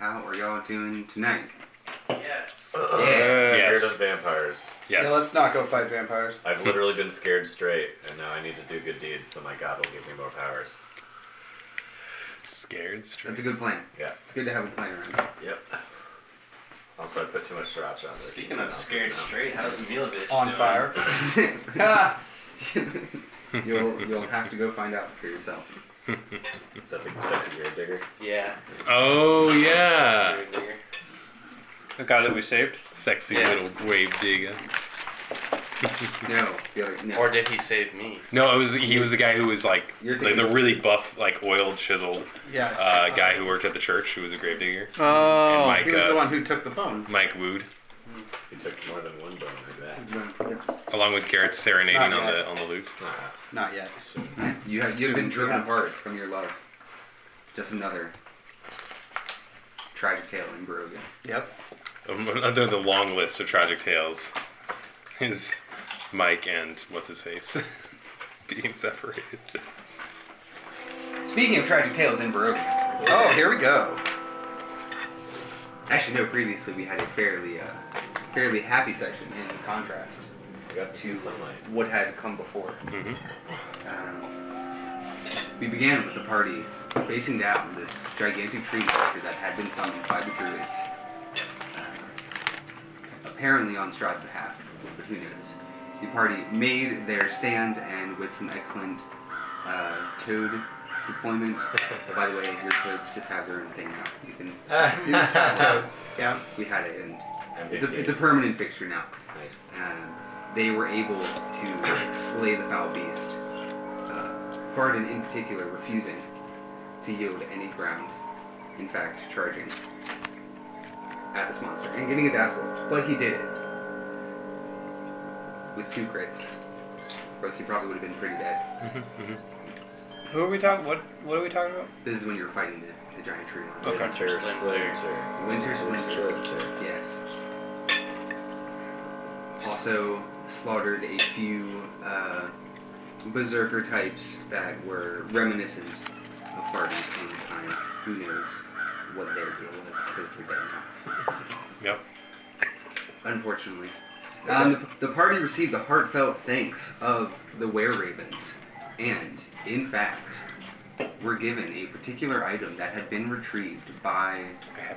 how are y'all doing tonight? Yes. Scared of vampires. Yes. Yeah, let's not go fight vampires. I've literally been scared straight, and now I need to do good deeds, so my god will give me more powers. Scared straight. That's a good plan. Yeah. It's good to have a plan around. Yep. Also, I put too much sriracha on this. Speaking of scared straight, how's Milovich On doing? fire. You'll have to go find out for yourself. Is that the sexy grave digger? Yeah. Oh, yeah. Grave digger. The guy that we saved? Sexy Yeah. little grave digger. No. No. Or did he save me? No, he was the guy who was like You're the really buff, like oiled, chiseled Yes. guy who worked at the church who was a grave digger. Oh. And Mike, He was the one who took the bones. Mike wooed, He took more than one bone like that. along with Garrett serenading Not on yet. the lute. Not yet. You've been driven apart from your love. Just another tragic tale in Barovia. Yep. Under the long list of tragic tales is Mike and what's his face being separated. Speaking of tragic tales in Barovia. Oh, here we go. Actually, no. Previously, we had a fairly happy section in contrast I got to see to sunlight. what had come before. Mm-hmm. We began with the party facing down this gigantic tree monster that had been summoned by the druids. Apparently on Strahd's behalf, but who knows. The party made their stand, and with some excellent toad deployment. By the way, your toads just have their own thing now. You can You just have toads. Yeah. we had it, and MVP. it's a permanent fixture now. Nice. They were able to slay the foul beast. Farden in particular refusing to yield any ground. In fact, charging at this monster and getting his ass whooped. But he did it. With 2 crits. Or else he probably would have been pretty dead. Who are we talking? What are we talking about? This is when you were fighting the giant tree monster. Okay. Winter Splinter. Winter Splinter. Yes. Also slaughtered a few berserker types that were reminiscent of Farden's own time. Who knows what their deal was, because they're dead now. Yep. Unfortunately. The party received the heartfelt thanks of the were-ravens, and, in fact, were given a particular item that had been retrieved by,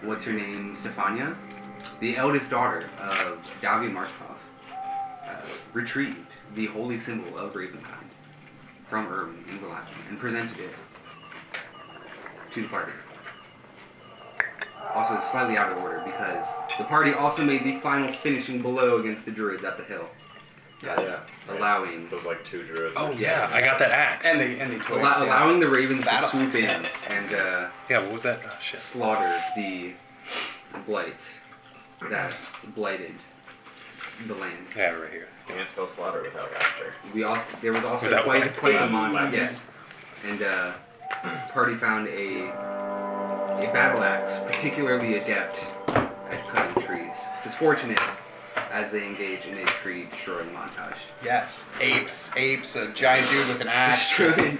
what's her name, Stefania? The eldest daughter of Davi Markov, retrieved the holy symbol of Ravenkind from Irwin in Vallaki and presented it to the party. Also slightly out of order because the party also made the final finishing blow against the druids at the hill. Yes. Yeah. Allowing Those like 2 druids. Oh yeah, I got that axe. And the twigs. allowing the ravens to Battle swoop in axe, and Yeah, what was that? Oh shit. slaughter the blights that blighted the land. I have it right here. Can't spell slaughter without after. There was also Without quite what? a montage. Yes, and party found a battle axe particularly adept at cutting trees. It was fortunate as they engage in a tree destroying montage. Yes. Apes, a giant dude with an axe. Destroying.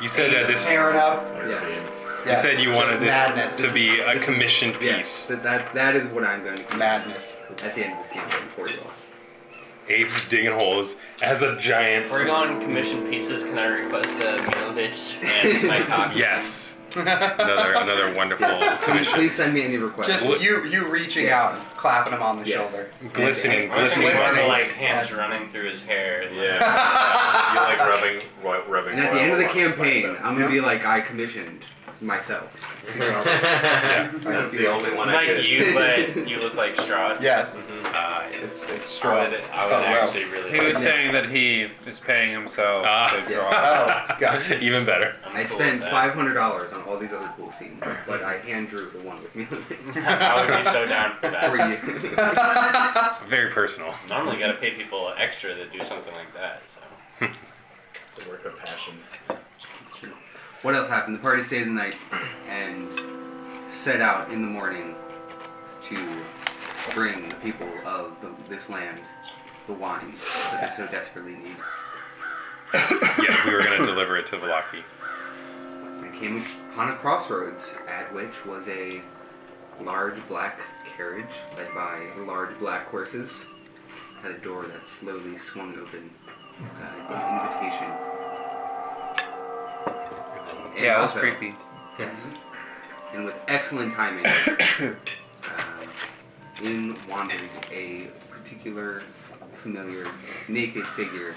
You said that this. Tearing up. Yes. You said you wanted Just madness. this to be a commissioned Yes, piece. that is what I'm going to do Madness. at the end of this campaign for you all. Apes digging holes as a giant. If we're going commission pieces, can I request a Milovich and my cock? Yes. Another wonderful commission. Please send me any requests. Just you reaching out and clapping him on the Yes. shoulder. Glistening, I was glistening. thinking more Glistening. like hands running through his hair. And Yeah. You like rubbing And at the end of the oil on his campaigin, bicep. I'm gonna be like, I commissioned myself. Yeah. That's the only one I like did. you, but you look like Strahd. Yes. Yes. It's I strong. would Oh, well. actually really He was like saying that he is paying himself to yeah. draw. Oh, gotcha. Even better. I'm I cool spent with that. $500 on all these other cool scenes, but I hand drew the one with me I would be so down for that. for you. Very personal. Normally, gotta pay people extra to do something like that. So. It's a work of passion. It's true. What else happened? The party stayed the night and set out in the morning to bring the people of this land the wine that they so desperately need. Yeah, we were gonna deliver it to Vallaki. Thank came upon a crossroads at which was a large black carriage led by large black horses. Had a door that slowly swung open, an invitation. And Yeah, it was also- creepy. Yes. And with excellent timing, in wandered a particular familiar naked figure.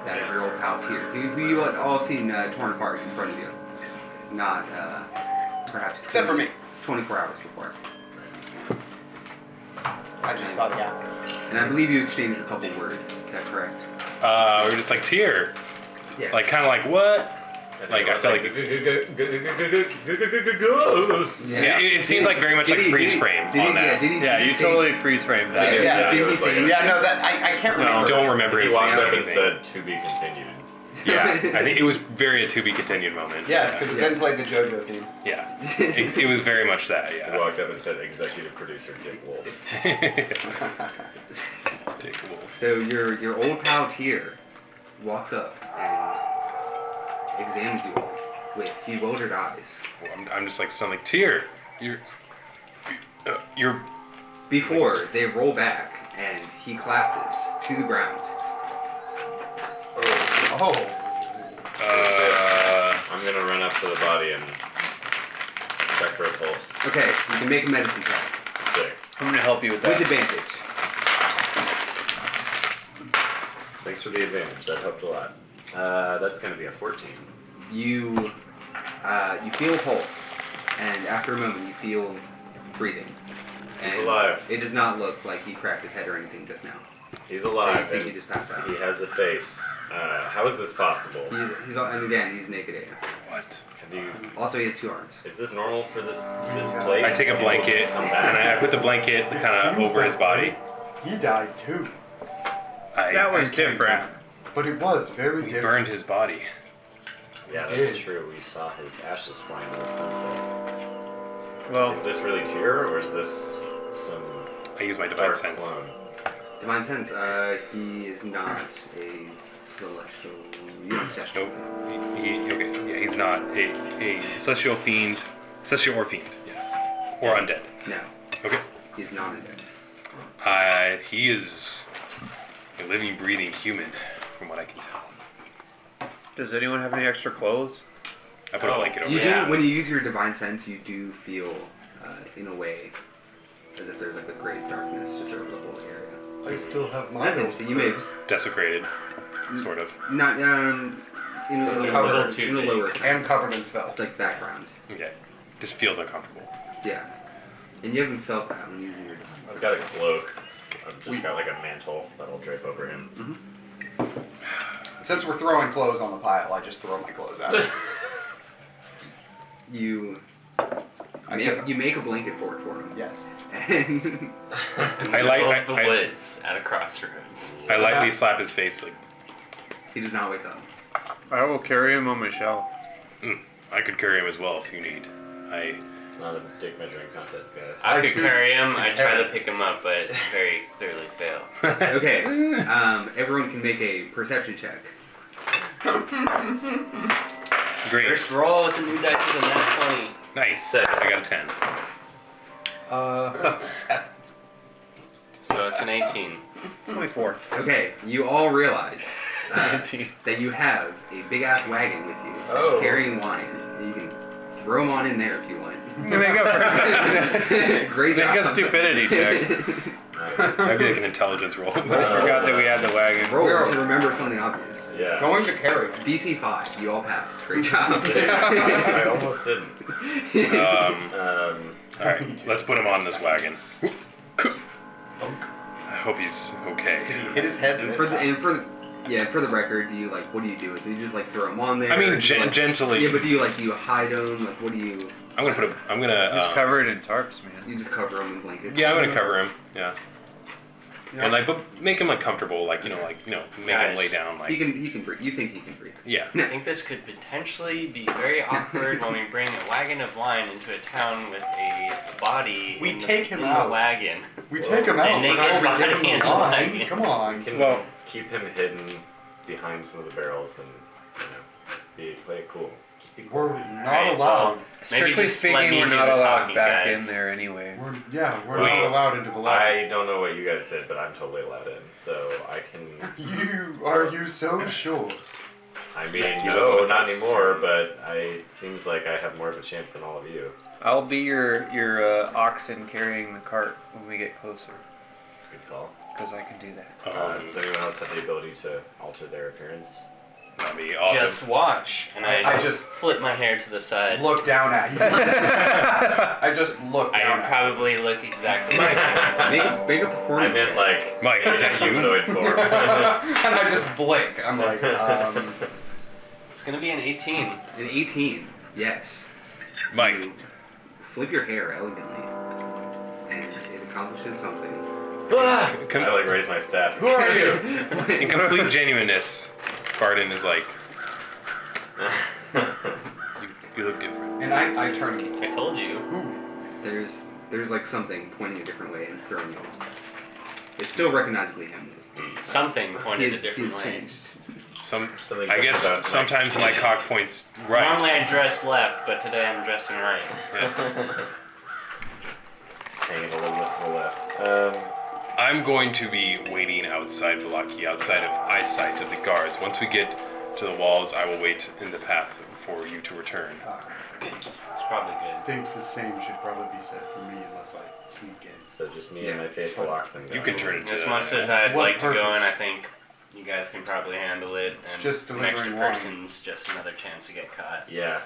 That of your old pal Tyr, who you had all seen torn apart in front of you. Not perhaps Except for me. 24 hours before. I just saw the guy. And I believe you exchanged a couple words. Is that correct? We were just like, Tyr. Yes. Like, kind of like, what? Like, I felt like Yeah. it seemed like very much Did like he- freeze did he- frame did he- on that. did he Yeah, you say- totally freeze framed that. Yeah, did it he was say- like- Yeah, no, that I can't No, remember. don't remember He him walked saying up and anything. said, "To be continued." Yeah, I think it was very a to be continued moment. Yes, because it then played the JoJo theme. Yeah, it was very much that. He Yeah. walked up and said, "Executive producer Dick Wolf." Dick Wolf. So your old pal Tyr walks up and examines you all with bewildered eyes. Well, I'm just like stunned, like Tyr, you're. Before they roll back and he collapses to the ground. Oh. I'm gonna run up to the body and check for a pulse. Okay, you can make a medicine check Sick. I'm gonna help you with with that. advantage. Thanks for the advantage. That helped a lot. That's gonna be a 14. You feel a pulse, and after a moment you feel breathing. He's And alive. it does not look like he cracked his head or anything just now. He's alive. So you think and he just passed out. He has a face. How is this possible? And again, he's naked AF. What? Do you, Also, he has 2 arms. is this normal for this place? I take a blanket Come and back. I put the blanket kind of over his body. He died too, That was different. but it was very We different. burned his body. Yeah, Did. that's true. We saw his ashes flying in the sunset. Well, Is this really Tyr, or is this some I use my divine dark sense. clone? Divine sense, he is not a celestial. You don't check. Nope. Okay. Yeah, he's not a celestial fiend, celestial or fiend. Yeah. Or undead. No, Okay. he's not undead. He is a living, breathing human, from what I can tell. does anyone have any extra clothes? I put a blanket over You it. Yeah. do, when you use your divine sense, you do feel, in a way, as if there's like a great darkness just over the whole area. I still have my Okay, so you may Desecrated, sort of. not in Those a are a lower, little too in a big. lower sense. And covered in filth. It's like background. Okay. Just feels uncomfortable. Yeah, and you haven't felt that when using your divine I've sense. got a cloak. I've just got like a mantle that'll drape over him. Since we're throwing clothes on the pile, I just throw my clothes out. You I give him. you make a blanket for him. Yes. And I like- Both the I- woods at a crossroads. I lightly slap his face, like, he does not wake up. I will carry him on my shelf. I could carry him as well if you need. It's not a dick measuring contest, guys. I could too carry him. I could try carry to pick him up, but very clearly fail. Okay, everyone can make a perception check. Great. First roll with the new dice is a nat 20. Nice. I got a 10. So it's an 18. 24. Okay, you all realize 19. that you have a big ass wagon with you Oh. carrying wine. And you can throw them on in there if you want. Make a Great job. Make a stupidity check. That'd be like an intelligence roll. I forgot that we had the wagon. Roll to remember something obvious. Yeah. Going to carry. DC 5, you all passed. Great job. I almost didn't. All right, let's put him on this wagon. I hope he's okay. Did he hit his head And this for the time? for the record, do you what do you do with it? Do you just throw them on there? I mean, Or do you, gently. Yeah, but do you hide them? Like, what do you? I'm gonna. He's covered in tarps, man. You just cover them in blankets. Yeah, I'm gonna cover him. Yeah. And but make him comfortable, make him Guys, lay down, He can breathe. You think he can breathe? yeah. I think this could potentially be very awkward when we bring a wagon of wine into a town with a body We in, take him in out. the wagon. We take him out And naked before we body get him in the the line. wagon. Come on. We can Well- keep him hidden behind some of the barrels and play it cool. Just We're Alright, not allowed. Maybe Strictly just let speaking, me we're do not the allowed talking, back guys. in there anyway. We're Wait, not allowed into Vallaki. I don't know what you guys did, but I'm totally allowed in, so I can. Are you so sure? I mean, He doesn't no, want not us. anymore, but it seems like I have more of a chance than all of you. I'll be your oxen carrying the cart when we get closer, Good call. because I can do that. Does anyone else have the ability to alter their appearance? Not me. I'll Just watch, and I just flip my hair to the side. Look down at you. I just look I down at you. probably look exactly the same. Make a I performance. meant like Mike, is that you? humanoid form. And I just blink. I'm like, It's gonna be an 18. An 18, yes. Mike. You flip your hair elegantly, and it accomplishes something. I like raise my staff. who are you? In complete genuineness, Barden is like, you look different. And I turn. I told you. There's like something pointing a different way and throwing you off. It's still recognizably him. Something pointed a He's different way. changed. Something I guess different about sometimes my cock points Normally right. I dress left, but today I'm dressing right. Yes. Hanging a little bit to the left. I'm going to be waiting outside Vallaki, outside of eyesight of the guards. Once we get to the walls, I will wait in the path for you to return. It's probably I good. think the same should probably be said for me unless I sneak in. So just me and my faithful oxen. You going. can turn it As to much as I'd What like to go purpose? in, I think you guys can probably handle it. And Just an extra delivering wine. person's just another chance to get caught. Yeah.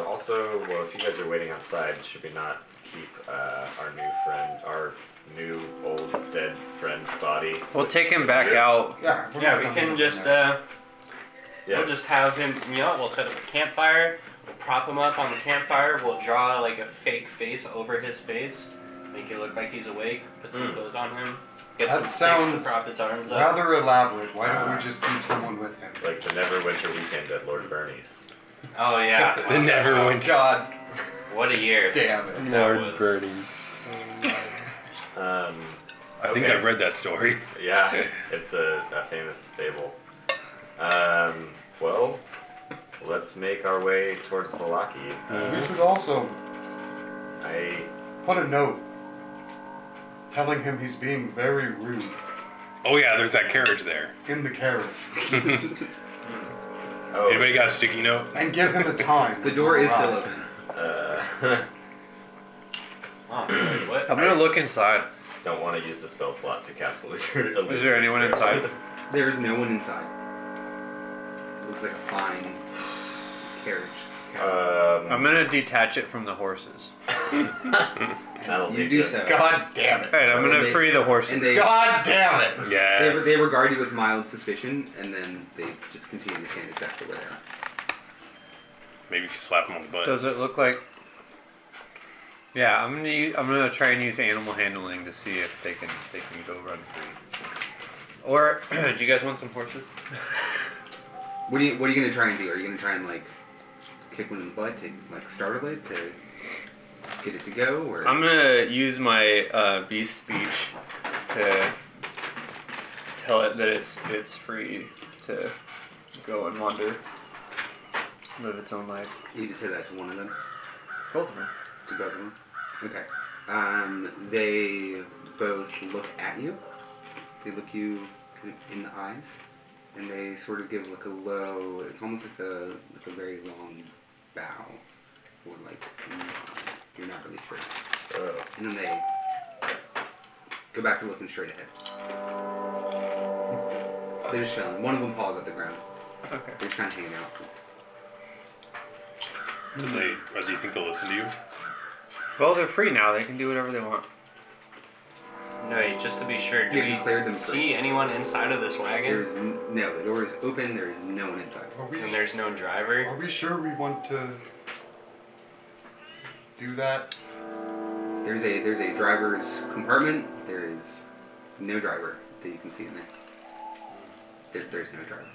Also, well, if you guys are waiting outside, should we not keep our new old dead friend's body? We'll take him back Here? out. Yeah, we're Yeah, not we coming can in just there. Yeah. we'll just have him. You know, we'll set up a campfire. We'll prop him up on the campfire. We'll draw like a fake face over his face, make it look like he's awake. Put some clothes on him. Get That some sticks to sounds prop his arms up. Rather elaborate. Why don't we just keep someone with him? Like the Neverwinter weekend at Lord Bernie's. Oh yeah. The Neverwinter. God What a year. damn it. That was- Birdies. I think Okay. I've read that story. Yeah, it's a famous fable. Well, let's make our way towards Vallaki. We should also I put a note telling him he's being very rude Oh yeah, there's that carriage there. in the carriage. oh, Anybody got a sticky note? And give him a time. The door is still Arrive. open. Oh, wait, what? I'm gonna look inside. don't want to use the spell slot to cast illusion. Is there anyone inside? There's no one inside. It looks like a fine carriage. I'm gonna detach it from the horses. That'll You teach do it. so. God damn it. Alright, I'm gonna They- free the horses. And they, God damn it. Yes. they regard you with mild suspicion, and then they just continue to stand exactly where they are. Maybe if you slap him on the butt. Does it look like? Yeah, I'm gonna try and use animal handling to see if they can go run free. Or do you guys want some horses? What are you gonna try and do? Are you gonna try and like kick one in the butt to like startle it to get it to go, or I'm gonna use my beast speech to tell it that it's free to go and wander, live its own life. you just say that to one of them? Both of them. To both of them? Okay. They both look at you. They look you kind of in the eyes, and they sort of give like a low. It's almost like a very long bow, or like you're not really sure. Oh. And then they go back to looking straight ahead. They're just chilling. One of them paws at the ground. Okay. They're just kind of hanging out. Do you think they'll listen to you? Well, they're free now. They can do whatever they want. No, wait, just to be sure, do You can clear them we free. see anyone inside of this wagon? There's no. The door is open. There is no one inside. And there's no driver? Are we sure we want to do that? There's a driver's compartment. There is no driver that you can see in there. There's no driver.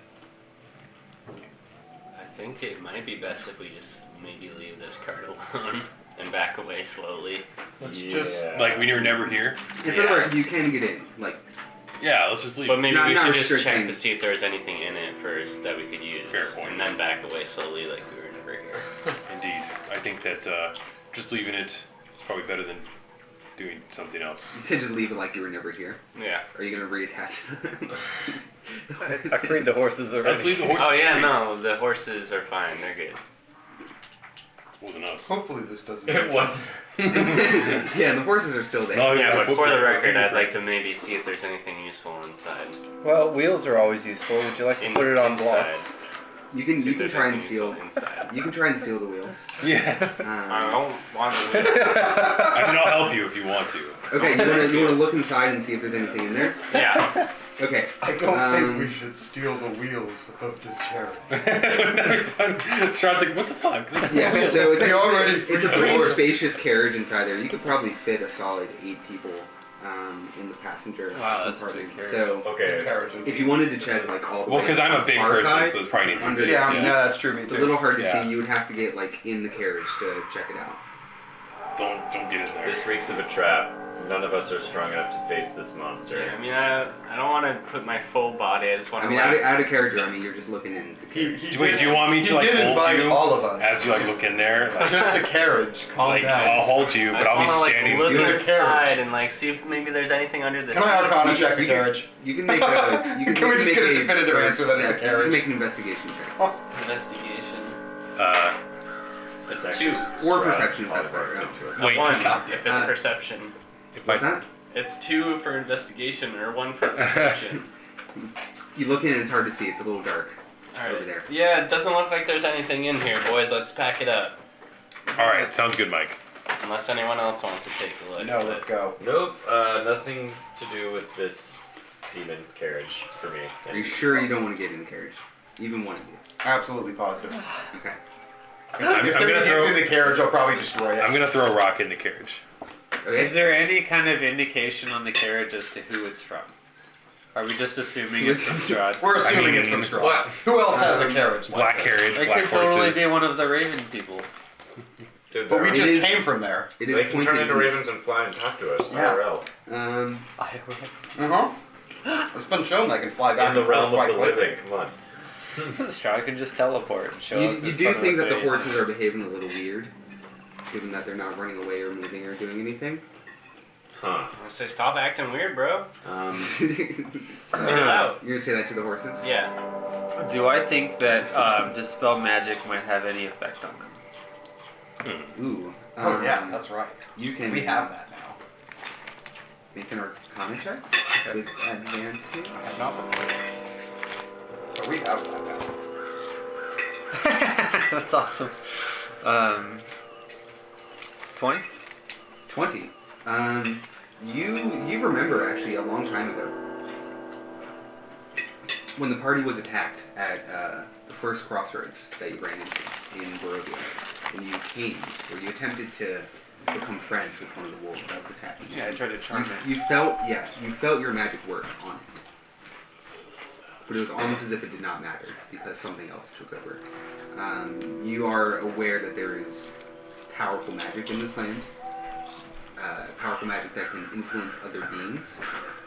I think it might be best if we just maybe leave this cart alone and back away slowly. Let's Yeah. just. Like we were never here? If Yeah. it were, you can get in. Like Yeah, let's just leave. But maybe Not- we not should just check restricting. to see if there was anything in it first that we could use. Fair point. And then back away slowly like we were never here. here. Indeed. I think that just leaving it is probably better than doing something else. You said just leave it like you were never here. Yeah. Are you gonna reattach them? I freed the horses already. Let's leave the horses Oh yeah, free. no, the horses are fine. They're good. Wasn't us. Hopefully this doesn't. It wasn't. Yeah, the horses are still there. No, Yeah, but for the footprint- record, I'd like to fingerprints. maybe see if there's anything useful inside. Well, wheels are always useful. Would you like to put it on blocks? You can See if there's try and anything steal. useful inside. You can try and steal the wheels. Yeah. I Um, don't want to. I mean, I'll help you if you want to. okay, you wanna look inside and see if there's anything in there. Yeah. Okay. I don't Um, think we should steal the wheels of this chariot. That'd be fun. Strahd's like, what the fuck? Yeah, so We already it's a freed pretty horses. spacious carriage inside there. You could probably fit a solid 8 people in the passenger Wow, that's a compartment. big carriage. So Okay. Carriage. if you wanted to check like all the Well, way because I'm a on big our person, side, so it's probably needs to under be. the Yeah, seat, no, that's true. Me it's a too. little hard to Yeah. see. You would have to get like in the carriage to check it out. Don't get in there. This reeks of a trap. None of us are strong enough to face this monster. Yeah, I mean, I don't want to put my full body. I just want I to. mean, out of character. I mean, you're just looking in the carriage. Wait, do you want me to He like did hold invite you all of us. as you like look in there? Like, Just a carriage. Calm like down. I'll hold you, but I'll be standing. Look It's a inside carriage. and like see if maybe there's anything under the Can I seat. Arcana check the carriage? You can make a. You can, Can we just make get a definitive answer that it's a You carriage? can make an investigation check. Investigation. It's It's actually two. Or Strahd perception, if that's polymorphed better, into it. Wait, One if it's Uh, perception. if What's I, that? It's 2 for investigation or 1 for perception. You look in and it's hard to see. It's a little dark Alright. over there. Yeah, it doesn't look like there's anything in here, boys. Let's pack it up. all right, sounds good, Mike. Unless anyone else wants to take a look. No, but- let's go. Nope, nothing to do with this demon carriage for me. Are you sure you don't want to get in the carriage? Even one of you. Absolutely positive. Okay. If I'm somebody gonna gets throw- in the carriage, I'll probably destroy it. I'm gonna throw a rock in the carriage. Okay. Is there any kind of indication on the carriage as to who it's from? Are we just assuming it's from Strahd? We're assuming it's from mean, Strahd. what? Who else has a Um, carriage like Black this? carriage, It black could totally horses. be one of the Raven people. Dude, But we It just is- came from there. It is they can turn pointed into east. ravens and fly and talk to us. Yeah. IRL. It's been shown they can fly back In the and forth realm of quite the quickly. living, come on. Strahd can just teleport and show up. You in do front of think us that the at any horses time. are behaving a little weird, given that they're not running away or moving or doing anything. Huh. I say stop acting weird, bro. You're Chill out. gonna say that to the horses? Yeah. Do I think that dispel magic might have any effect on them? Ooh. Oh yeah, that's right. You can. We have that now. Make an Arcana check with advantage. I have not before. But we have that now. That's awesome. 20? 20. You remember actually a long time ago when the party was attacked at the first crossroads that you ran into in Barovia, and you came, or you attempted to become friends with one of the wolves that was attacking you. Yeah, I tried to charm it. You felt your magic work on it. But it was almost as if it did not matter because something else took over. You are aware that there is powerful magic in this land. Powerful magic that can influence other beings.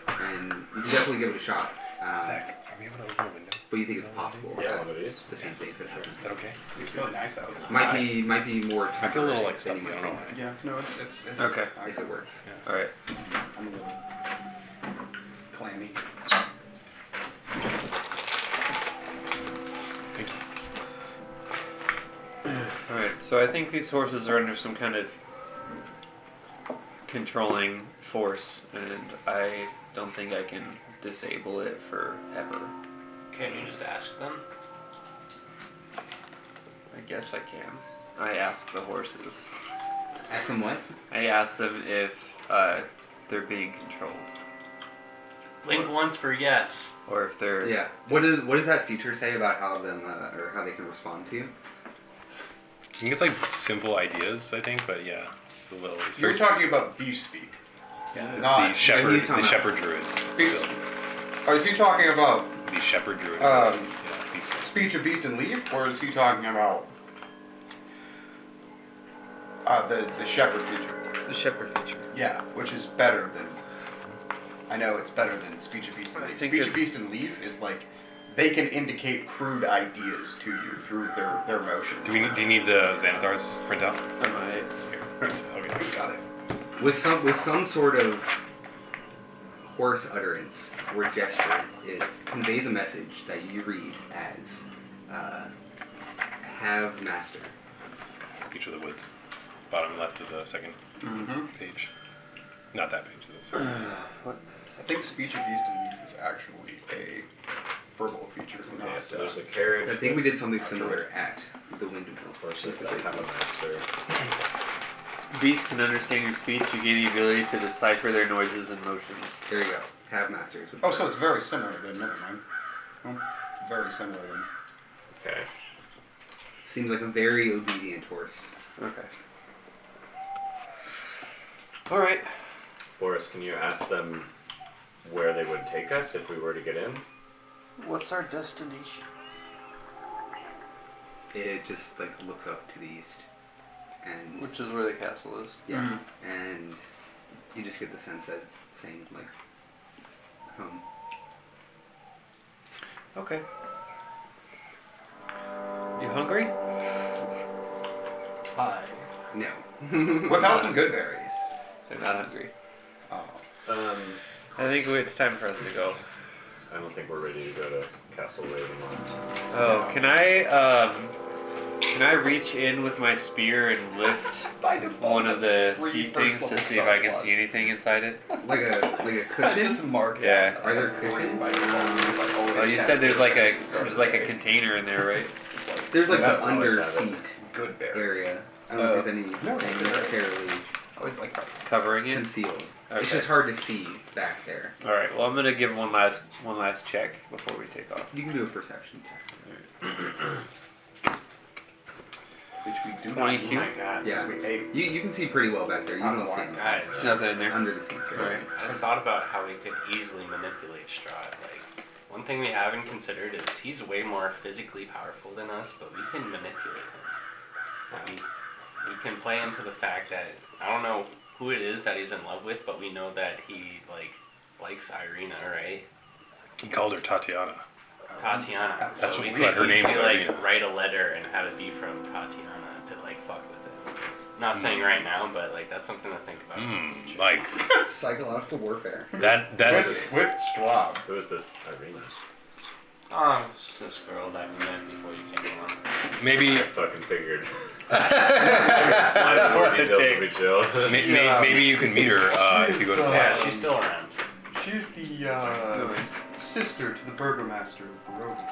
And you can definitely give it a shot. Zach, are we able to open a window? But you think it's possible Yeah, that one of these. the same thing could happen. Is that okay? It's really nice out. Might be more I feel a little like temporary stuffy. I than don't know anything, why. Yeah, no, it's Okay. if it works. Alright. I'm a little clammy. Thank you. Alright, so I think these horses are under some kind of controlling force, and I don't think I can disable it forever. Can you just ask them? I guess I can. I asked the horses. Ask them what? I asked them if they're being controlled, Blink once for yes. or if they're. Yeah. What does that feature say about how them or how they can respond to you? I think it's like simple ideas, I think, but yeah, it's a little. It's You're very talking about beast speak. yeah, it's not- the shepherd, he's talking the about- shepherd druid. Beast. Or is he talking about The shepherd druid. Um, yeah, these, speech of beast and leaf, or is he talking about the shepherd feature? The shepherd feature. Yeah, which is better than. I know it's better than speech of beast and I leaf. think Speech of it's- beast and leaf is like they can indicate crude ideas to you through their motions. Do you need the Xanathar's printout? I might. Okay. Got it. With some sort of hoarse utterance or gesture, it conveys a message that you read as "Have master." Speech of the Woods. Bottom left of the second Mm-hmm. page. Not that page. The second. What? I think speech of beast and beef is actually a verbal feature. Yeah, Not, so there's a carriage. I think we did something Not similar at the Windmill. horses that have a master. Beasts can understand your speech. You gain the ability to decipher their noises and motions. There you go. Have masters. With Oh, so it's very similar then, never mind. Oh, very similar then. Okay. Seems like a very obedient horse. Okay. All right. Boris, can you ask them where they would take us if we were to get in? What's our destination? It just like looks up to the east, and Which is where the castle is. yeah, and you just get the sense that it's saying like home. Okay. You hungry? Hi. No. Whip out some good berries. They're not hungry. Oh. I think it's time for us to go. I don't think we're ready to go to Castle Ravenkind. Oh, can I reach in with my spear and lift By default, one of the three sea first things to level see if I spell can slots. see anything inside it? like a cushion. Just mark it. Yeah. Are there cushions? By default, it's like, oh, Well, you it's said there's like a Started container in there, right? It's like, There's like That's the always under have it. seat good berry. area. I don't know if there's anything No, necessarily Always like that. Covering it. concealed. It's Okay. just hard to see back there. All right. Well, I'm gonna give one last check before we take off. You can do a perception check. Which we do 22. Oh my god. Yeah. We ate. You can see pretty well back there. You On don't the see line. anything. Guys, Nothing in there. Under the seats. All Right. right. I just thought about how we could easily manipulate Strahd. Like, one thing we haven't considered is he's way more physically powerful than us, but we can manipulate him. We can play into the fact that, I don't know who it is that he's in love with, but we know that he, likes Irina, right? He called her Tatiana. Tatiana. That's So we what could her name is easily, Irina. write a letter and have it be from Tatiana to, fuck with it. Not saying right now, but, that's something to think about in the future. Like Psychological warfare. that's With Strahd. Who is this Irina? Oh, it's this girl that we met before you came along. maybe I fucking figured. Slide more Worth a details take. would be chill. maybe you can meet her if you go to the Yeah, palace. she's still around. She's the sister to the burgomaster of Barovia.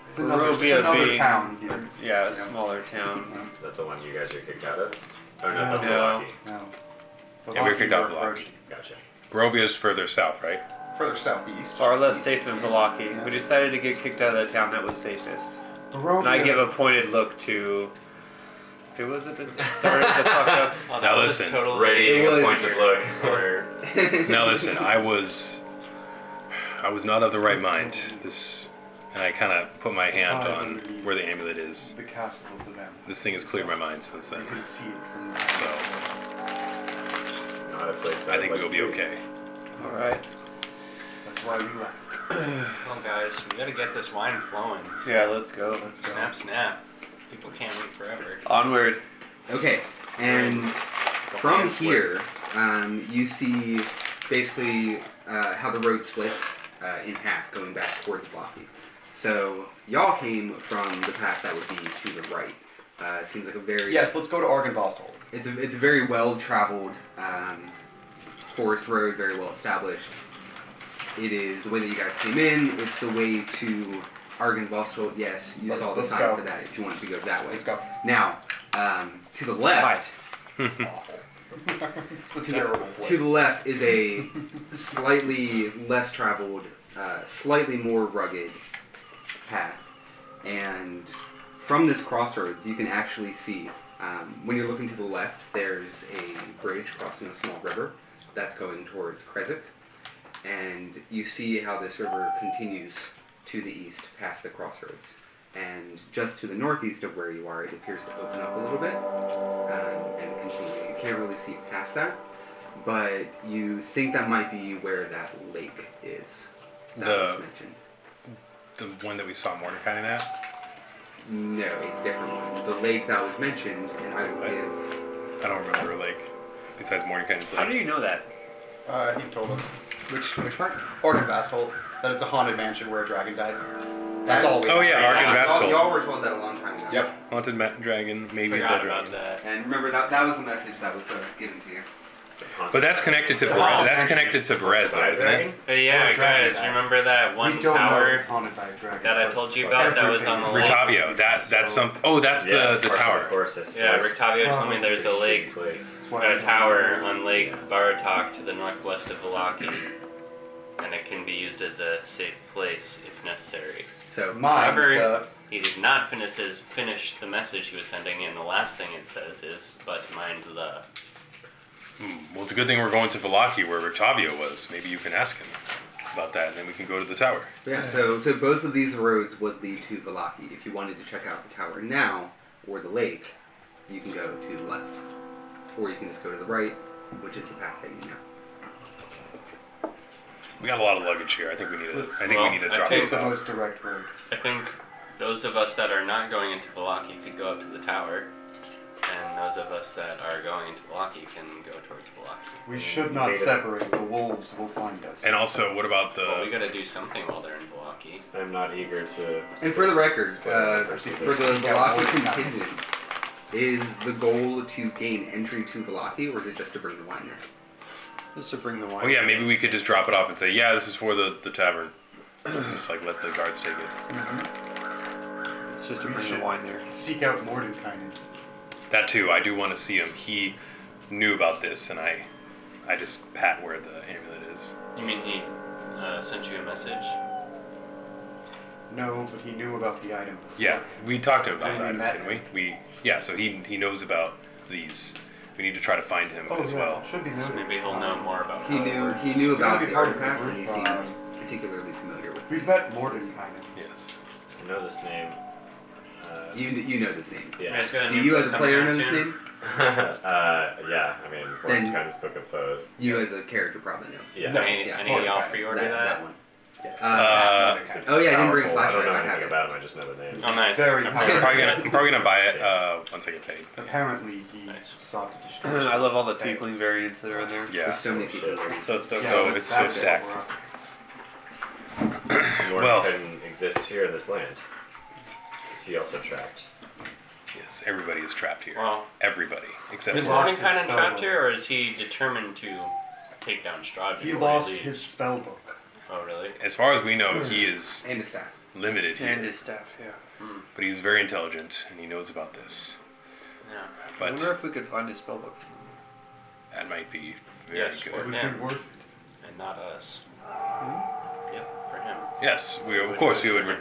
It's Barovia another being- town here. Yeah, a smaller town. That's the one you guys are kicked out of? Oh no, that's No. Vallaki. No. Yeah, we were kicked out of Vallaki Vallaki. approaching. Gotcha. Barovia's further south, right? Further southeast. Far less safe than East. Vallaki. Yeah. We decided to get kicked out of the town that was safest. Barovia. And I give a pointed look to. Who was it that started the fuck up? Oh, Now that was listen, totally Radiating a was- pointed look. Where Now listen, I was not of the right mind. And I kind of put my hand on where the amulet is. The castle of the Valley. This thing has cleared my mind since then. You can see it from So not a place I think I'd we'll like be to okay. Alright. That's why we left. Well, guys, we gotta get this wine flowing. Yeah, let's go. Let's go. Snap, snap. People can't wait forever. Onward. Okay, and from here, you see basically how the road splits in half going back towards Vallaki. So y'all came from the path that would be to the right. It seems like a very Yes, let's go to Argynvost. It's a very well traveled forest road, very well established. It is the way that you guys came in. It's the way to Argynvost. Yes, you saw the let's sign go. for that. If you wanted to go that way. Let's go. Now, to the left. It's a terrible place. To the left is a slightly less traveled, slightly more rugged path. And from this crossroads, you can actually see, when you're looking to the left, there's a bridge crossing a small river that's going towards Krezuk. And you see how this river continues to the east past the crossroads. And just to the northeast of where you are, it appears to open up a little bit and continue. You can't really see past that, but you think that might be where that lake is that was mentioned. the one that we saw Mordecai at? No, a different one. The lake that was mentioned, and I will give. I don't remember a lake besides Mordecai's How do lake. you know that? He told us. Which part? Organ Vasthold. That it's a haunted mansion where a dragon died. That's all we Oh, yeah, Argan Vasthold. Y'all were told that a long time ago. Yep. Haunted dragon, maybe a Forgot dead about dragon. that. And remember that was the message that was given to you. But that's connected to Berez. That's connected to Berez, though, isn't it? But yeah, Or a dragon guys, died. remember that one we don't know if tower it's haunted by a dragon. that I told you about that was on the lake? Rictavio. That's some. Oh, that's the tower. Yeah, Rictavio told me there's a lake, place. a tower on Lake Baratok to the northwest of Vallaki, and it can be used as a safe place if necessary. So Mine. However, he did not finish the message he was sending, and the last thing it says is, "But mind the." Well, it's a good thing we're going to Vallaki, where Rictavio was. Maybe you can ask him about that, and then we can go to the tower. yeah, so both of these roads would lead to Vallaki. If you wanted to check out the tower now or the lake, you can go to the left, or you can just go to the right, which is the path that you know. We got a lot of luggage here. I think we need to. Let's- I think well, we need to I drop think It's this the off. most direct road. I think those of us that are not going into Vallaki could go up to the tower, and those of us that are going into Vallaki can go towards Vallaki. We should not Hated. separate. The wolves will find us. And also, what about Well, we the? gotta do something while they're in Vallaki. I'm not eager to. And for the record, Split up for versus the this. Vallaki Yeah, contingent, is the goal to gain entry to Vallaki, or is it just to bring the wine there? Just to bring the wine. Oh yeah, maybe we could just drop it off and say, yeah, this is for the tavern. Just like let the guards take it. It's just to We bring the should- wine there. Seek out Mordenkainen. That too, I do want to see him. He knew about this, and I just pat where the amulet is. You mean he sent you a message? No, but he knew about the item. Yeah, we talked to him about And we that, met didn't we? Yeah, so he knows about these. We need to try to find him Oh, as yeah, well. should be So noted. maybe he'll know more about He how it knew works. about be the part of the artifacts, and he group, seemed particularly familiar with. We've met Mordenkainen. Yes. I know this name. You know this name. You Yeah. guys got a Do new you as a book player coming know out this soon? name? Yeah. I mean, Then- Mordecai's Book of Foes. You as a character probably know. Yeah. No. Any Yeah. of y'all pre-order that that? one. Mordenkainen. Oh yeah, I didn't bring a Powerful. I don't flashlight. know I have anything it. about him. I just know the name. Oh, nice. Very I'm powerful. probably gonna buy it once I get paid. Apparently, he Nice. sought to destroy. I love all the tiefling variants that are in there. Yeah. There's so many people. Shit. So stoked. So it's so that's stacked. what Well- Mordecai exists here in this land. Is he also trapped? Yes, everybody is trapped here. Well, Everybody except is for. lost Ravenkind his trapped spellbook. here, or is he determined to take down Strahd He before lost he leaves? his spell book. Oh, really? As far as we know, he is And a staff. limited And here, his staff, yeah. but he's very intelligent and he knows about this. Yeah. I But wonder if we could find his spellbook. that might be very Yes, good. It would Yeah. be worth it. And not us. Yep, for him. Yes, of course we would.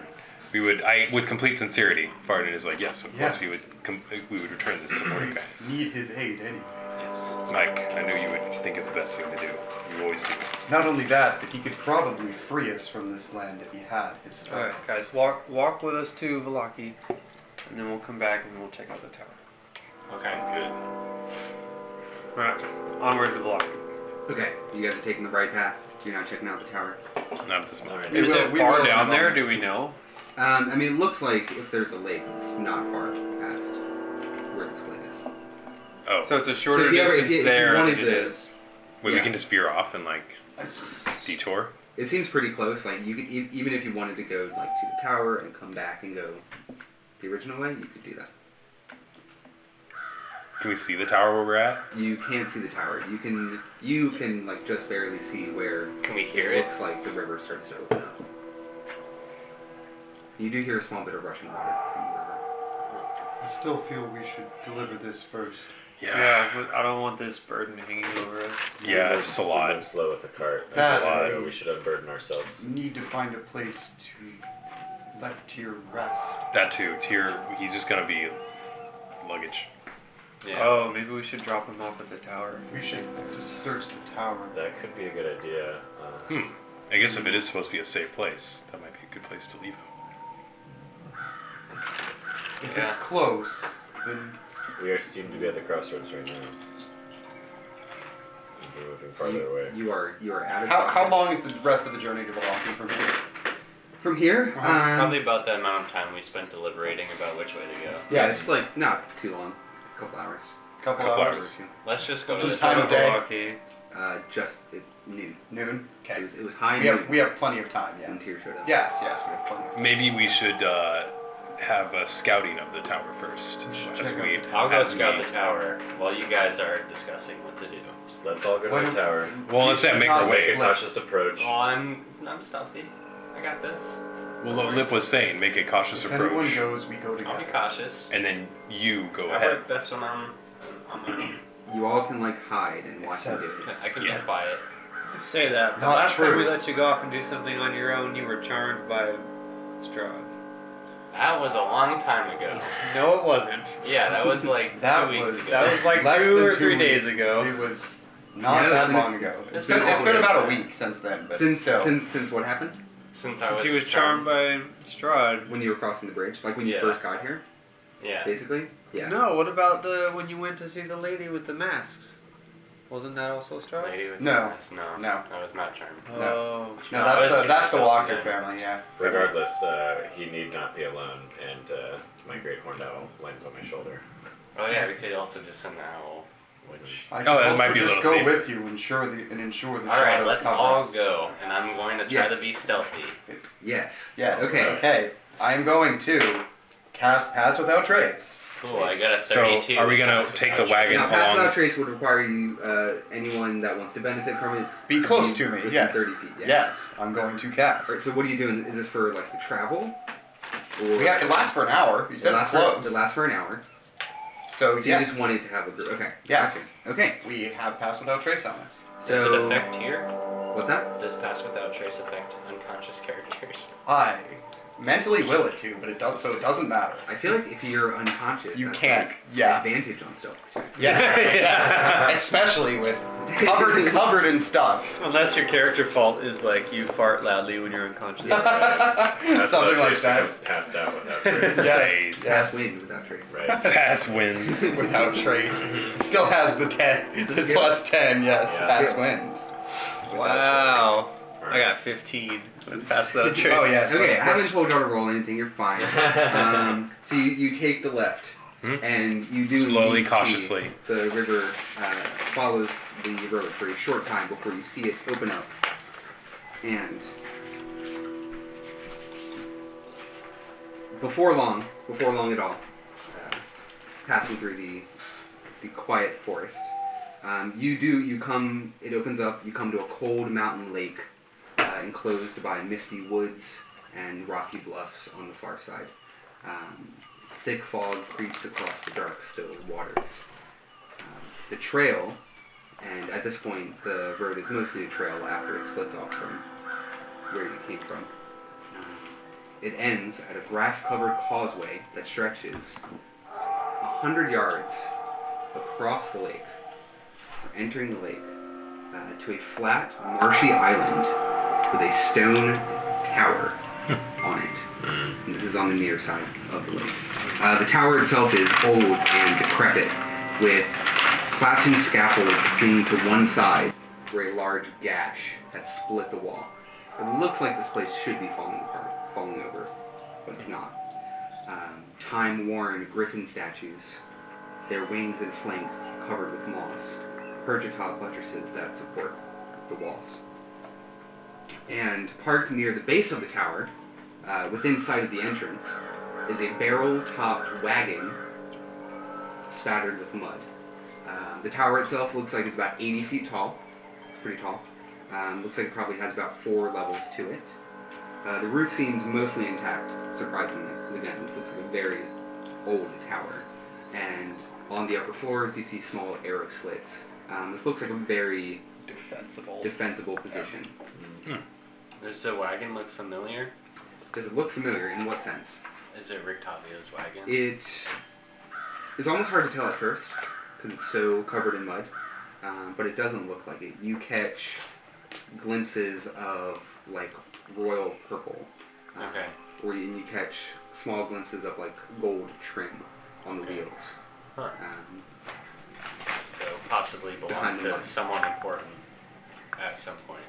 We would. With complete sincerity, Farden is like, yes, of course Yes. we would return this to Mordecai. Need his aid anyway. It's, Mike, I knew you would think of the best thing to do. You always do. Not only that, but he could probably free us from this land if he had his spell. Alright, guys, walk with us to Vallaki, and then we'll come back and we'll check out the tower. okay. Alright, onward to Vallaki. Okay, you guys are taking the right path. You're not checking out the tower. Not at this moment. Alright. We Is will- it we far will down move there? on. Do we know? I mean, it looks like if there's a lake, it's not far past where this lake is. Oh, So it's a shorter if you ever- if distance you there wanted than it to- is. wait, we yeah. can just veer off and like detour. It seems pretty close. Like you could, even if you wanted to go like to the tower and come back and go the original way, you could do that. Can we see the tower where we're at? You can't see the tower. You can like just barely see where Can we hear it it? looks like the river starts to open up. You do hear a small bit of rushing water from the river. I still feel we should deliver this first. Yeah, but I don't want this burden hanging over us. Yeah, it's a We lot. move slow with the cart. That- That's we should unburden ourselves. We need to find a place to let Tyr rest. That too. Tyr, he's just gonna be luggage. Yeah. Oh, maybe we should drop him off at the tower. We should just search the tower. That could be a good idea. I guess if it is supposed to be a safe place, that might be a good place to leave him. If Yeah. it's close, then We seem to be at the crossroads right now. We're moving farther away. You are out of. How long is the rest of the journey to Vallaki from here? From here, Probably about the amount of time we spent deliberating about which way to go. yeah, it's like not too long, a couple hours. Couple Couple hours. Let's just go to Just the time of day. Vallaki. Just noon. Noon. Okay. It was high We noon have we have plenty of time. when Yeah. Tyr showed up. Yes. Yes. We have plenty of time. Maybe we should have a scouting of the tower first. As Check out we, I'll go as scout we- the tower while you guys are discussing what to do. Let's all go to the tower. Well, let's make our Take a way. cautious approach. Well, I'm stealthy. I got this. Well, what Lip was saying, make a cautious If anyone approach, goes, we go I'll together. be cautious. and then you go I ahead. work best when I'm on my own. You all can like hide and watch him do Except- it. I can Yes. be quiet. You say that, but Not last time we true. let you go off and do something on your own, you were charmed by Strahd. That was a long time ago. No, it wasn't. Yeah, that was like That 2 weeks was- ago. That was like Less 2 than or 2 3 days weeks. ago. It was not Yeah, that it's been- long ago. it's been It's been over. about a week since then, but Since still. since what happened? Since I Since was he was charmed by Strahd. When you were crossing the bridge, like when you Yeah. first got here, Yeah. basically. Yeah. No, what about when you went to see the lady with the masks? Wasn't that also Strahd? Lady with No. the mask. No. No. I was not charmed. No. Oh. No, No, I was that's the super Walker stealthy then. family, yeah. Regardless, he need not be alone, and my great horned owl lands on my shoulder. Oh yeah, we could also just send the owl, which. I Oh, can that also might be a just little go safe. with you and ensure the All right, shadows let's cover all us. go, and I'm going to try Yes. to be stealthy. Yes. Yes. Okay. Okay. I am going to cast Pass Without Trace. Cool, I got a So, 32. are we gonna take the wagon Now, pass along? without trace would require you, anyone that wants to benefit from it, Be close to me. within Yes. 30 feet. Yes. Yes. I'm going to cast. All right, so what are you doing? Is this for like the travel? Or It lasts for an hour. You said it it's lasts close. it lasts for an hour. So So yes. you just wanted to have a group. Okay. Yes. Gotcha. Okay. We have Pass Without Trace on us. Does So it affect here? what's that? Does Pass Without Trace affect unconscious characters? I mentally will it to, but it does, so it doesn't matter. I feel like if you're unconscious, You that's can't. like Yeah. advantage on stealth checks. Yeah. Yes. Especially with covered in stuff. Unless your character fault is like you fart loudly when you're unconscious. Something like that. Becomes passed out without trace. Yes. Pass Yes. wind without trace. Right. Pass win. Without trace. Still has the 10. It's a The skill. plus 10, yes. Yeah. Pass Skill. wind. Wow. I got 15 with pass without trace. Oh, yes. Okay, I Let's- haven't told y'all to roll anything. You're fine. So you take the left, Hmm? and you do Slowly, indeed cautiously. see the river follows the road for a short time before you see it open up, and before long at all, passing through the quiet forest, it opens up. You come to a cold mountain lake, enclosed by misty woods and rocky bluffs on the far side. Thick fog creeps across the dark, still waters. The trail, and at this point the road is mostly a trail after it splits off from where you came from. It ends at a grass-covered causeway that stretches 100 yards across the lake, or entering the lake, to a flat, marshy island with a stone tower on it. And this is on the near side of the lake. The tower itself is old and decrepit, with flattened scaffolds pinned to one side where a large gash has split the wall. It looks like this place should be falling over, but it's not. Time-worn griffin statues, their wings and flanks covered with moss, perch atop buttresses that support the walls. And parked near the base of the tower, within sight of the entrance, is a barrel-topped wagon spattered with mud. The tower itself looks like it's about 80 feet tall. It's pretty tall. Looks like it probably has about 4 levels to it. The roof seems mostly intact, surprisingly, because again, this looks like a very old tower. And on the upper floors, you see small arrow slits. This looks like a very defensible position. Does the wagon look familiar? Does it look familiar? In what sense? Is it Rictavio's wagon? It is almost hard to tell at first because it's so covered in mud, but it doesn't look like it. You catch glimpses of like royal purple, Okay. or you catch small glimpses of like gold trim on the Okay. wheels. Huh. So possibly belong Behind the to line. someone important at some point.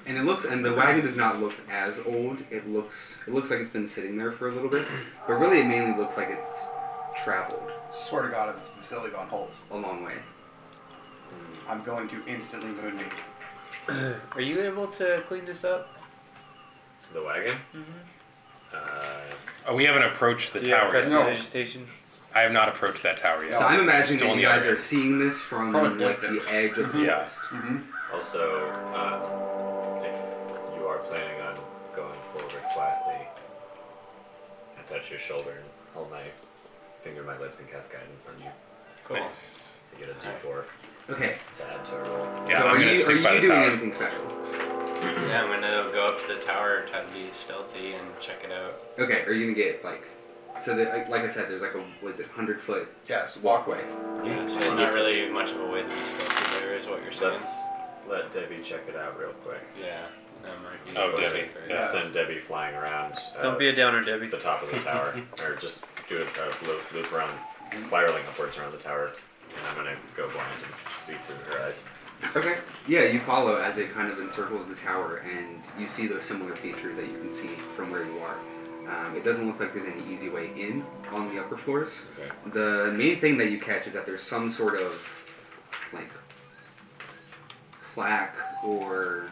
And the wagon does not look as old. It looks like it's been sitting there for a little bit, but really it mainly looks like it's traveled Swear to God, if it's Vasily von Holtz, a long way. I'm going to instantly moonbeam. Are you able to clean this up? The wagon? Oh, we haven't approached the Do you have tower yet. prestidigitation? I have not approached that tower yet. So I'm imagining Still that on you the guys other are seeing this from From a like the distance. edge of the Yeah. west. Also, if you are planning on going forward quietly, I touch your shoulder and hold my finger my lips and cast guidance on you Cool. Nice. to get a D4 Okay. to add to our roll. Yeah, so I'm are gonna you stick by the doing tower. anything special? Yeah, I'm gonna go up to the tower, try to be stealthy and check it out. Okay. Are you gonna get like? So like I said, there's like a 100-foot. Yes, walkway. Yeah, so there's not really much of a way to be stealthy there, is what you're saying. Let's let Debbie check it out real quick. Yeah, that might be Oh, safer. Debbie. Yeah. Send Debbie flying around Don't be a downer, Debbie. the top of the tower, or just do a loop around, spiraling upwards around the tower, and I'm gonna go blind and speak through her eyes. Okay. Yeah, you follow as it kind of encircles the tower, and you see those similar features that you can see from where you are. It doesn't look like there's any easy way in on the upper floors. Okay. The main thing that you catch is that there's some sort of like plaque or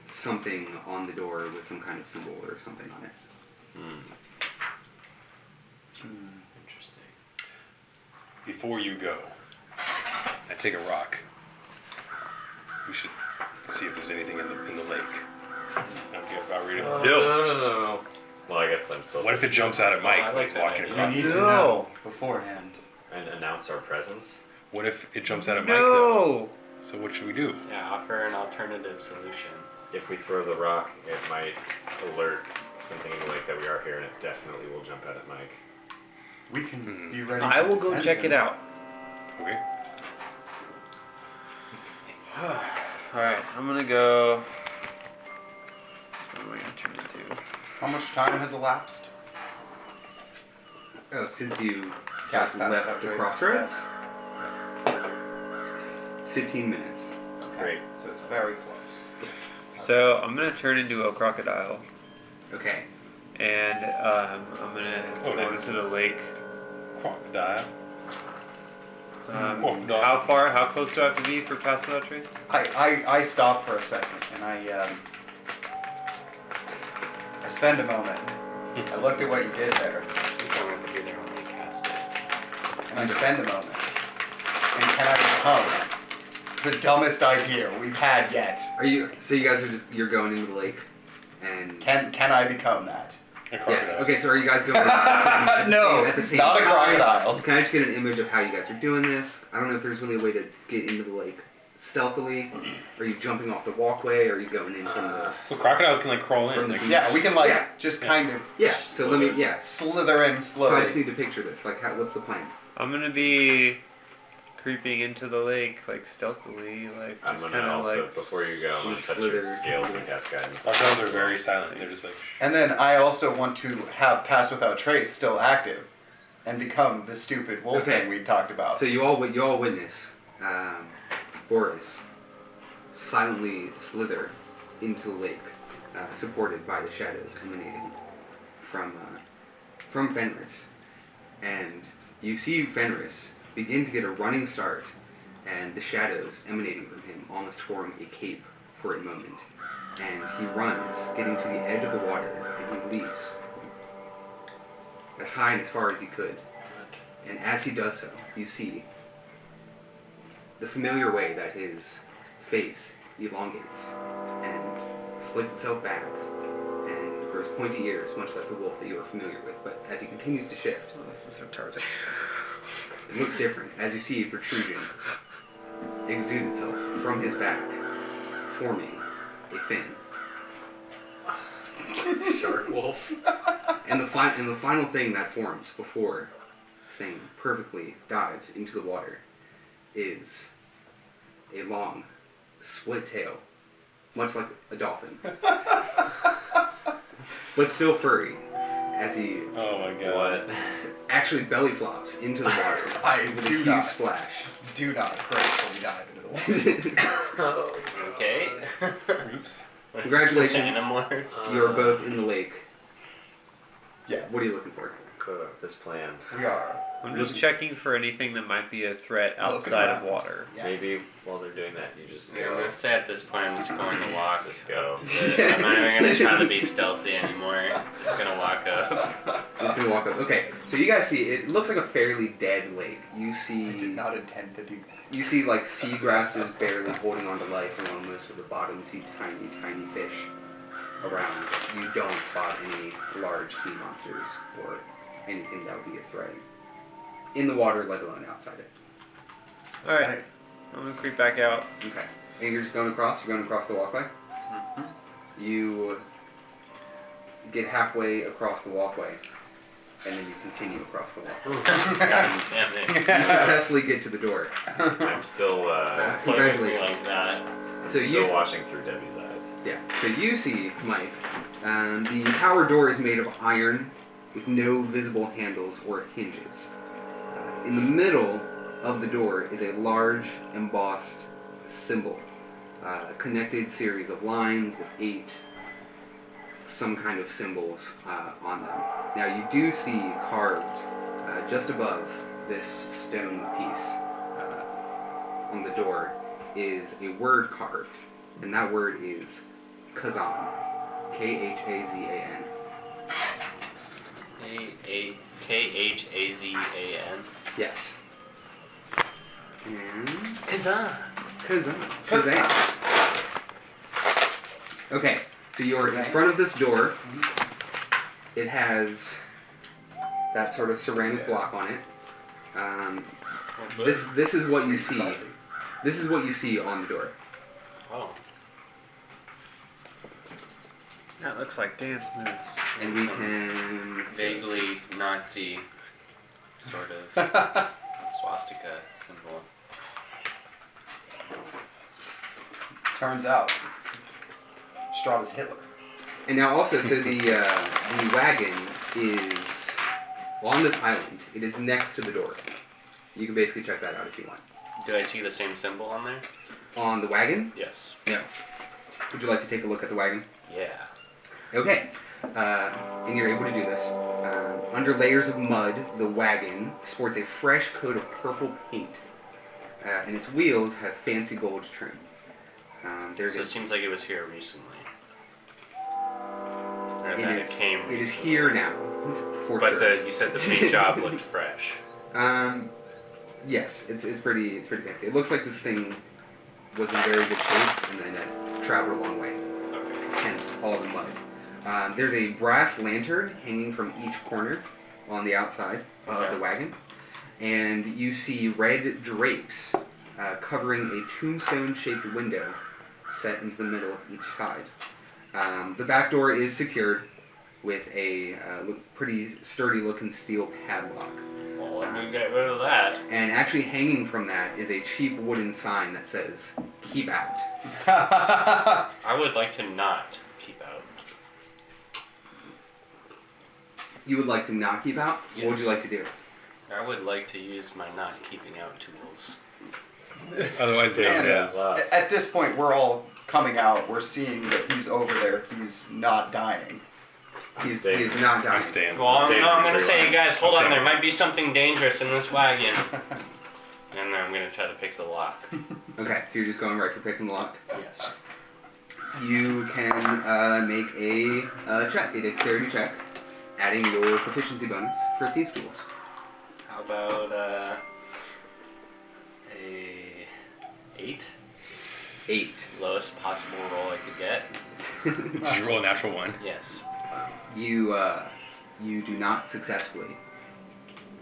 something on the door with some kind of symbol or something on it. Interesting. Before you go, I take a rock. We should see if there's anything in the lake. I'm about ready to No, go. no. Well, I guess I'm supposed What if to it jumps out at Mike I when like he's that walking idea. You across? need The, to know beforehand. and announce our presence? what if it jumps out at Mike though? No! So what should we do? Yeah, offer an alternative solution. If we throw the rock, it might alert something in the lake that we are here, and it definitely will jump out at Mike. We can be ready. I to will go defend check him. it out. Okay. Alright, I'm gonna go. What am I gonna turn into? How much time has elapsed? Oh, since you Cast just Pass left Without the Trace. crossroads? 15 minutes. Okay. Great. So it's very close. So I'm gonna turn into a crocodile, Okay. and I'm gonna Oh, go nice. into the lake. Crocodile. How far? How close do I have to be for Pass Without Trace? I stop for a second and I spend a moment. I looked at what you did there, You don't have to be there when we cast it. and I spend a moment. And can I become the dumbest idea we've had yet? Are you? So you guys are you're going into the lake, and Can I become that? A yes. crocodile. Okay. So are you guys going at the same not a time? crocodile. Can I just get an image of how you guys are doing this? I don't know if there's really a way to get into the lake stealthily. Are you jumping off the walkway? Or are you going in from the? Well, crocodiles can like crawl in. From Like, the- Yeah, we can like Yeah. just kind of Yeah. So let me. Yeah. slither in So I just slowly. need to picture this. Like, what's the plan? I'm gonna be creeping into the lake like stealthily, like I'm just gonna kind of also, like. before you go, I'm gonna touch Slither. your scales and cast guidance. crocodiles are very silent. They're just like. And then I also want to have Pass Without Trace still active, and become the stupid wolf Okay. thing we talked about. So you all witness Boris silently slither into the lake, supported by the shadows emanating from Fenris, and you see Fenris begin to get a running start, and the shadows emanating from him almost form a cape for a moment, and he runs, getting to the edge of the water, and he leaps as high and as far as he could. And as he does so, you see the familiar way that his face elongates and slits itself back and grows pointy ears, much like the wolf that you are familiar with. But as he continues to shift, Oh, this is retarded. it looks different as you see a protrusion exude itself from his back, forming a fin. Shark wolf. And the final thing that forms before this thing perfectly dives into the water is a long, split tail, much like a dolphin, but still furry. as he Oh my god. What? actually belly flops into the water I with a do huge not. splash. Do not gracefully dive into the water. Okay. Oops. Congratulations. Animorphs. You're both in the lake. Yes. What are you looking for? Cook up this plan. We are. I'm just checking for anything that might be a threat outside of around. water. Yeah. Maybe while they're doing that, you just Yeah, I'm go. gonna say at this point I'm just going to walk. Just go. I'm not even gonna try to be stealthy anymore. Just gonna walk up. Just gonna walk up. Okay, so you guys see it looks like a fairly dead lake. You I did see not intend to do that. you see like seagrasses barely holding on to life along most of the bottom. You see tiny fish around. You don't spot any large sea monsters or anything that would be a threat in the water, let alone outside it. Alright, I'm gonna creep back out. Okay, and you're just going across. You're going across the walkway. You get halfway across the walkway, and then you continue across the walkway. God damn it. You successfully get to the door. I'm still Congratulations. Like that. So still you watching through Debbie's eyes. Yeah. So you see, Mike, the tower door is made of iron with no visible handles or hinges. In the middle of the door is a large embossed symbol, a connected series of lines with 8 some kind of symbols on them. Now you do see carved just above this stone piece on the door is a word carved, and that word is Kazan. Khazan. Khazan. Yes. And Kazan. Kazan. Okay, so you're in front of this door. It has that sort of ceramic block on it. This is what you see. This is what you see on the door. Oh. That looks like dance moves. And we can Vaguely Nazi sort of swastika symbol. Turns out, Strahd is Hitler. And now also, so the wagon is well, on this island. It is next to the door. You can basically check that out if you want. Do I see the same symbol on there? On the wagon, Yes. would you like to take a look at the wagon? Yeah. Okay, and you're able to do this. Under layers of mud, the wagon sports a fresh coat of purple paint, and its wheels have fancy gold trim. There's So a it seems like it was here recently. Or It that is- it came It is recently. here now, for But sure. you said the paint job looked fresh. Yes, it's pretty fancy. It looks like this thing was in very good shape and then it traveled a long way. Okay. Hence all the mud. There's a brass lantern hanging from each corner on the outside of the wagon, and you see red drapes covering a tombstone-shaped window set into the middle of each side. The back door is secured with a pretty sturdy-looking steel padlock. Well, let me get rid of that. And actually hanging from that is a cheap wooden sign that says, "Keep out." I would like to not keep out. You would like to not keep out? What would you Yes. like to do? I would like to use my not keeping out tools. Otherwise known And, as. At this point, we're all coming out. We're seeing that he's over there. He's not dying. He is staying. not dying. I'm staying. Well, I'm Stay going for to tree say, you line. guys, hold on, staying. there might be something dangerous in this wagon. And then I'm going to try to pick the lock. Okay, so you're just going right for picking the lock. Yes. You can make a check, a dexterity check, adding your proficiency bonus for thieves' tools. How about a 8? 8. Lowest possible roll I could get. Did you roll a natural 1? Yes. You do not successfully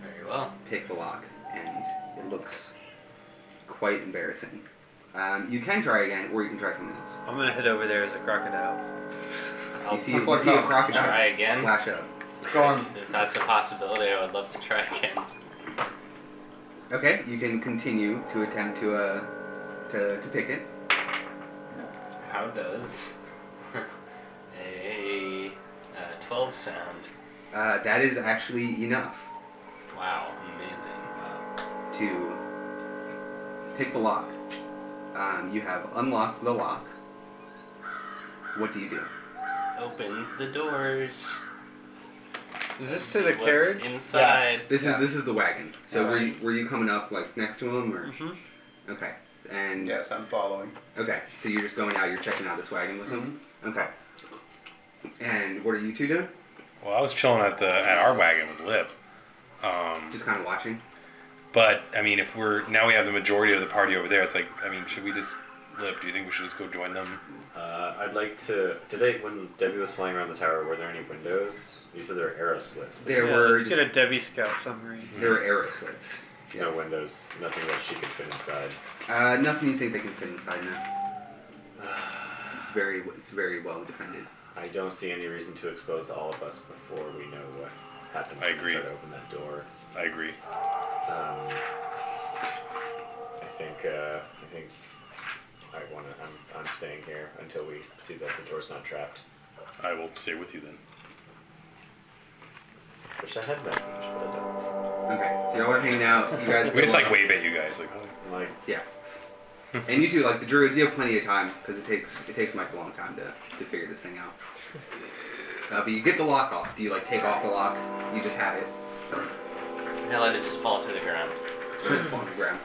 Very well. pick the lock, and it looks quite embarrassing. You can try again, or you can try something else. I'm gonna head over there as a crocodile. I'll You see a crocodile try again. splash up. Go on. If that's a possibility, I would love to try again. Okay, you can continue to attempt to pick it. How does a 12 sound? That is actually enough Wow, amazing. to pick the lock. You have unlocked the lock. What do you do? Open the doors. Is this See to the what's carriage? inside? This Yeah. is the wagon. So Yeah. were you coming up like next to him or? Mhm. Okay. And Yes, I'm following. okay, so you're just going out. You're checking out this wagon with him. Okay. And what are you two doing? Well, I was chilling at our wagon with Lip. Just kind of watching. But I mean, if now we have the majority of the party over there, it's like, I mean, should we just Lip? Do you think we should just go join them? I'd like to. Today, when Debbie was flying around the tower, were there any windows? You said there were arrow slits. But There Yeah, were let's just, get a Debbie Scout summary. there were arrow slits. no Yes. windows. Nothing that she could fit inside. Nothing you think they can fit inside now. It's very well defended. I don't see any reason to expose all of us before we know what happened. I agree. Try to open that door. I agree. I think I'm staying here until we see that the door's not trapped. I will stay with you then. Wish I had message, but I don't. Okay, so y'all are hanging out. You guys. We just go like up. wave at you guys, like, oh. I'm like, Yeah. And you two, like the druids, you have plenty of time because it takes Mike a long time to figure this thing out. But you get the lock off. Do you like take off the lock? You just have it. I let it just fall to the ground. On the ground.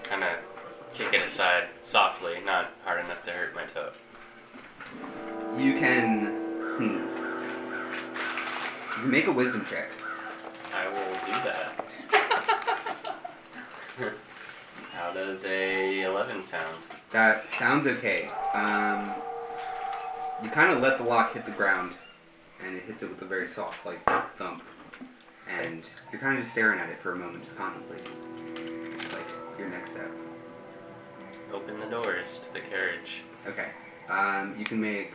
Kind of kick it aside softly, not hard enough to hurt my toe. You can. You can make a wisdom check. I will do that. How does a 11 sound? That sounds okay. You kind of let the lock hit the ground, and it hits it with a very soft, like, thump. And you're kind of just staring at it for a moment, just contemplating. It's like your next step. Open the doors to the carriage. Okay. You can make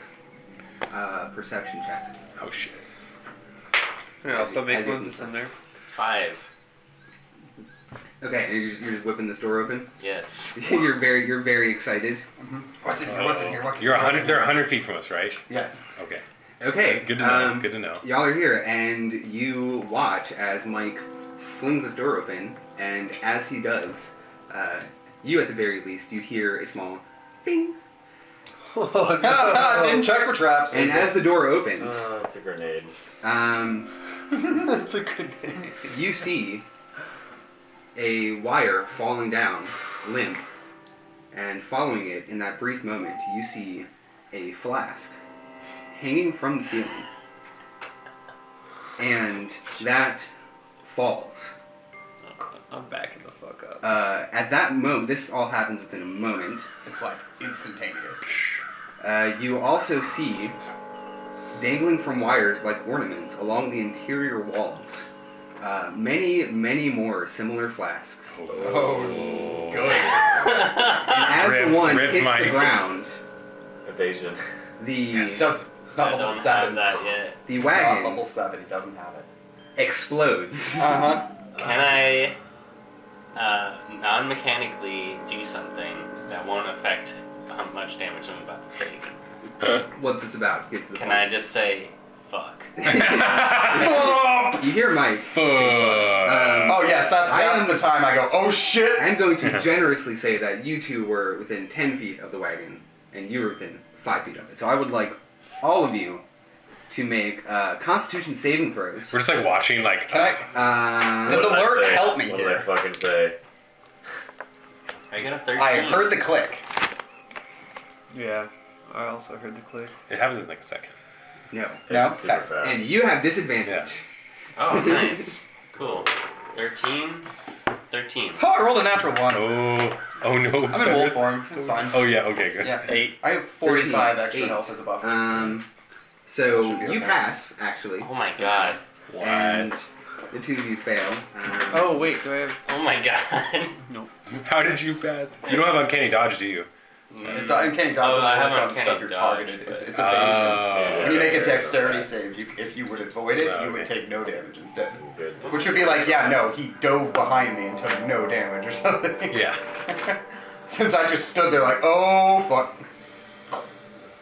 a perception check. Oh shit. Can I also make As you one can that's in there? 5. Okay, and you're just whipping this door open. Yes. you're very excited. What's in here? What's in here? What's in You're here? 100. They're 100 feet from us, right? Yes. Okay. Okay. Good to know. Good to know. Y'all are here, and you watch as Mike flings this door open, and as he does, you at the very least, you hear a small bing. Didn't check for traps. And as the door opens, it's a grenade. That's a good name. you see a wire falling down, limp, and following it in that brief moment, you see a flask hanging from the ceiling, and that falls. I'm backing the fuck up. At that moment, this all happens within a moment. It's like instantaneous. You also see, dangling from wires like ornaments along the interior walls, many more similar flasks. Oh, good. And as Rip- the one rip hits my- the ground, Evasion. the So, it's not I level don't 7. have that yet. the It's not wagon level 7. He doesn't have it. explodes. Uh-huh. Can I non-mechanically do something that won't affect how much damage I'm about to take? What's this about? Get to the Can point. I just say, fuck? You hear Mike. Oh, yes, that's the time I go, oh shit! I'm going to generously say that you two were within 10 feet of the wagon, and you were within 5 feet of it. So I would like all of you to make Constitution saving throws. We're just like watching, like. Can I? Does What did I alert say? help me What did here? I fucking say? I got a 13. I heard the click. Yeah, I also heard the click. It happens in like a second. No. No? It's super Okay. fast. And you have disadvantage. Yeah. Oh, nice. Cool. 13. 13. Oh, I rolled a natural 1. Oh no. I'm in wolf form. It's fine. Oh yeah. Okay. Good. Yeah. 8. I have 45 13, extra 8. health as a buffer. So That should be you okay. pass, actually. Oh my god. And the two of you fail. Oh wait, do I have? Oh my god. Nope. How did you pass? You don't have uncanny dodge, do you? Uncanny dodge Oh, I only have works on uncanny stuff you're dodge, targeted. but- It's evasion. Oh. When you make a Yeah, dexterity yeah. save, if you would avoid it, Oh, you would okay. take no damage instead. Good. Which would be like, yeah, no, he dove behind me and took no damage or something. Yeah. Since I just stood there like, oh fuck.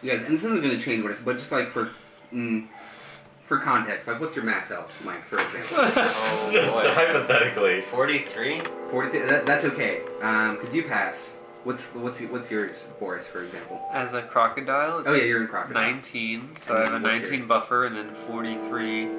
You guys, and this isn't going to change what it's, but just like for for context, like, what's your max health, Mike, for example? Oh, Just boy. hypothetically. 43? 40. That's okay. Because you pass. What's yours, Boris, for example? As a crocodile, it's Oh yeah, you're in crocodile. 19, so And I have a what's 19 your- buffer, and then 43 is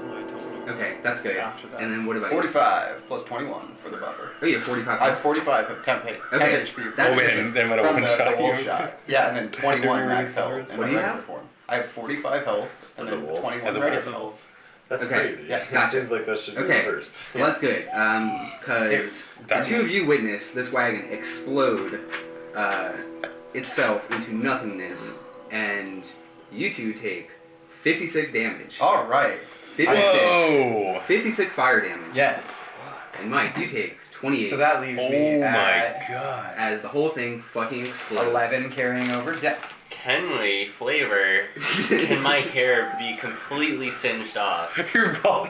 my total. Okay, that's good. After that. And then what about you? 45 plus 21 for the buffer. Oh yeah, 45. I have 45 temp HP Okay, HP that's Oh, good. man, then what a from one the shot wolf you. shot. Yeah, and then 21 max health in What my do you regular have? form. I have 45 health and As a then wolf? 21 As a regular wolf. health. That's Okay. crazy. Yeah, It gotcha. seems like that should be Okay. reversed. Well, that's good. Because the two of you witness this wagon explode itself into nothingness, and you two take 56 damage. All right. 56. Whoa! 56 fire damage. Yes. And Mike, you take 28. So that leaves Oh me my at god. as the whole thing fucking explodes. 11 carrying over. Yeah. Kenley flavor. Can my hair be completely singed off? You're bald.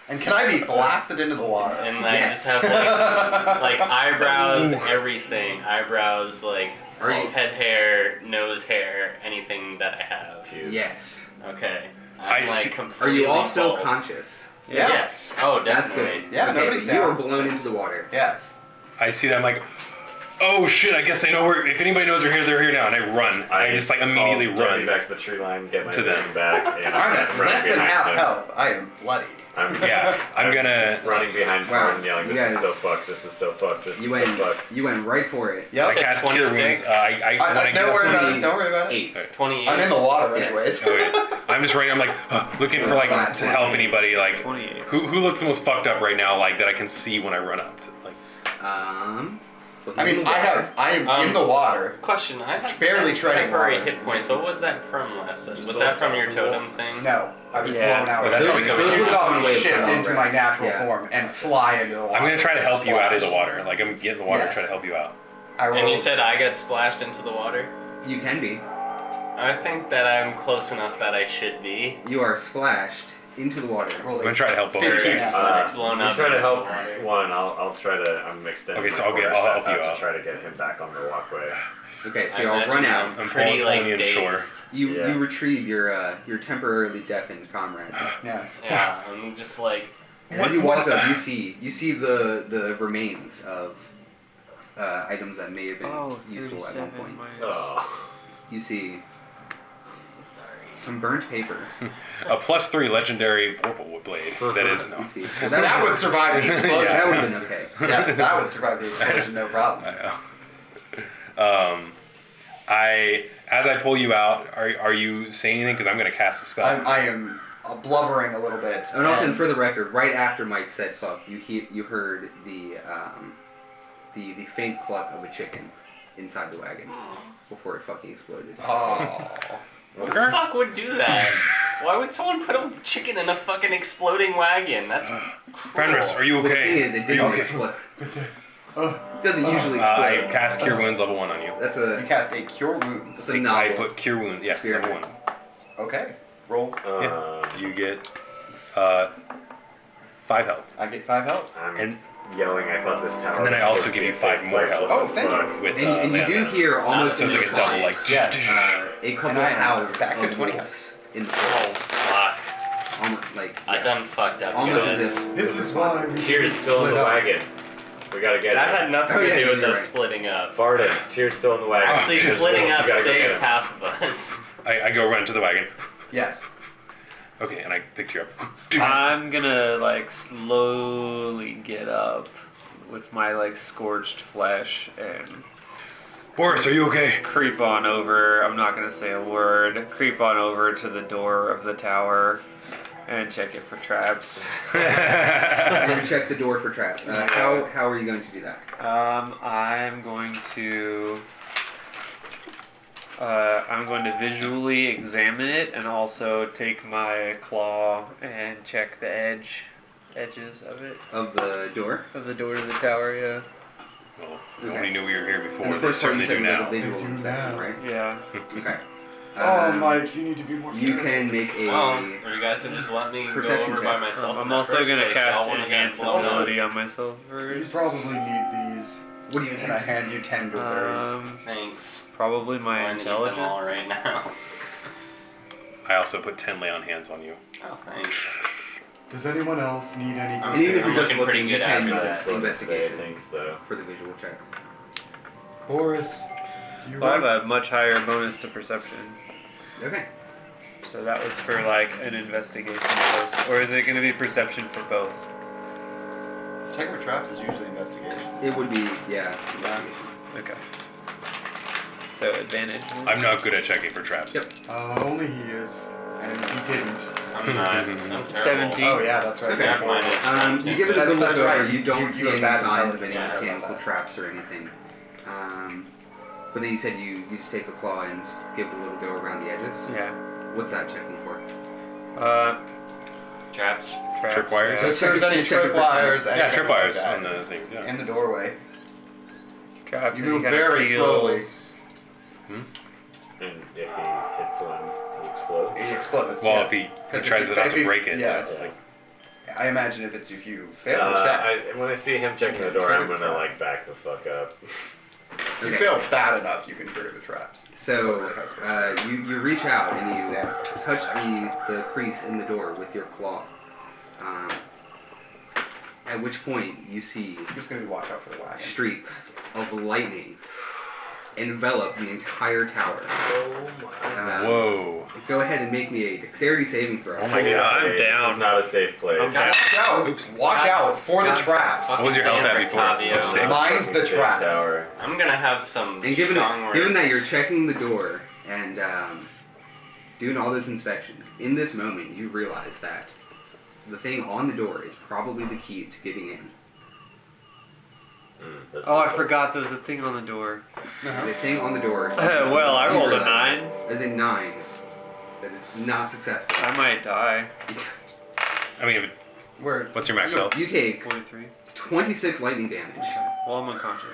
And can I be blasted into the water? And I Yes. just have like eyebrows, everything. Eyebrows, like Are you- head hair, nose hair, anything that I have. Pubes. Yes. Okay. I I'm see- like Are completely you all still bald. conscious? Yeah. Yes. Oh, That's definitely. good. Yeah, okay, nobody's you down. are blown into the water. Yes. I see that. I'm like, oh shit! I guess I know where. If anybody knows they're here, they're here now. And I run. I just like immediately call run. Debbie back to the tree line, get my to them. vision back, and I'm at running less than behind half him. health. I am bloodied. I'm I'm gonna. running behind Wow, Fawn, yelling, you "This is guys- so fucked! This is so fucked! This is You so went. fucked!" You went right for it. Yep. I cast Cure 26. Wounds. When I get Don't up worry to about the- it. Don't worry about it. 8. 28. I'm in the water Yes. anyways. Okay. I'm just right. I'm like looking for like Last to one. help anybody. Like 28. who looks the most fucked up right now? Like that I can see when I run up to. Like So I mean, I am in the water. Question: I have Barely 10 treading temporary water. hit points. What was that from last session? Was Still that from tough your for wolf. totem thing? No, I was Yeah, blown out. but that's Those- probably those gonna saw be me way shift down into rest. my natural Yeah. form and fly into the water. I'm gonna try to help you out of the Splash. water. Like I'm getting the water, Yes. try to help you out. I And you rolled- said I get splashed into the water? you can be. I think that I'm close enough that I should be. You are splashed into the water. rolled I'm gonna try to help both of you 15 guys. athletics. Blown you up try to into help the water. one. I'll try to. I'm extending Okay, my so I'll quarter help staff you out. to try to get him back on the walkway. Okay, so I you'll imagine run out. I'm I'm pretty pulling like you dazed. inshore. You Yeah. you retrieve your temporarily deafened comrade. Yes. Yeah, I'm just like, And as you walk up, you see the remains of items that may have been Oh, useful at one 37 point. minus. Oh. You see sorry. some burnt paper. A +3 legendary vorpal blade. That is no. You see. So That would survive the explosion. Yeah. that would have been okay. Yeah, that would survive the explosion, no problem. I know. As I pull you out, are you saying anything? Because I'm gonna cast a spell. I am blubbering a little bit. And also, for the record, right after Mike said "fuck," you heard the faint cluck of a chicken inside the wagon before it fucking exploded. Oh. Who the fuck would do that? Why would someone put a chicken in a fucking exploding wagon? That's Fenris, are you The thing okay? is, it Are you didn't okay? explode. Oh. It doesn't usually I explode. cast Cure Wounds level 1 on you. That's You a cast a Cure Wounds. that's a I novel. put Cure Wounds. Yeah, Experiment. level 1. Okay. Roll. You get 5 health. I get 5 health. I'm And yelling. I thought this tower. And then I was also supposed to give be you a 5 safe more place. health. What Oh, the thank fuck? with And you do hear almost so in it's your like a double, twice, like Yes. a couple And of I am howls back to of 20 wolves in the oh forest. fuck. Almost like I yeah. done fucked up. Almost guys. as if This is why we Tears still in the wagon. We gotta get That it. had nothing Oh, yeah, to do with you're us right. splitting up. Varden, Tears still in the wagon. Actually, There's splitting wolves, up you gotta go get saved him. half of us. I go run to the wagon. Yes. Okay, and I picked you up. I'm gonna like slowly get up with my like scorched flesh and Boris, are you okay? creep on over. I'm not gonna say a word. Creep on over to the door of the tower and check it for traps. You're gonna check the door for traps. How are you going to do that? I'm going to visually examine it and also take my claw and check the edges of it, Of the door? of the door to the tower. Yeah. Well, nobody knew we were here And before. the They first part you certainly said do was like now. a visual They do inspection, now. right? Yeah. Okay. Oh, Mike, you need to be more You careful. can make a Well, you guys can just let me go Perception over check. by myself. I'm in the also first gonna place. cast Y'all wanna get enhance closer. ability on myself You first. probably need these. what do you And I hand you 10 blueberries. Thanks. Probably my I need them all intelligence. right now. I also put 10 lay on hands on you. Oh, thanks. Does anyone else need any? And even if I'm you're just looking pretty looking, good you can after use that. investigation Thanks, though. for the visual check. Boris, do you Well, I have want? a much higher bonus to perception. Okay. So that was for like an investigation post. Or is it going to be perception for both? Check for traps is usually investigation. It would be, yeah, investigation. Okay. So advantage. I'm not good at checking for traps. Yep. Only he is, and he didn't. I'm not. I'm terrible. 17. Oh yeah, that's right. Okay. Yeah, mine is You give it a That's- good look that's over. right. You don't You see have any bad signs of any intelligence. Yeah, I mechanical remember that. traps or anything. But then you said you just take a claw and give it a little go around the edges. Yeah. What's that checking for? Traps. Traps, Tripwires? yeah. If there's any Check for tripwires, Yeah, anything tripwires like that, on the things, yeah. in the doorway. Traps. You and move gotta very seal- slowly. And if he hits one, he explodes. It explodes. Well, yes. if he 'Cause tries if not to you- break it, yes. it's like, I imagine if you fail the check, When I see him checking the door, I'm gonna like back the fuck up. if you Okay. fail bad enough, you can trigger the traps. So Supposedly how it's supposed to you reach out and you Example. touch the crease in the door with your claw. At which point you see You're just gonna watch out for the wagon. streaks of lightning envelop the entire tower. Oh my whoa. Go ahead and make me a dexterity saving throw. Oh my god. I'm down. Not a safe place. I'm down. Watch out! Oops. Watch out for the traps. What was your health at before? Octavio. Six. Mind the Safe traps. tower. I'm gonna have some And given strong words. that you're checking the door and doing all those inspections, in this moment you realize that the thing on the door is probably the key to getting in. That's Oh, I cool. forgot there was a thing on the door. The thing on the door. Well, I you rolled a realize 9. That is a 9. That is not successful. I might die. I mean, Where what's your max health? You take 43. 26 lightning damage Well, I'm unconscious.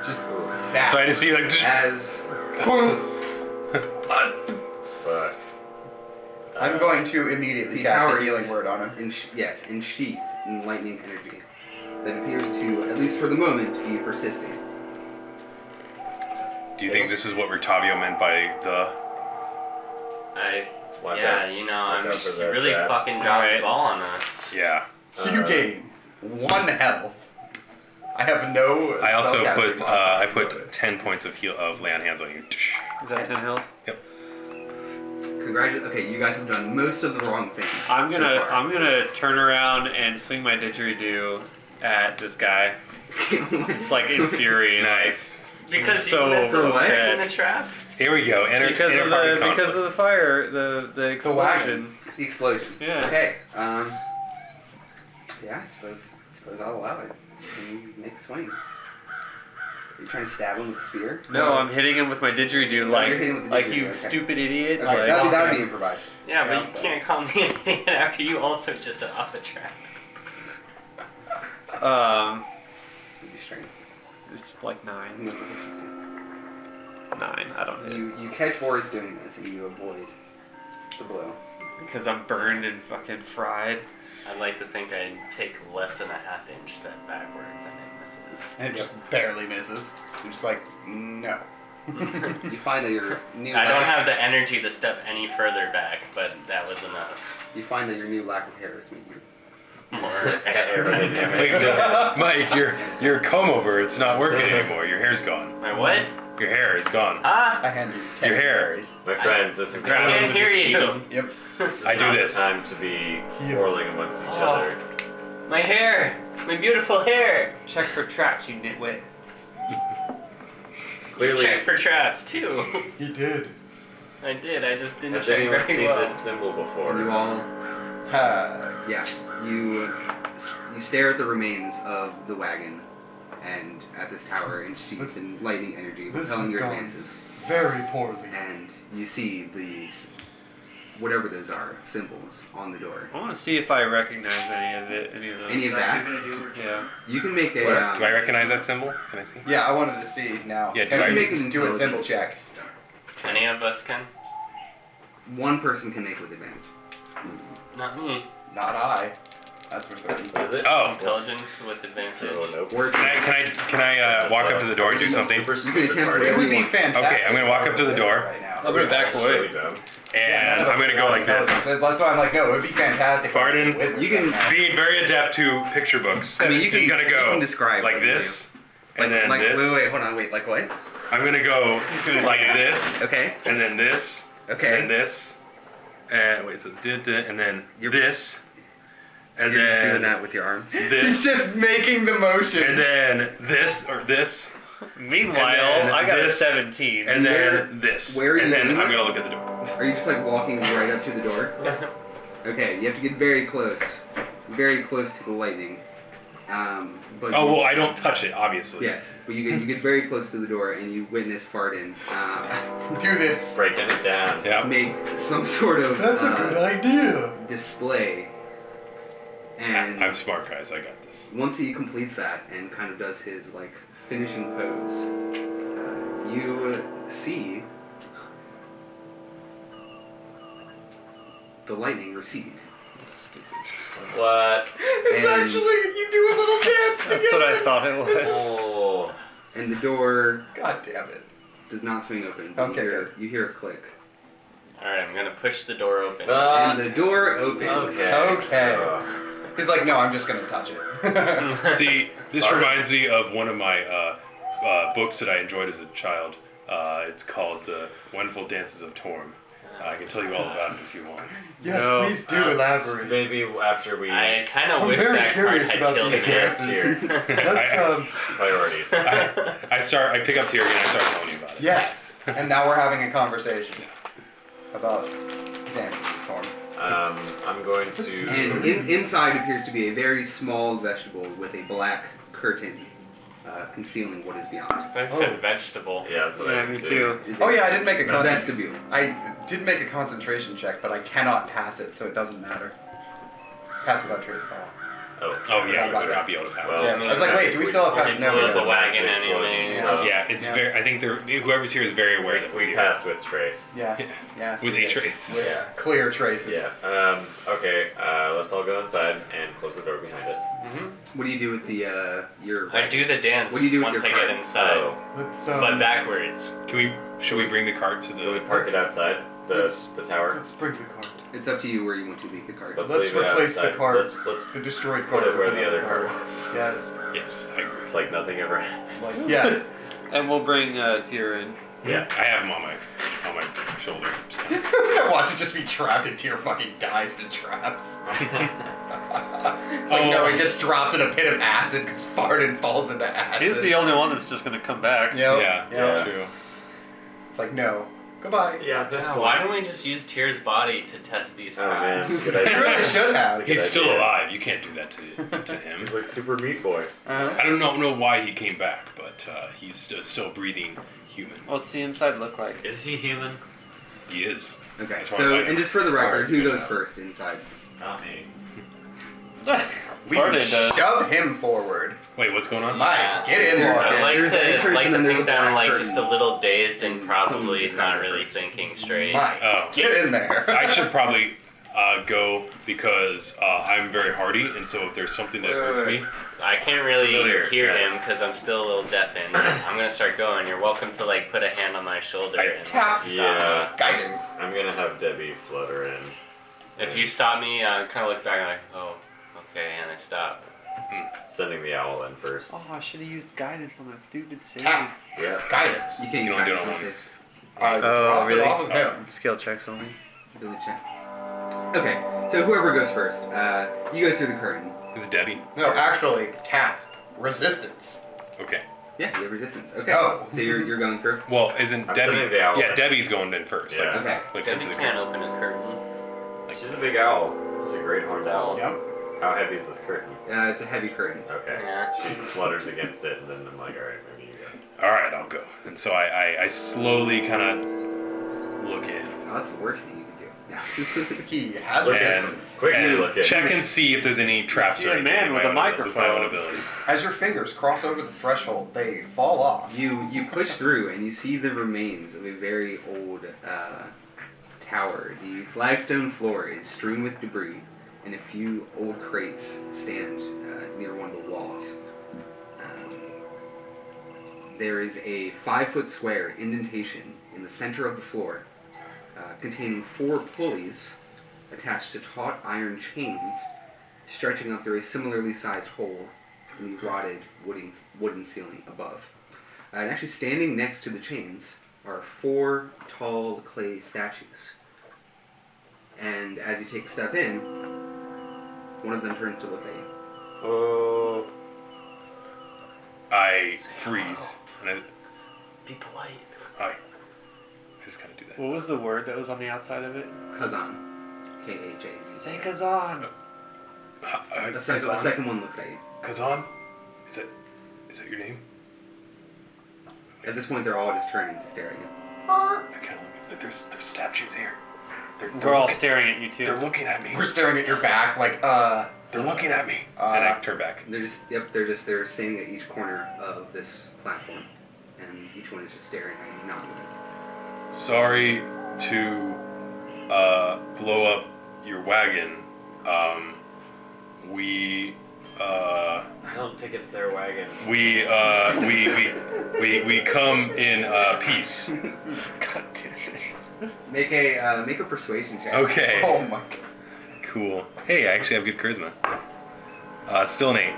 just So zap. I just see like, as Fuck. I'm going to immediately The cast tower a healing is- word on him. ensheathed in lightning energy that appears to, at least for the moment, be persisting. do you think this is what Rotavio meant by the... Watch Yeah, out. you know, Watch I'm out for just the really traps. fucking dropping the ball on us. Yeah. You gain 1 health. I have no. I also spellcasting put, I modifier put bonus. 10 points of lay on hands on you. Is that 10 health? Okay, you guys have done most of the wrong things. I'm so gonna far. I'm gonna turn around and swing my didgeridoo at this guy. It's like infuriating. Nice. Because So you missed what? checking the trap? Here we go. Enter, Because enter of party the because conflict. of the fire, the explosion. The explosion. Yeah. Okay. Yeah, I suppose I'll allow it. Can you make a swing? Are you trying to stab him with a spear? No, I'm hitting him with my didgeridoo Oh, like you're hitting with the like didgeridoo, you okay. stupid idiot. Okay, Like, that would be improvised. Yeah, but Yeah. you can't call me an idiot after you also just set off a trap. Would be strength. it's like 9. No proficiency. 9. I don't hit. You catch Boris doing this and you avoid the blow. Because I'm burned and fucking fried. I'd like to think I'd take less than a half-inch step backwards and it misses. And it just barely misses. I'm just like, no. You find that your new I don't have the energy to step any further back, but that was enough. You find that your new lack of hair is making More Wait, no, Mike, your comb over, it's not working anymore. Your hair's gone. My what? Your hair is gone. Ah! I hand you 10 Your hair. berries. My friends, this is I can't this hear is- you. Yep. This is I do not the this. time to be quarreling amongst each other. My hair! My beautiful hair! Check for traps, you nitwit. Clearly, Check for traps too. He did. I did, I just didn't has check anyone very seen well. this symbol before? you all Ha. you stare at the remains of the wagon and at this tower and sheets and lightning energy This repelling has your gone advances. very poorly. And you see these, whatever those are, symbols on the door. I want to see if I recognize any of those. Any of that? Yeah. You can make a. Where? Do I recognize that symbol? Can I see? Yeah, I wanted to see now. Yeah, do Can I- you make an do a symbol intelligence? check? Any of us can? One person can make with advantage. Not me. Not I. That's for certain. Is it? Oh. Intelligence with advantage. Oh, nope. Or Can I walk up to the door and do something? You can attempt It would whatever be you want. fantastic. Okay, I'm gonna walk up to the door. Right now. I'm gonna back away. And I'm gonna go like this. So that's why I'm like, no, it would be fantastic. Pardon? You can- Being very adept to picture books. I mean, you can, It's gonna you go can describe like what you this, do. and then like, this. Wait, hold on, wait, like what? I'm gonna go gonna like dance. this, Okay, and then this, okay. and then this, and wait, so it's and then You're- this, and You're just doing then that with your arms. He's this, just making the motion. and then this or this, Meanwhile, And then I got this, a 17. and Where- then this, where are you and then doing I'm it? gonna look at the door. Are you just like walking right up to the door? Okay, you have to get very close to the lightning. But Oh well, I don't touch it, obviously. Yes, but you get very close to the door and you witness Farden Do this. Breaking it down. Yeah. make some sort of That's a good idea. display. And I'm smart, guys. I got this. once he completes that and kind of does his like finishing pose, you see the lightning recede. What? It's And- actually, you do a little dance together. That's what I thought it was. Oh. And the door God damn it. does not swing open. But Okay, you hear a click. Alright, I'm gonna push the door open. And the door opens. Okay. He's like, no, I'm just gonna touch it. See, this Sorry. reminds me of one of my books that I enjoyed as a child. It's called The Wonderful Dances of Torm. I can tell you all about it if you want. Yes, No. please do elaborate. Maybe after we I kind of I'm wish very that card curious had about killed these me. dances. Here. Let's, priorities. I pick up Tyrion and I start telling you about it. yes. And now we're having a conversation about dances form. I'm going to. And inside appears to be a very small vegetable with a black curtain concealing what is beyond. I said vegetable. Yeah, that's what Yeah, I me did too. Oh yeah, I did make a Vestibule. I did make a concentration check, but I cannot pass it, so it doesn't matter. Pass without trace fall. Oh. Oh yeah, you would not be able to pass. Well, Yes. I was like, wait, do we still have pass? No, we There's a don't. wagon Massive anyway. explosion, so- Yeah, it's Yeah. very. I think whoever's here is very aware that We we're passed with trace. Yes. Yes. with we a did. trace. With Yeah. clear traces. Yeah. Okay. Let's all go inside and close the door behind us. What do you do with the your? I do the dance What do you do with once your I get card? inside, Oh. Let's but backwards. Should we bring the cart to Will we the? park it outside the tower? Let's bring the cart. It's up to you where you want to leave the card. Let's leave it replace the outside. cart. Let's The destroyed put cart. it where the other cart was. was. Yes. Yes, I agree. It's like nothing ever happened. Like, yes. And we'll bring Tyrion. Yeah. I have him on my shoulder. Watch it just be trapped and Tyr fucking dies to traps. It's like, Oh. no, he gets dropped in a pit of acid because Farden falls into acid. He's the only one that's just gonna come back. Yep. Yeah, Yep. that's true. It's like, no. Goodbye. Yeah, at this point. Why don't we just use Tyr's body to test these Oh man, traps? good You idea. really should have. Good He's still idea. alive. You can't do that to him. He's like Super Meat Boy. I don't know why he came back, but he's still breathing human. What's the inside look like? Is he human? He is. Okay. As far So, as I know. and just for the As far record, as who you goes know. first inside? Not me. We Farted does. shove him forward. Wait, what's going on? Mike, get in there. I like There's the to entrance like and to then there's think a that I'm black like curtain. just a little dazed and And probably someone just not got really first. thinking straight. Mike, Oh. get in there. I should probably go because I'm very hardy, and so if there's something that hurts me, I can't really Familiar, hear yes. him because I'm still a little deafened. I'm gonna start going. You're welcome to like put a hand on my shoulder I and tap. stop Yeah. Guidance. I'm gonna have Debbie flutter in. me. If you stop me, I kind of look back and like, oh, okay, and I stop. Sending the owl in first. Oh, I should have used guidance on that stupid save. Tap. Yeah. Guidance. You can't You use don't do it guidance on on one. saves. Drop it off of him. Skill checks only. Ability check. Okay. So whoever goes first, you go through the curtain. it's Debbie. No, actually, tap. Resistance. Okay. Yeah, you have resistance. Okay. Oh. So you're going through. Well, isn't I'm Debbie? sending the owl Yeah, in. Debbie's going in first. Yeah. Okay. Like Debbie into the can't curtain. open a curtain. She's a big owl. She's a great horned owl. Yep. How heavy is this curtain? It's a heavy curtain. Okay. Yeah. She flutters against it, and then I'm like, alright, maybe you go. All right, I'll go. And so I slowly kind of look in. Oh, that's the worst thing you can do. Yeah. He has Look And- resistance. Quickly and look in. check and see if there's any traps see or a anything man with with a my own- with my own microphone. ability. As your fingers cross over the threshold, they fall off. You push through and you see the remains of a very old tower. The flagstone floor is strewn with debris, and a few old crates stand near one of the walls. There is a 5-foot square indentation in the center of the floor containing 4 pulleys attached to taut iron chains stretching up through a similarly sized hole in the rotted wooden ceiling above. And actually standing next to the chains are 4 tall clay statues. And as you take a step in, one of them turns to look at you. Oh. I freeze. And Be polite. I just kind of do that. What was the word that was on the outside of it? Kazan. K-H-A-Z. Say Kazan. The second one looks at you. Kazan? Is that your name? At this point, they're all just turning to stare at you. I kind of look. There's statues here. We're all staring at you too. They're looking at me. We're staring at your back, like, They're looking at me. And I turn back. They're standing at each corner of this platform, and each one is just staring at you, not moving. Sorry to blow up your wagon. I don't think it's their wagon. We come in peace. God damn it. Make a persuasion check. Okay. oh my god. Cool. Hey, I actually have good charisma. It's still an 8.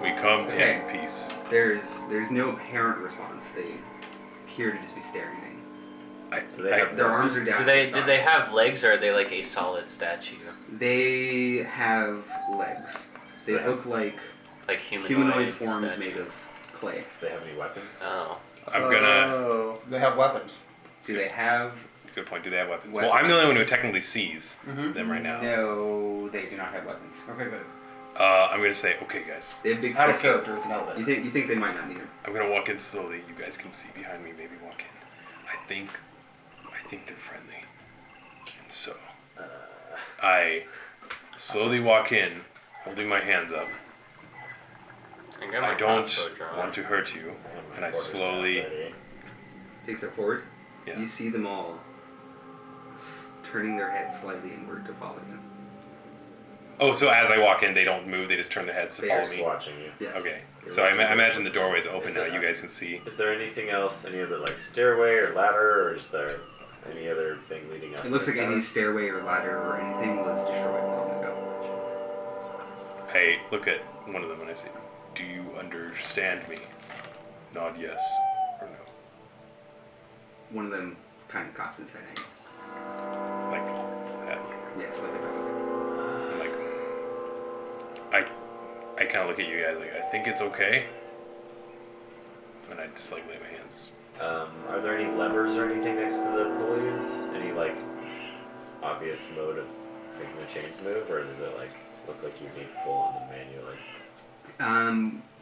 We come Okay. in peace. There's no apparent response. They appear to just be staring at you. Do they have Their arms are down. Do at they their do they sides. have legs, or are they like a solid statue? They have legs. They Right. look like Like humanoid forms statue? made of clay. Do they have any weapons? Oh. I'm gonna. Oh. They have weapons. Do they have? Good point. Do they have weapons? Well, I'm the only one who technically sees Mm-hmm. them right now. No, they do not have weapons. Okay, good. I'm gonna say, okay, guys. They have big. Out of fists. character, it's an elevator. You think they might not need them? I'm gonna walk in slowly. You guys can see behind me. Maybe walk in. I think they're friendly. And so I slowly walk in, holding my hands up. I got my I don't crossbow drawn. want to hurt you, and I slowly. Take a step forward. Yeah. You see them all turning their heads slightly inward to follow you. Oh, so as I walk in, they don't move. They just turn their heads to They follow are Just me. watching you. Yes. Okay. So I imagine the doorway's open now. You guys can see. Is there anything else? Any other like stairway or ladder, or is there any other thing leading up? It looks to like this any house? stairway or ladder or anything was destroyed long ago. I look at one of them and I say, "Do you understand me?" Nod yes or no. One of them kind of cocks its head at you. Like that. Yes, like a dog. I'm like, I kind of look at you guys like, I think it's okay. And I just like lay my hands. Are there any levers or anything next to the pulleys? Any like obvious mode of making the chains move, or does it like look like you need full on them manually?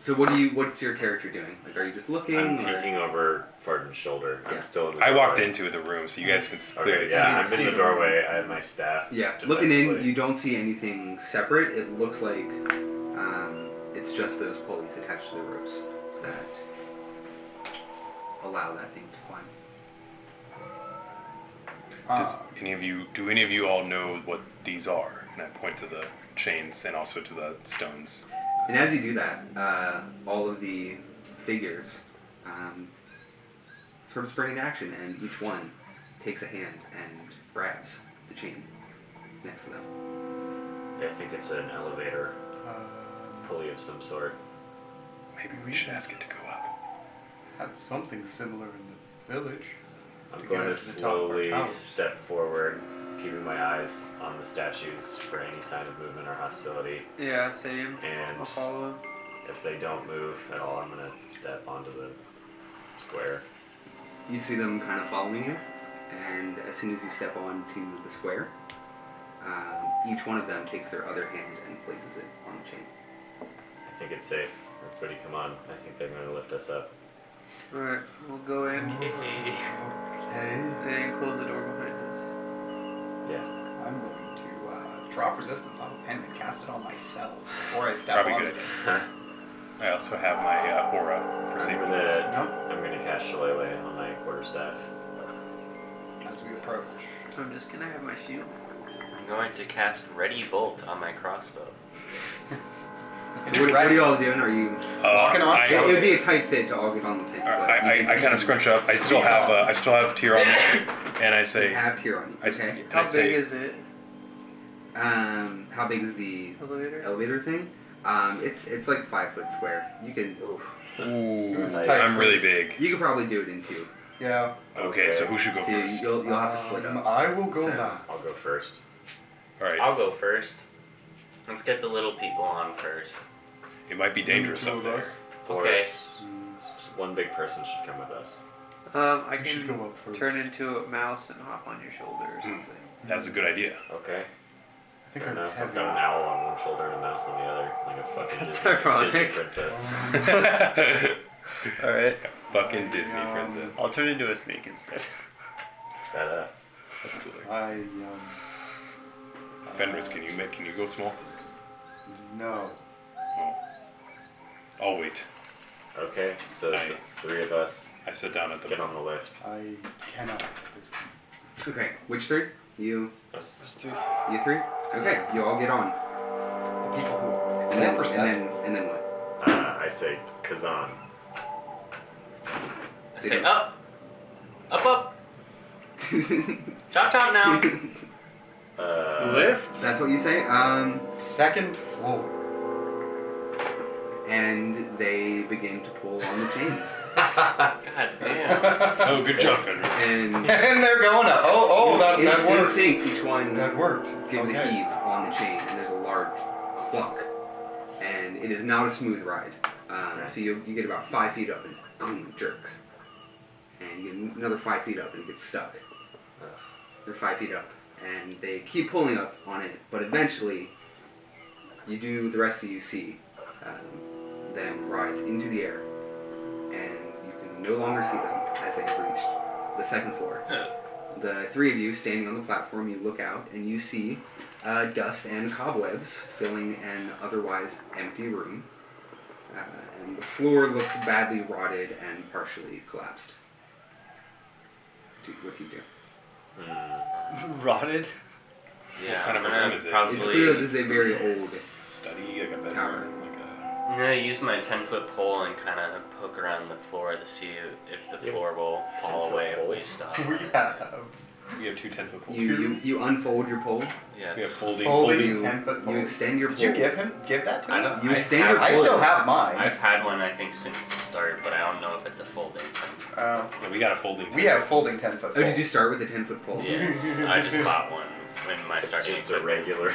So what's your character doing? Like, are you just looking? I'm or- peeking over Farden's shoulder. Yeah. I'm still in the I walked doorway. into the room, so you guys can clearly Okay, yeah, see. I'm in the doorway. I have my staff. Yeah, looking in, defensively. you don't see anything separate. It looks like it's just those pulleys attached to the ropes that allow that thing to climb. Do any of you all know what these are? And I point to the chains and also to the stones. And as you do that, all of the figures sort of spring into action, and each one takes a hand and grabs the chain next to them. I think it's an elevator pulley of some sort. Maybe we should ask it to go up. Had something similar in the village. I'm To going get to up to the top of our slowly towers. step forward, keeping my eyes on the statues for any sign of movement or hostility. Yeah, same. And I'll follow him. if they don't move at all, I'm gonna step onto the square. You see them kind of following you, and as soon as you step onto the square, each one of them takes their other hand and places it on the chain. I think it's safe. Everybody, come on. I think they're gonna lift us up. Alright, we'll go in Okay. and close the door behind us. Yeah. I'm going to drop resistance on a pen and cast it on myself before I step Probably on good. this. I also have my aura for saving throws. I'm gonna cast Shillelagh on my quarterstaff. As we approach. I'm just gonna have my shield. I'm going to cast Ready Bolt on my crossbow. What are you all doing? Are you? Walking on? It would be a tight fit to all get on the table. I kind of scrunch up. I still have tear on me, and I say. You have tier on you. Okay. How big is it? How big is the elevator thing? It's like 5 foot square. You can. Ooh, It's a tight I'm really space. big. You could probably do it in 2. Yeah. Okay, so who should go So first? you'll have to split up. I will go So- last. I'll go first. All right. I'll go first. Let's get the little people on first. It might be dangerous Two up of there. us. Okay. One big person should come with us. I You should can go up first. turn into a mouse and hop on your shoulder or something. That's a good idea. Okay. I think Fair I'm enough. I've heavy. got an owl on one shoulder and a mouse on the other, like a fucking That's Disney, ironic. Disney princess. Alright. Fucking Disney princess. I'll turn into a snake instead. Badass. That's cooler. Fenris, can you go small? No. Oh. I'll wait. Okay, so Nice. the 3 of us I sit down at the. get on the lift. I cannot this time. Okay. Which 3? You. Us. You 3. Okay. You all get on. The people who And then, 4%. and then what? I say Kazan. I say up! Up, up! Chop, chop now! Lift? That's what you say. Second floor. And they begin to pull on the chains. God damn. Oh, good job, Fenris. And And they're going up. That in worked. sync, each one That worked. gives a Okay. heave on the chain, and there's a large cluck. And it is not a smooth ride. So you get about 5 feet up, and boom, jerks. And you get another 5 feet up, and it gets stuck. They're 5 feet up, and they keep pulling up on it, but eventually, the rest of you see them rise into the air, and you can no longer see them as they have reached the second floor. The 3 of you standing on the platform, you look out, and you see dust and cobwebs filling an otherwise empty room. And the floor looks badly rotted and partially collapsed. What do you do? Rotted? Yeah, What kind of I'm a room gonna is it? It's clear this probably... is a very old Study, like a bedroom, Tower. I'm gonna use my 10-foot pole and kind of poke around the floor to see if the floor will fall 10-foot away if we pole? stop. We have We have 2 10-foot poles. You unfold your pole. Yes. We have folding. Folding. You, 10-foot you pole. extend your Did pole. you give that to I him? don't. You I extend have- your I pole. still have mine. I've had one, I think, since the start, but I don't know if it's a folding. Yeah, we got a folding. We have folding 10-foot Oh, did you start with a 10-foot pole? Yes, I just bought one when my It's starting just a regular.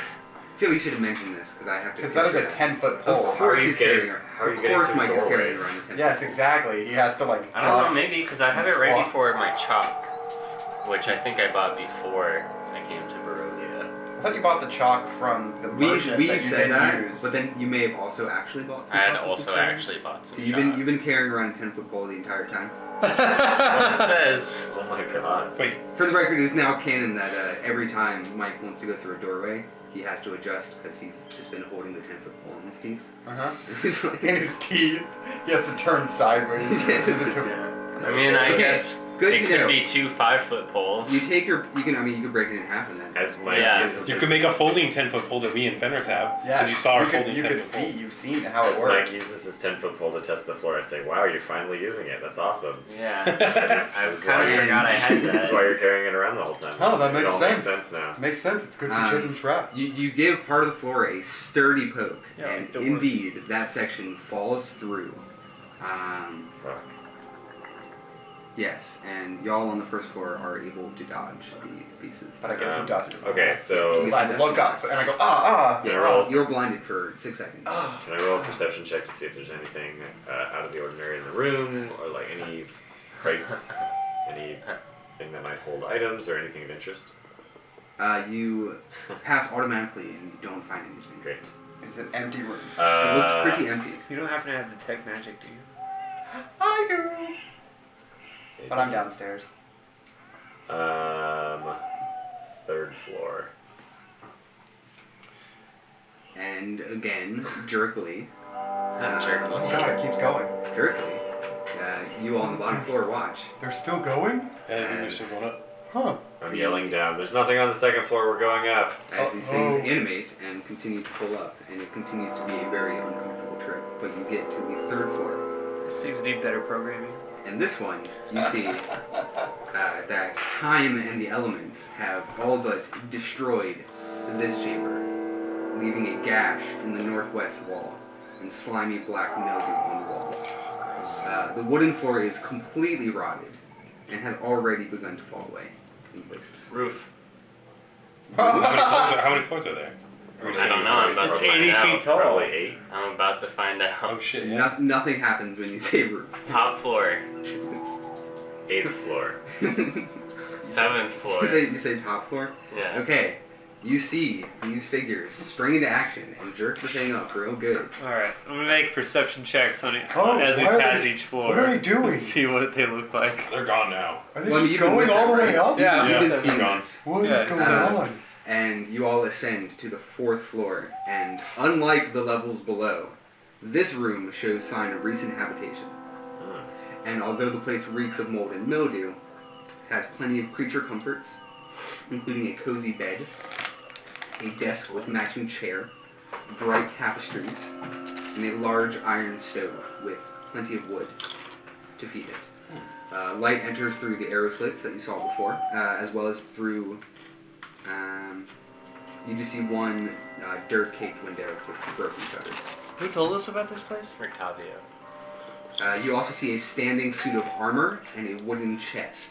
I feel you should have mentioned this because I have to. Because that is a picture 10-foot Of pole. course you he's getting- carrying. how are you Of getting course through Mike is carrying doorways? around a 10-foot Yes, pole. exactly. He has to like. I don't know, duck. maybe because I have it ready Squat. for my chalk, which I think I bought before I came to Barovia. I thought you bought the chalk from the We merchant that you said didn't that, use. but then you may have also actually bought some. I had chalk also before. actually bought some So chalk. you've been carrying around a 10-foot pole the entire time. What it says. Oh my god. Wait, For the record, it's now canon that every time Mike wants to go through a doorway, he has to adjust because he's just been holding the 10-foot pole in his teeth. Uh-huh. He's like- In his teeth, he has to turn sideways. Yeah. to the I mean, I Okay, guess good it to could know. be 2 5-foot poles. You take your, you can break it in half and then. As Mike Yeah. uses you his- could make a folding 10-foot pole that me and Fenris have. Yeah, Because you saw our folding you 10-foot could pole. see, you've seen how As it works. Mike uses his 10-foot pole to test the floor, I say, "Wow, you're finally using it. That's awesome." Yeah. This I is kind why- of forgot I had This is that. why you're carrying it around the whole time. Oh, that makes it all sense. makes sense now. Makes sense. It's good for Um, children's trap. You give part of the floor a sturdy poke, Yeah, and like the worst. indeed, that section falls through. Fuck. Yes, and y'all on the first floor are able to dodge the pieces. But I get some dust. Okay, so So I look up and I go, ah. Yeah, Yes, roll. you're blinded for 6 seconds. can I roll a perception check to see if there's anything out of the ordinary in the room, or like any crates, anything that might hold items, or anything of interest? You pass automatically and you don't find anything. Great. It's an empty room. It looks pretty empty. You don't happen to have the tech magic, do you? I do. But I'm downstairs. 3rd floor. And again, jerkily, Oh god, it keeps going. you all on the bottom floor watch. They're still going? Yeah, I think we're still going up. Huh. I'm yelling down. There's nothing on the second floor. We're going up. As these things animate and continue to pull up, and it continues to be a very uncomfortable trip. But you get to the 3rd floor. These things need better programming. And this one, you see that time and the elements have all but destroyed this chamber, leaving a gash in the northwest wall and slimy black mildew on the walls. The wooden floor is completely rotted and has already begun to fall away in places. Roof. How many floors are there? I don't know. I'm about to It's find 80 out. feet tall. Probably 8. I'm about to find out. Oh shit, yeah. Nothing happens when you say roof. Top floor. 8th floor. 7th floor. You say top floor? Yeah. Okay. You see these figures spring into action and jerk the thing up real good. Alright, I'm gonna make perception checks on it Oh, as we why are pass they- each floor. What are they doing? See what they look like. They're gone now. Are they Well, just you've been going with all the them, way right? up? Yeah, You've been they're seeing gone. this. What is Yeah, going uh, on? And you all ascend to the 4th floor. And unlike the levels below, this room shows sign of recent habitation. And although the place reeks of mold and mildew, it has plenty of creature comforts, including a cozy bed, a desk with matching chair, bright tapestries, and a large iron stove with plenty of wood to feed it. Light enters through the arrow slits that you saw before, as well as through, you do see one dirt-caked window with broken shutters. Who told us about this place? Rictavio. You also see a standing suit of armor and a wooden chest.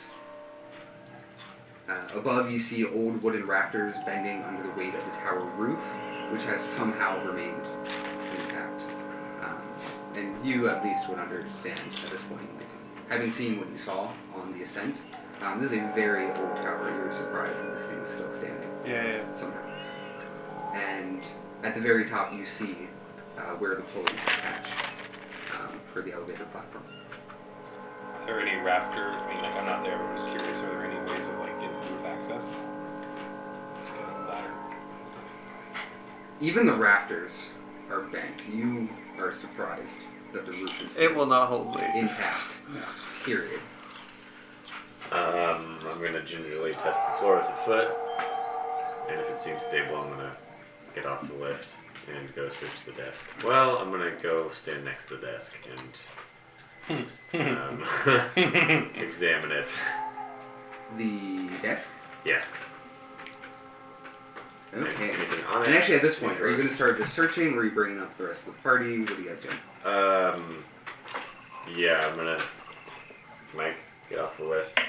Above, you see old wooden rafters bending under the weight of the tower roof, which has somehow remained intact. And you, at least, would understand at this point, like, having seen what you saw on the ascent, this is a very old tower. You're surprised that this thing is still standing Yeah. somehow. And at the very top, you see where the pulleys attach for the elevator platform. Are there any rafters? I mean, like, I'm not there, but I'm just curious. Are there any ways of, like, getting roof access? Just get a ladder. Even the rafters are bent. You are surprised that the roof is It will not hold weight. intact. Period. I'm gonna gingerly test the floor with a foot, and if it seems stable, I'm gonna get off the lift and go search the desk. Well, I'm gonna go stand next to the desk and examine it. The desk? Yeah. Okay. Anything on it? And actually, at this point, are you going to start just searching, or are you bringing up the rest of the party? What are you guys doing? Yeah, I'm gonna, Mike, get off the lift,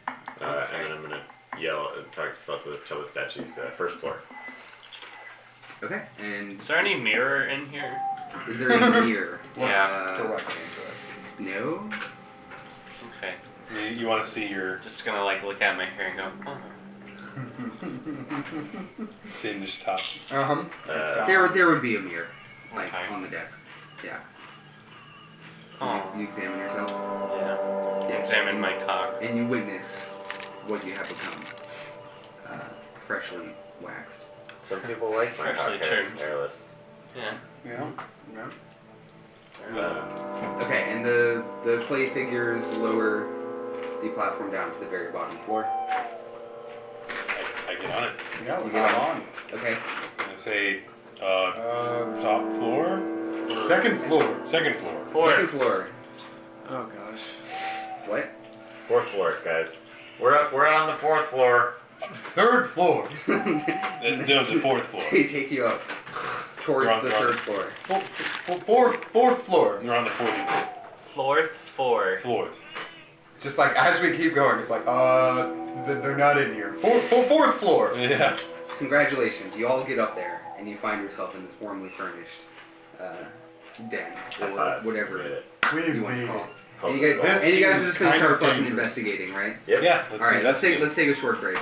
and then I'm gonna yell and talk to tell the statues, 1st floor. Okay. And Is there any mirror in here? is there a mirror? Yeah. Directly into it. No. Okay. You want to see your Just gonna like look at my hair and go, oh. singed top? Uh-huh. There would be a mirror, like Okay. on the desk. Yeah. Oh. You examine yourself. Yeah. Yes. Examine my cock. And you witness what you have become. Freshly waxed. Some people like my Freshly hot hair, trimmed. hairless. Yeah. Yeah. Yeah. Okay, and the clay figures lower the platform down to the very bottom floor. I get on it. Yeah, You we get got on. on. Okay. And I say, top floor? Or 2nd floor. Second floor. Second floor. Oh gosh. What? 4th floor, guys. We're on the 4th floor. 3rd floor. No, the 4th floor. They take you up towards You're on- the you're on- 3rd floor. Fourth floor. You're on the 4th Fourth floor. floor. Just like as we keep going, it's like, they're not in here. Fourth floor. Yeah. Congratulations, you all get up there, and you find yourself in this warmly furnished den, High or five. whatever Made it. We you want made to call it. it. And you guys, This and you guys are seems just gonna kind start of fucking dangerous. investigating, right? Yep. Yeah. All right, let's take a short break.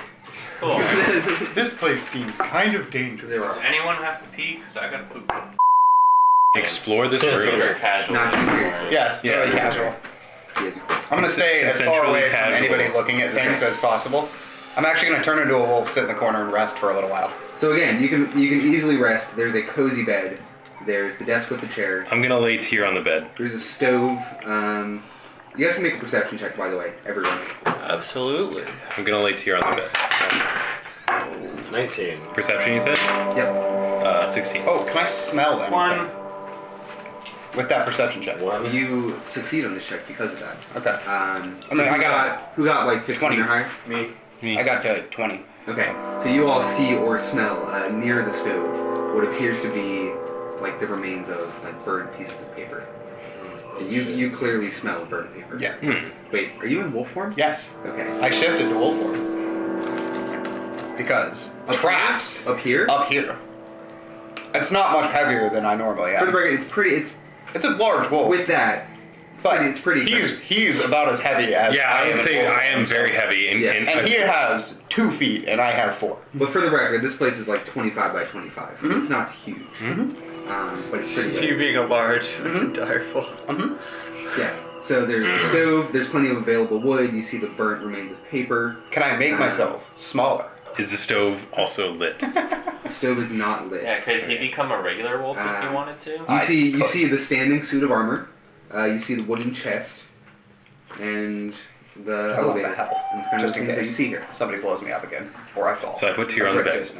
Cool. Does This place seems kind of dangerous. There are. anyone have to pee? Cause I gotta poop. Explore this Super further. casual. Not just seriously. Yes, Yeah. very casual. Yes, I'm gonna stay as far Consensually away from casual. anybody looking at things as possible. I'm actually gonna turn into a wolf, sit in the corner, and rest for a little while. So again, you can easily rest. There's a cozy bed. There's the desk with the chair. I'm gonna lay Tyr on the bed. There's a stove. You guys can make a perception check, by the way, everyone. Absolutely. I'm gonna lay Tier on the bed. 19. Perception, you said? Yep. 16. Oh, can I smell anything? 1. With that perception check. 1. You succeed on this check because of that. Okay. So who got like 15 20. or higher? Me. Me. I got to 20. Okay, so you all see or smell near the stove what appears to be like the remains of like burned pieces of paper. You clearly smell burnt paper. Yeah. Wait, are you in wolf form? Yes. Okay. I shifted to wolf form. Because traps Up here? up here. It's not much heavier than I normally For the am. record, it's pretty. It's a large wolf. With that, but it's pretty. he's about as heavy as Yeah, I would am say in wolf I am form, very so- heavy. Yeah. And he has 2 feet, and I have 4. But for the record, this place is like 25 by 25. Mhm. It's not huge, but it's pretty You big. being a large Mhm. direful. Yeah. So there's the stove. There's plenty of available wood. You see the burnt remains of paper. Can I make myself smaller? Is the stove also lit? The stove is not lit. Yeah, could he become a regular wolf if he Uh, wanted to? You see the standing suit of armor. You see the wooden chest, and the I want elevator. the hell, And it's kind of just the in things that you case. see here. Somebody blows me up again, or I fall. So I put Tier on the bed.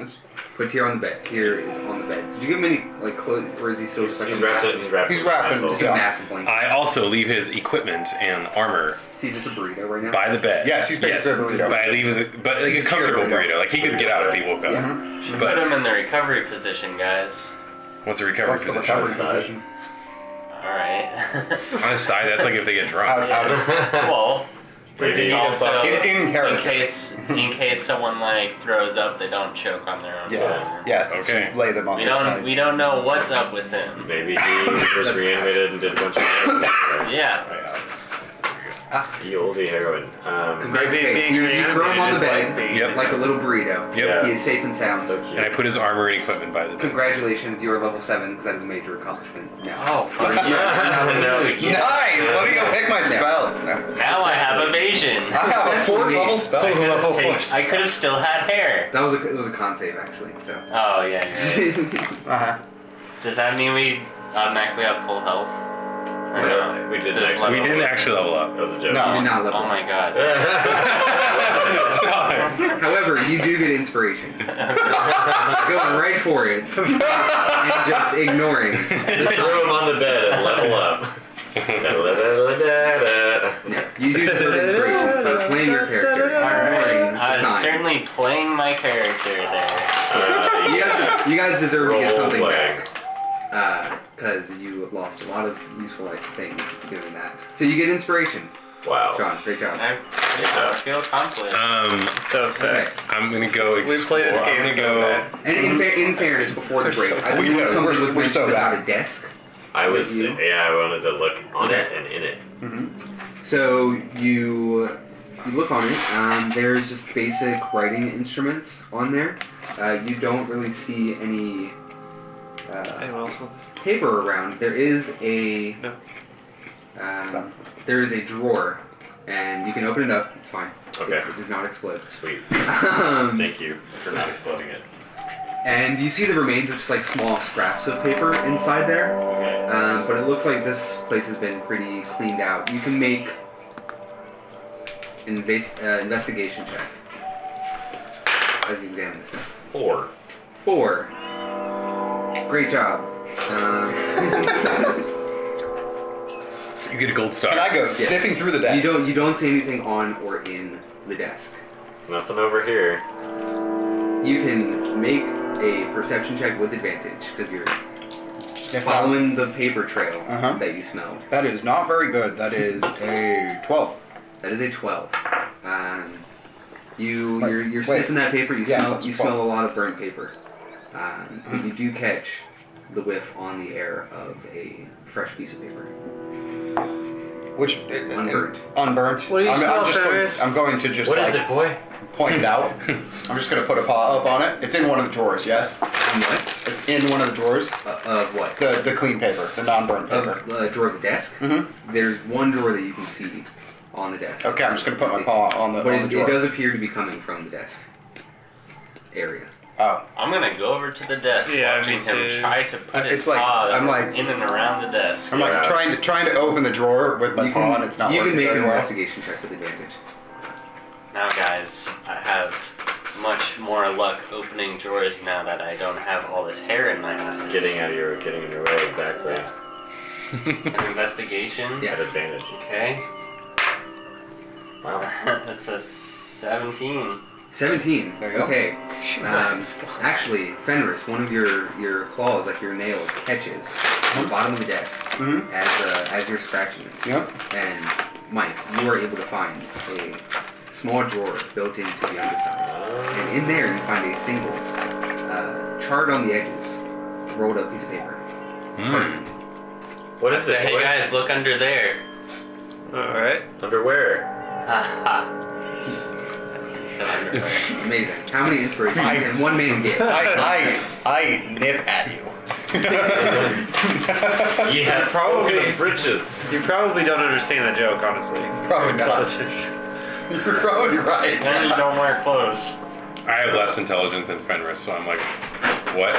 Put Tier on the bed. Tier is on the bed. Did you give him any like clothes, or is he still just like He's a wrapped massive, in. He's wrapped. He's in wrapped in pencils. just a Yeah. massive blanket? I also leave his equipment and armor Is he just a burrito right now? by the bed. Yes, he's basically a burrito. But I leave his, but like He's a a comfortable chair burrito. burrito. Like he could get out if he woke up. Mhm. Should But- put him in the recovery position, guys. What's the recovery What's the position? recovery Side. position? Alright. On his side, that's like if they get drunk. Well, this Maybe is you can also buck in character. in case someone like throws up, they don't choke on their own. Yes, water. yes. Okay. So lay them on We the don't side. we don't know what's up with him. Maybe he was reanimated and did a bunch of. Yeah. Oh, yeah, it's The oldie heroin. Congratulations. You throw him on the bed Yep. like a little burrito. Yep. He is safe and sound. So And I cute. put his armor and equipment by the bed. Congratulations, you are level 7 because that is a major accomplishment. Now. Oh, fuck yeah. No, Dude, Nice! Let me go pick my spells. Now I have evasion. I have a 4th level spell. I could have still had hair. That was it was a con save actually. So. Oh yeah. You're right. Uh-huh. Does that mean we automatically have full health? Or no? We didn't Does actually. level We didn't actually level up. That was a joke. No. You did not level. Oh my god. Stop. However, you do get inspiration. Going right for it and just ignoring the Throw him sign. on the bed and level up. Yeah, you do deserve inspiration for playing your character. Alright. ignoring the I was sign. certainly playing my character there. You guys deserve to get Role something playing. back. Because you have lost a lot of useful things doing that. So you get inspiration. Wow. John, great job. I feel accomplished. So sad. Okay. I'm gonna go explore. We play this game I'm so gonna go. bad. And in fairness, before the break, I We believe do. something We're was mentioned so about bad. a desk. I was. Is it you? Yeah, I wanted to look on Okay. it and in it. Mm-hmm. So you look on it. There's just basic writing instruments on there. You don't really see any Anyone else want paper around. There is a No. there is a drawer, and you can open it up. It's fine. Okay. It does not explode. Sweet. Um, Thank you for not exploding it. and you see the remains of just like small scraps of paper inside there. Okay. But it looks like this place has been pretty cleaned out. You can make an investigation check as you examine this. 4. 4. Great job. You get a gold star. And I go sniffing through the desk. you don't see anything on or in the desk. Nothing over here. You can make a perception check with advantage because you're If following the paper trail Uh-huh. that you smelled. That is not very good. That is a 12. That is a 12. You're Wait. sniffing that paper. You Yeah, smell that's you 12. smell a lot of burnt paper. But you do catch the whiff on the air of a fresh piece of paper. Which Unburnt. Unburnt. What do you smell, Ferris? I'm going to just What like is it, boy? point it out. I'm just going to put a paw up on it. It's in one of the drawers. Yes. And what? It's in one of the drawers. Of what? The clean paper, the non-burnt paper. Of the drawer of the desk. Mm-hmm. There's one drawer that you can see on the desk. Okay, I'm just going to put my paw on the But on the it drawer. does appear to be coming from the desk area. Oh. I'm gonna go over to the desk, Yeah, watching me him too. try to put his It's like- paw I'm like- in and around the desk. I'm like trying to open the drawer with my You paw, can, and it's not you working can make very an well. investigation check with advantage. Now, guys, I have much more luck opening drawers now that I don't have all this hair in my eyes. Getting in your way, exactly. An investigation. Yeah. At advantage. Okay. Wow. That's a 17. 17. There you go. Okay. Actually, Fenris, one of your claws, like your nails, catches on the bottom of the desk Mm-hmm. as you're scratching it. Yep. And Mike, you are able to find a small drawer built into the underside. And in there, you find a single, charred on the edges, rolled up piece of paper. Hmm. What is So, it? hey What- guys, look under there. Alright. Underwear. Ha ha. So underwear. Amazing. How many inspirations I- can one man get? I nip at you. Yeah, Probably. Britches. You probably don't understand the joke, honestly. Probably not. Intelligence. You're probably right. Then you don't wear clothes. I have less intelligence than Fenris, so I'm like, what?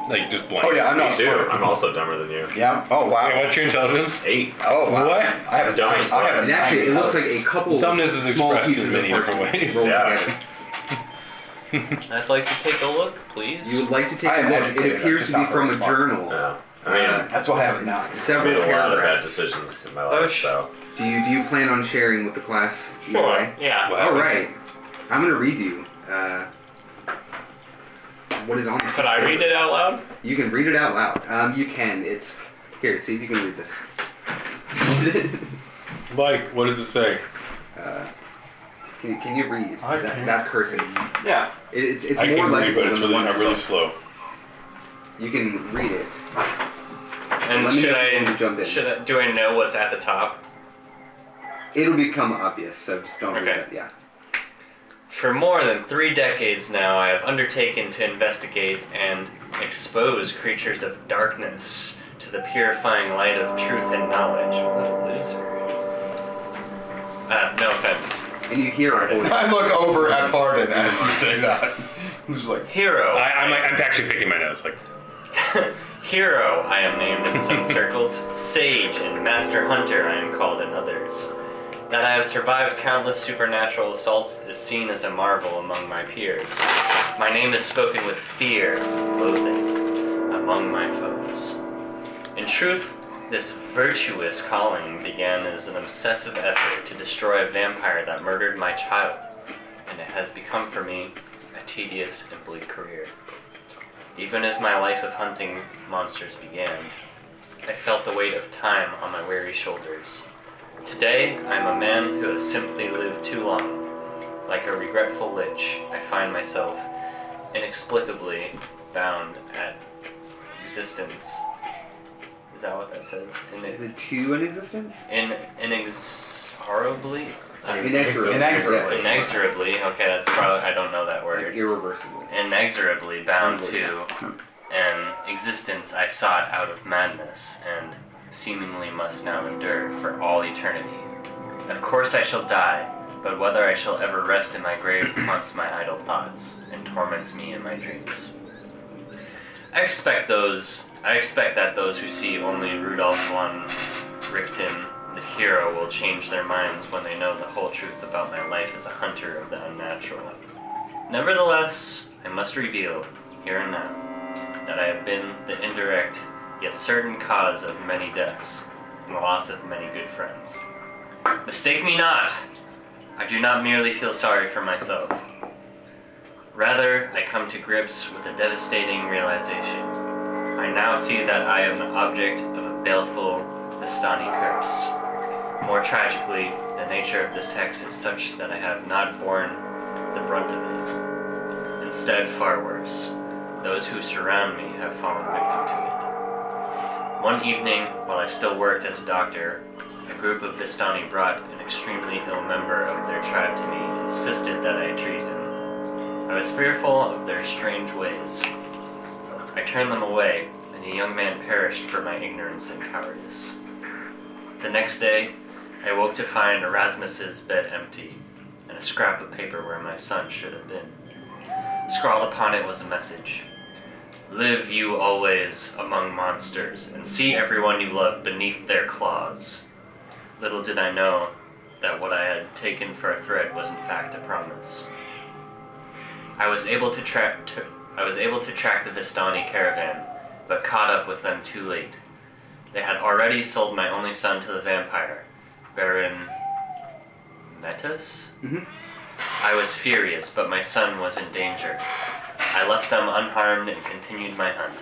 Like, just blank. Oh yeah, I'm Me not too. smart. I'm also dumber than you. Yeah. Oh wow. Wait, what's your intelligence? 8. Oh wow. What? I have a Dumbest I have one. And a actually, it looks 9. like a couple Dumbness is small expressed pieces in many of different parchment ways. rolled Yeah. together. I'd like to take a look, please. You would like to take I a am look. educated, It I'm appears just to be not from very a smart. journal. No. I mean, That's why I have a 9. I've Several made a lot of bad paragraphs. decisions in my Oh, life, so. Do you plan on sharing with the class? either Sure. way? Yeah. What All happened? right. I'm gonna read you what is on this Could I paper. read it out loud? You can read it out loud. You can. It's here. See if you can read this. Mike, what does it say? Can you read I that, can't. that cursive? Yeah. It's I more can read, legible but it's than the really, one I'm really above. slow. You can read it. And Let me should know when you jump in. do I know what's at the top? It'll become obvious, so just don't read Okay. it. Yeah. For more than 3 decades now, I have undertaken to investigate and expose creatures of darkness to the purifying light of truth and knowledge. What a loser. No offense. And you hear a voice. I look over at Farden as you say that. Who's like, Hero. I'm actually picking my nose, like, Hero, I am named in some circles. Sage and Master Hunter, I am called in others. That I have survived countless supernatural assaults is seen as a marvel among my peers. My name is spoken with fear, loathing, among my foes. In truth, this virtuous calling began as an obsessive effort to destroy a vampire that murdered my child, and it has become for me a tedious and bleak career. Even as my life of hunting monsters began, I felt the weight of time on my weary shoulders. Today, I am a man who has simply lived too long. Like a regretful lich, I find myself inexplicably bound at existence. Is that what that says? Is it two in existence? Inexorably? Inexorably. Inexorably. Inexorably, okay, that's probably, I don't know that Like word. irreversibly. Inexorably bound to an existence I sought out of madness, and seemingly must now endure for all eternity. Of course I shall die, but whether I shall ever rest in my grave haunts my idle thoughts, and torments me in my dreams. I expect that those who see only Rudolph von Richten, the hero, will change their minds when they know the whole truth about my life as a hunter of the unnatural. Nevertheless, I must reveal, here and now, that I have been the indirect, yet certain cause of many deaths, and the loss of many good friends. Mistake me not! I do not merely feel sorry for myself. Rather, I come to grips with a devastating realization. I now see that I am the object of a baleful Vistani curse. More tragically, the nature of this hex is such that I have not borne the brunt of it. Instead, far worse, those who surround me have fallen victim to it. One evening, while I still worked as a doctor, a group of Vistani brought an extremely ill member of their tribe to me and insisted that I treat him. I was fearful of their strange ways. I turned them away, and the young man perished for my ignorance and cowardice. The next day, I woke to find Erasmus's bed empty, and a scrap of paper where my son should have been. Scrawled upon it was a message. Live you always among monsters, and see everyone you love beneath their claws. Little did I know that what I had taken for a threat was in fact a promise. I was able to track the Vistani caravan, but caught up with them too late. They had already sold my only son to the vampire, Baron Metas? Mm-hmm. I was furious, but my son was in danger. I left them unharmed and continued my hunt.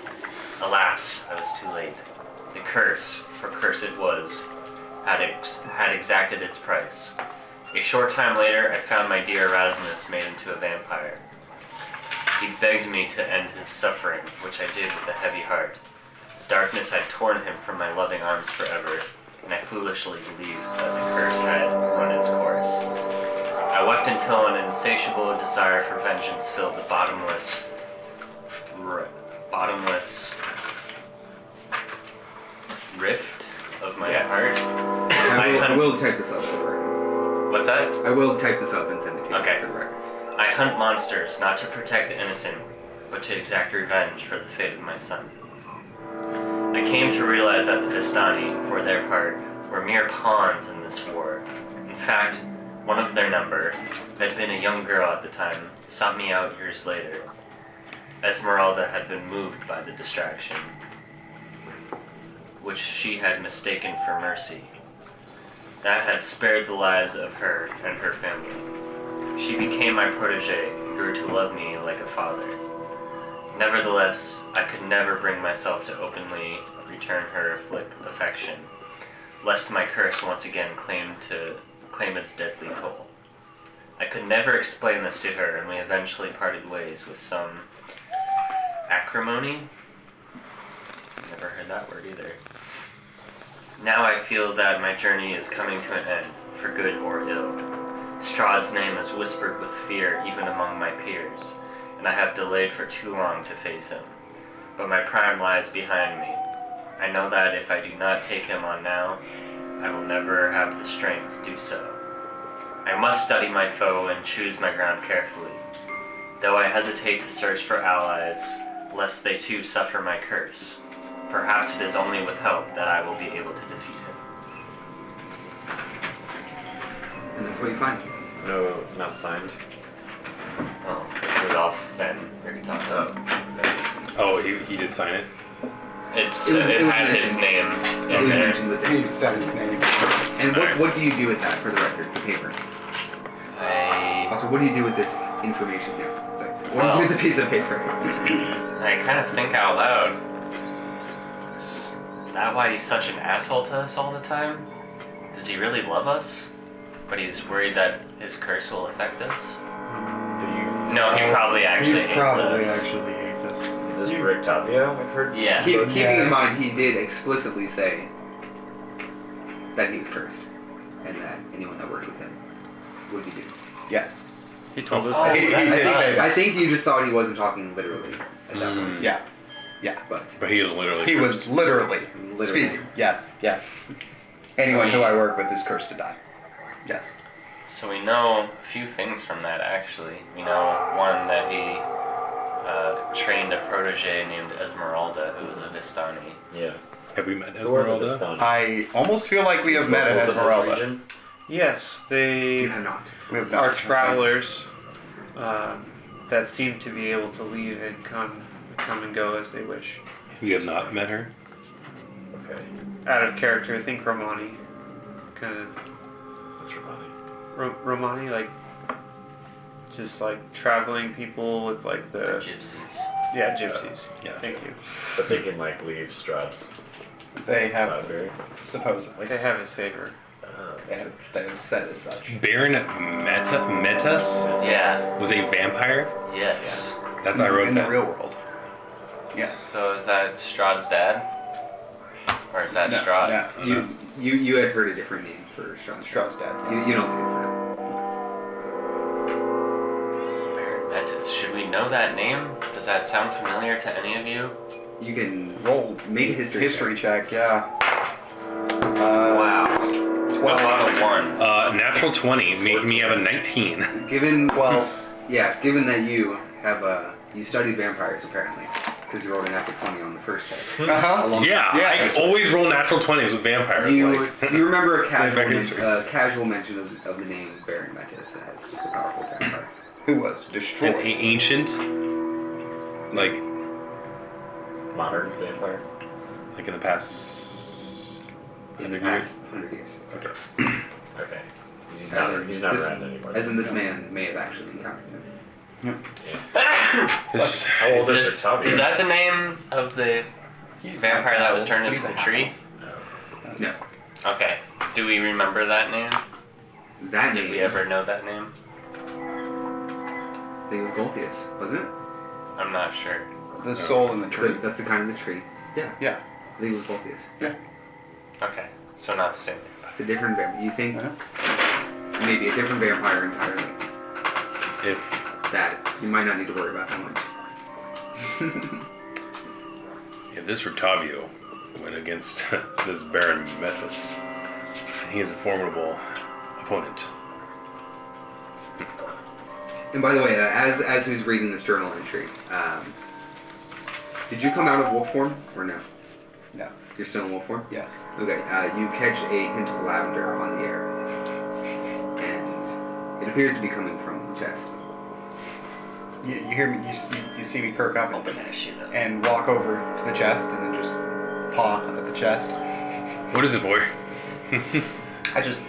Alas, I was too late. The curse, for curse it was, had exacted its price. A short time later, I found my dear Erasmus made into a vampire. He begged me to end his suffering, which I did with a heavy heart. The darkness had torn him from my loving arms forever, and I foolishly believed that the curse had run its course. I wept until an insatiable desire for vengeance filled the bottomless rift of my heart. I will type this up for the record. What's that? I will type this up and send it to you Okay. for the record. I hunt monsters, not to protect the innocent, but to exact revenge for the fate of my son. I came to realize that the Vistani, for their part, were mere pawns in this war. In fact, one of their number, who had been a young girl at the time, sought me out years later. Esmeralda had been moved by the distraction, which she had mistaken for mercy. That had spared the lives of her and her family. She became my protege and grew to love me like a father. Nevertheless, I could never bring myself to openly return her affection, lest my curse once again claim its deadly toll. I could never explain this to her, and we eventually parted ways with some acrimony. Never heard that word either. Now I feel that my journey is coming to an end, for good or ill. Strahd's name is whispered with fear even among my peers, and I have delayed for too long to face him. But my prime lies behind me. I know that if I do not take him on now, I will never have the strength to do so. I must study my foe and choose my ground carefully, though I hesitate to search for allies, lest they too suffer my curse. Perhaps it is only with help that I will be able to defeat him. And that's what you find. No, not signed. Oh, Rudolph Van Ricketop. Oh, he did sign it? It was had his mentioned. name It in was there. mentioned with He it. said his name. And what do you do with that, for the record, the paper? Also, what do you do with this information here? It's like, what do you do with the piece of paper? I kind of think out loud. Is that why he's such an asshole to us all the time? Does he really love us? But he's worried that his curse will affect us? No, he probably actually hates us. actually hates us. Is this Rick Tavio? I've heard. Yeah. Keeping in mind, he did explicitly say that he was cursed, and that anyone that worked with him would be doomed. Yes. He told us Oh, that. He did say I that. think you just thought he wasn't talking literally at that point. Yeah. Yeah. But But he was literally. He was literally Literally. speaking. Yes. Yes. Anyone who I work with is cursed to die. Yes. So we know a few things from that, actually. We know, one, that he trained a protege named Esmeralda, who was a Vistani. Yeah. Have we met Who are the Esmeralda? Vistani? I almost feel like we have met an Locals of this Esmeralda. region? Yes, you they have not. We have are not. travelers that seem to be able to leave and come and go as they wish. We have not met her. Okay. Out of character, I think Romani. Kind of What's your body? Romani, like just like traveling people with like the Gypsies. gypsies. Yeah. Thank you. But they can like leave Strahd's They have library. supposedly. They have his favor. They have said as such. Baron Metas Yeah. was a vampire. Yes. That's I wrote in that. the real world. Yes. So is that Strahd's dad? Or is that No, Strahd? no. You had heard a different name for Strahd's Strahd's dad. You don't think it's Baron Metis. Should we know that name? Does that sound familiar to any of you? that. You can Roll make a history check. check. Yeah. Wow. 12. Out of 1. Natural 20, making me have a 19. Given 12. Yeah, given that you have you studied vampires apparently, because you rolled a natural 20 on the first check. Yeah, Yes. I always roll natural 20s with vampires. You remember a back history. casual mention of the name Baron Metis as just a powerful vampire. Who was An destroyed. ancient, like Modern vampire. in the past. In the 100 years? past 100 years. Okay. Okay. He's not around anymore. As in this man may have actually encountered him. This, How old is Octavio? Is that the name of the vampire that was turned into the tree? No. Okay. Do we remember that name? That Did name. we ever know that name? I think it was Golthius, wasn't it? I'm not sure. The soul in the tree. That's the kind of the tree. Yeah. Yeah. I think it was Golthius. Yeah. Okay. So not the same. The different vampire. You think maybe a different vampire entirely. if That you might not need to worry about that much. if this Rictavio went against this Baron Metis, he is a formidable opponent. And by the way, as he was reading this journal entry, did you come out of wolf form or no? No. You're still in wolf form? Yes. Okay, you catch a hint of lavender on the air. And it appears to be coming from the chest. You hear me? You see me perk up Open that shit up. and walk over to the chest and then just paw at the chest. What is it, boy? I just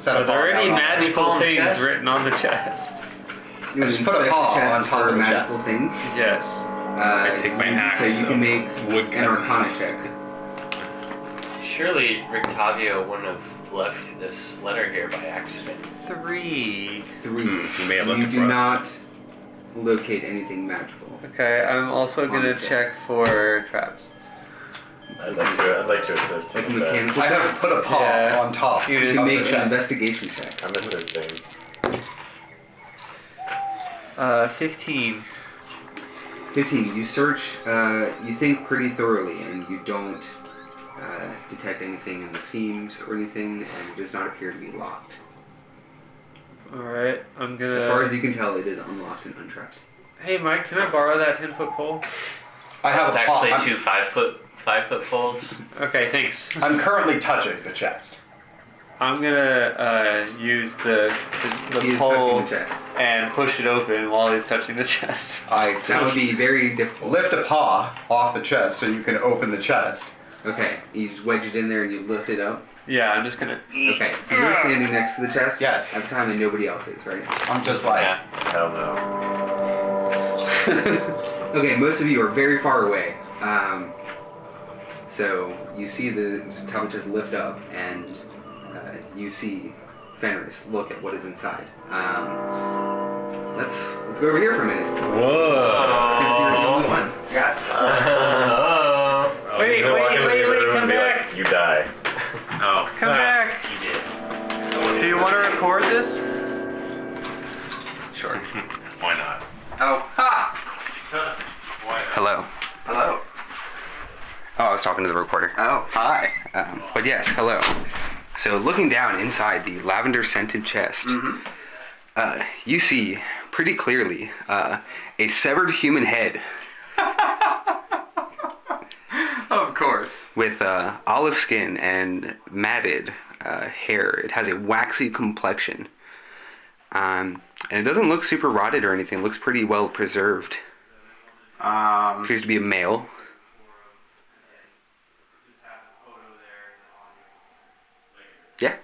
set a Are paw there any down. magical things chest? written on the chest? You I just put a inspect paw the chest on top for of the magical chest. things. Yes. I take my axe So you can of make wood an Arcana check. Surely Rictavio wouldn't have left this letter here by accident. 3. 3. He may have left You it do for us. not locate anything magical. Okay, I'm also gonna check for traps. I'd like to assist Like a him. But mechanical I check. have put a paw Yeah. on top You You of can the make an chest. investigation check. I'm assisting. 15. 15. You search, you think pretty thoroughly, and you don't detect anything in the seams or anything, and it does not appear to be locked. Alright, I'm gonna... As far as you can tell, it is unlocked and untrapped. Hey Mike, can I borrow that 10-foot pole? I have It's a paw. actually two 5-foot poles. Okay, thanks. I'm currently touching the chest. I'm gonna use the He is pole touching the chest. and push it open while he's touching the chest. That would be very difficult. Lift a paw off the chest so you can open the chest. Okay, you just wedge it in there and you lift it up. Yeah, I'm just gonna... Okay, so you're standing next to the chest? Yes. At the time and nobody else is, right? I'm just like, Yeah. Hell no. Okay, most of you are very far away. So you see the tablet just lift up, and you see Fenris look at what is inside. Let's go over here for a minute. Whoa. Since you're the only one. Oh, Wait, you're gonna walk into the wait, room come and be like, back. you die. Oh. Come back! You did. Do you want to record this? Sure. Why not? oh, ha! Hello. Hello. Oh, I was talking to the recorder. Oh, hi. But yes, hello. So looking down inside the lavender scented chest, you see pretty clearly a severed human head Of course. with olive skin and matted hair. It has a waxy complexion. And it doesn't look super rotted or anything. It looks pretty well preserved. Appears to be a male. Yeah,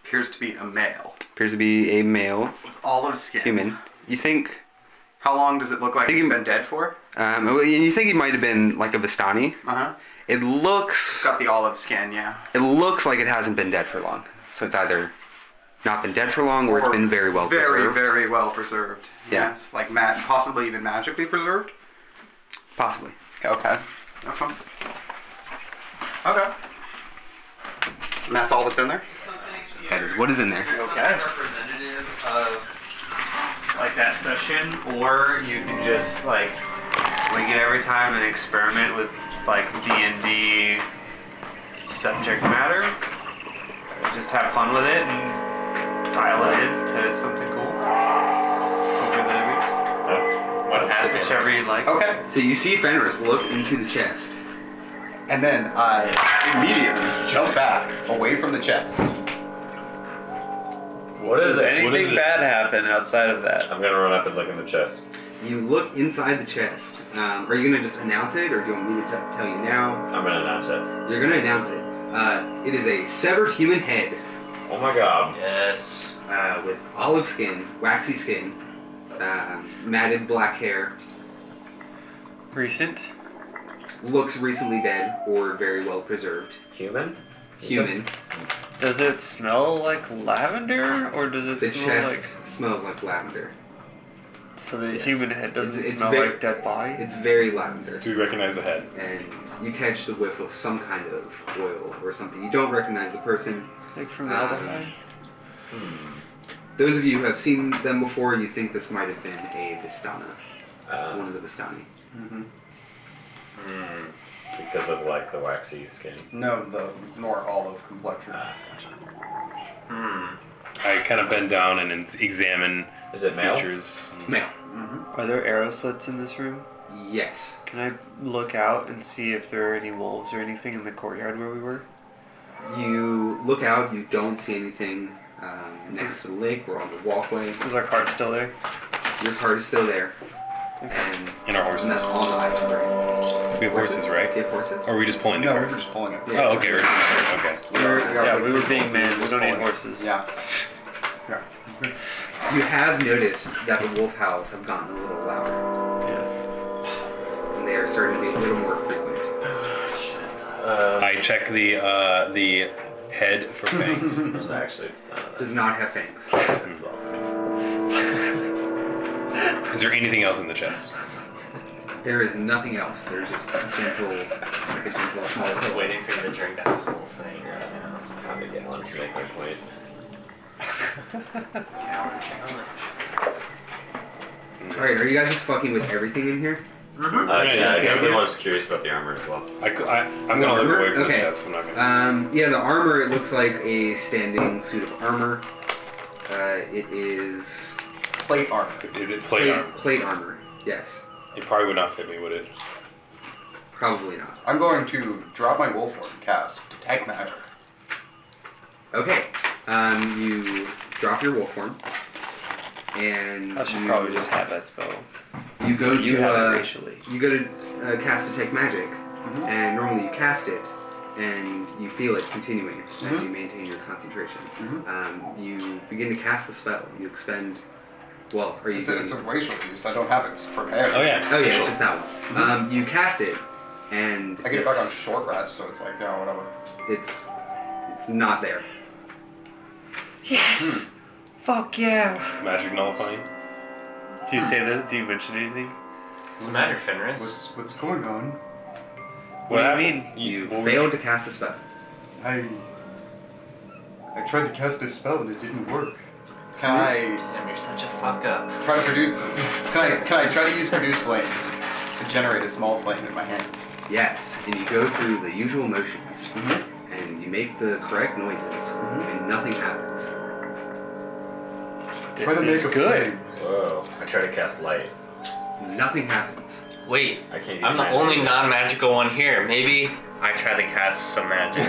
Appears to be a male. appears to be a male Olive skin. human. You think? How long does it look like I think he's he- been dead for? Well, you think he might have been like a Vistani? Uh-huh. It looks. Got the olive skin, yeah. It looks like it hasn't been dead for long. So it's either not been dead for long, or it's been very well preserved. Very well preserved. Yeah. Yes, like possibly even magically preserved. Possibly. Okay. Okay. Okay. And that's all that's in there? That is what is in there. Okay. Representative of like that session, or you can just like wing it every time and experiment with like D&D subject matter. Just have fun with it and dial it in to something cool over the weeks. Whichever you like. Okay. So you see Fenris look into the chest. And then I immediately jump back away from the chest. What is Does it? anything What is it? bad happen outside of that? I'm gonna run up and look in the chest. You look inside the chest. Are you gonna just announce it, or do you want me to tell you now? I'm gonna announce it. You're gonna announce it. It is a severed human head Oh my god. Yes. with olive skin, waxy skin, matted black hair. Recent? Looks recently dead or very well preserved. Human? Human. Does it smell like lavender, or does it The smell chest like... smells like lavender. So the Yes. human head doesn't It's smell very- like dead body? It's very lavender. Do we recognize the head? And you catch the whiff of some kind of oil or something. You don't recognize the person. Like from the Um, other guy? Those of you who have seen them before, you think this might have been a Vistana, one of the Vistani. Mm-hmm. Because of like the waxy skin. No, the more olive complexion. Gotcha. I kind of bend down and examine Is it male? features. Male. Mm-hmm. Are there arrow slits in this room? Yes. Can I look out and see if there are any wolves or anything in the courtyard where we were? You look out, you don't see anything next to the lake or on the walkway. Is our cart still there? Your cart is still there. And And our horses. that's all the items, right? We have horses, right? You have horses? Or are we just pulling the No, cart? we were just pulling it. Yeah. Oh, okay. We're just, okay. Yeah, we were being men. We don't need horses. Yeah. You have noticed that the wolf howls have gotten a little louder. Yeah. And they are starting to be a little more frequent. I check the head for fangs. Actually, it's not. Does not have fangs. It's all Is there anything else in the chest? There is nothing else. There's just a gentle, like a gentle small I was silhouette. waiting for you to drink that whole thing right now. I'm a gallon to make my point. Alright, are you guys just fucking with everything in here? Yeah, I yeah. definitely was curious about the armor as well. I'm gonna look away from Okay. the chest. I'm not gonna. Yeah, the armor, it looks like a standing suit of armor. It is Plate armor. Is it plate armor? plate armor, yes. It probably would not fit me, would it? Probably not. I'm going to drop my wolf form and cast Detect Magic. Okay, you drop your wolf form, and I should you, probably just have that spell. you go You to have it racially. you go to cast Detect Magic, and normally you cast it, and you feel it continuing as you maintain your concentration. You begin to cast the spell. You expend. Well, are you? It's a racial use. I don't have it prepared. Oh yeah. Oh yeah, it's just that one. You cast it, and I get it back on short rest, so it's like, yeah, whatever. It's not there. Yes! Fuck yeah! Magic nullifying. Do you say that? Do you mention anything? What's the matter, Fenris? What's going on? What do you mean? You Well, failed to cast a spell. I tried to cast a spell and it didn't work. Can I Damn, you're such a fuck up. try to produce? Can I try to use produce flame to generate a small flame in my hand? Yes, and you go through the usual motions, and you make the correct noises, and nothing happens. Try to This is make a good. flame. Whoa. I try to cast light. Nothing happens. Wait, I can't use I'm the magic. only non-magical one here. Maybe I try to cast some magic.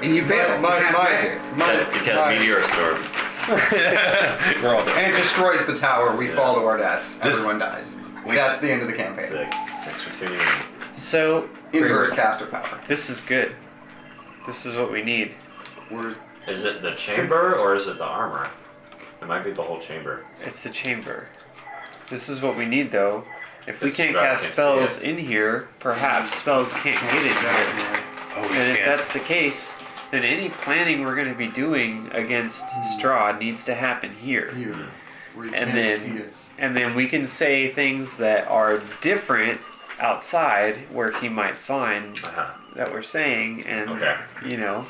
And you fail. You cast magic. Because meteor storm. We're all dead. And it destroys the tower. We follow our deaths. This- Everyone dies. Wait. That's the end of the campaign. Sick. Thanks for tuning in. So, Inverse caster power. this is good. This is what we need. Is it the chamber or is it the armor? It might be the whole chamber. It's the chamber. This is what we need, though. If we This can't Strahd cast can't see spells it. in here, perhaps spells can't get in here. Oh, we And if can't. that's the case, then any planning we're going to be doing against Strahd needs to happen here. Here, where you And can't then- see us. And then we can say things that are different outside where he might find that we're saying, and Okay. you know.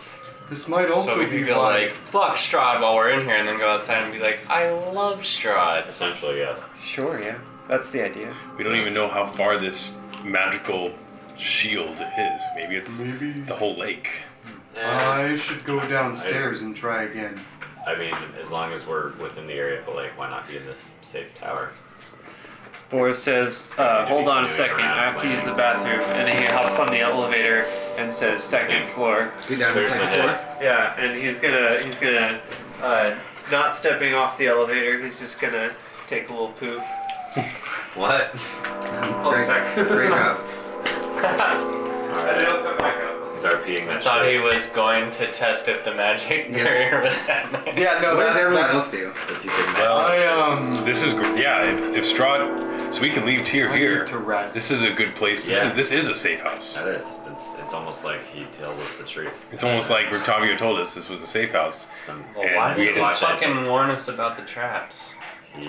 This might also So we be could go why. like, fuck Strahd while we're in here, and then go outside and be like, I love Strahd. Essentially, yes. Sure, yeah, that's the idea. We don't even know how far this magical shield is. Maybe it's Maybe the whole lake. I should go downstairs and try again. I mean, as long as we're within the area of the lake, why not be in this safe tower? Boris says, hold on a second, I have to use the bathroom. And then he hops on the elevator and says, second floor. Go down to the There's my second floor. head. Yeah, and he's gonna, not stepping off the elevator, he's just gonna take a little poop. What? Great job. And it'll come back up. He's RPing I that thought shit. he was going to test if the magic barrier was that nice. Yeah, no, What does everyone that's else do? Does he take Well, this is if Strahd, so we can leave Tyr I here. need to rest. This is a good place. Yeah. This is a safe house. That is. It's almost like he tells us the truth. It's almost like Rictavio told us this was a safe house. Well, And why we did he just- fucking warn us about the traps?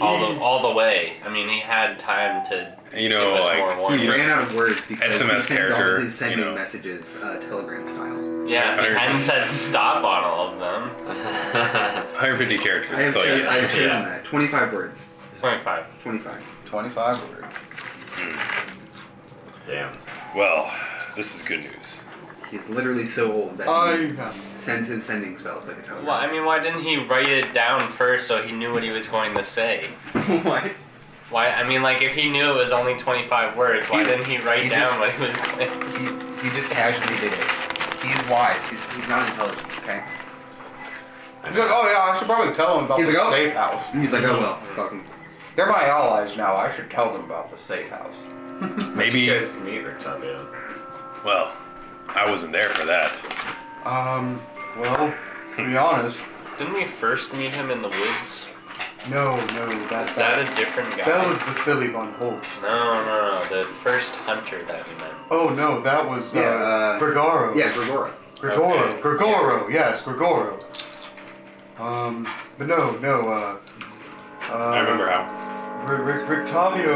All the way. I mean, he had time to You know, give us like, more He warning. ran out of words because SMS he sent character, all his sending you know. messages telegram style. Yeah, if he hadn't said stop on all of them. 150 characters. I have That's all you got. chosen that. 25 words. 25. 25. 25 words. Damn. Well, this is good news. He's literally so old that he sends his sending spells like a telegram. Well, I mean, why didn't he write it down first so he knew what he was going to say? What? Why? I mean, like, if he knew it was only 25 words, why didn't he write he down just- what he was going to say? He just casually did it. He's wise. He's not intelligent, okay? He's like, oh yeah, I should probably tell them about He's the like, oh. safe house. He's like, oh well, fuck him. They're my allies now. I should tell them about the safe house. Maybe. You guys meet Rictavio. Well, I wasn't there for that. Well, to be honest, Didn't we first meet him in the woods? no, Is that a different guy? that was Vasily von Holtz. No, the first hunter that we met. Oh no, that was Yeah, Grigoro. Yeah, Grigora. Grigoro. Okay. Grigoro. Yes, Grigoro. But no. I remember how. Rictavio,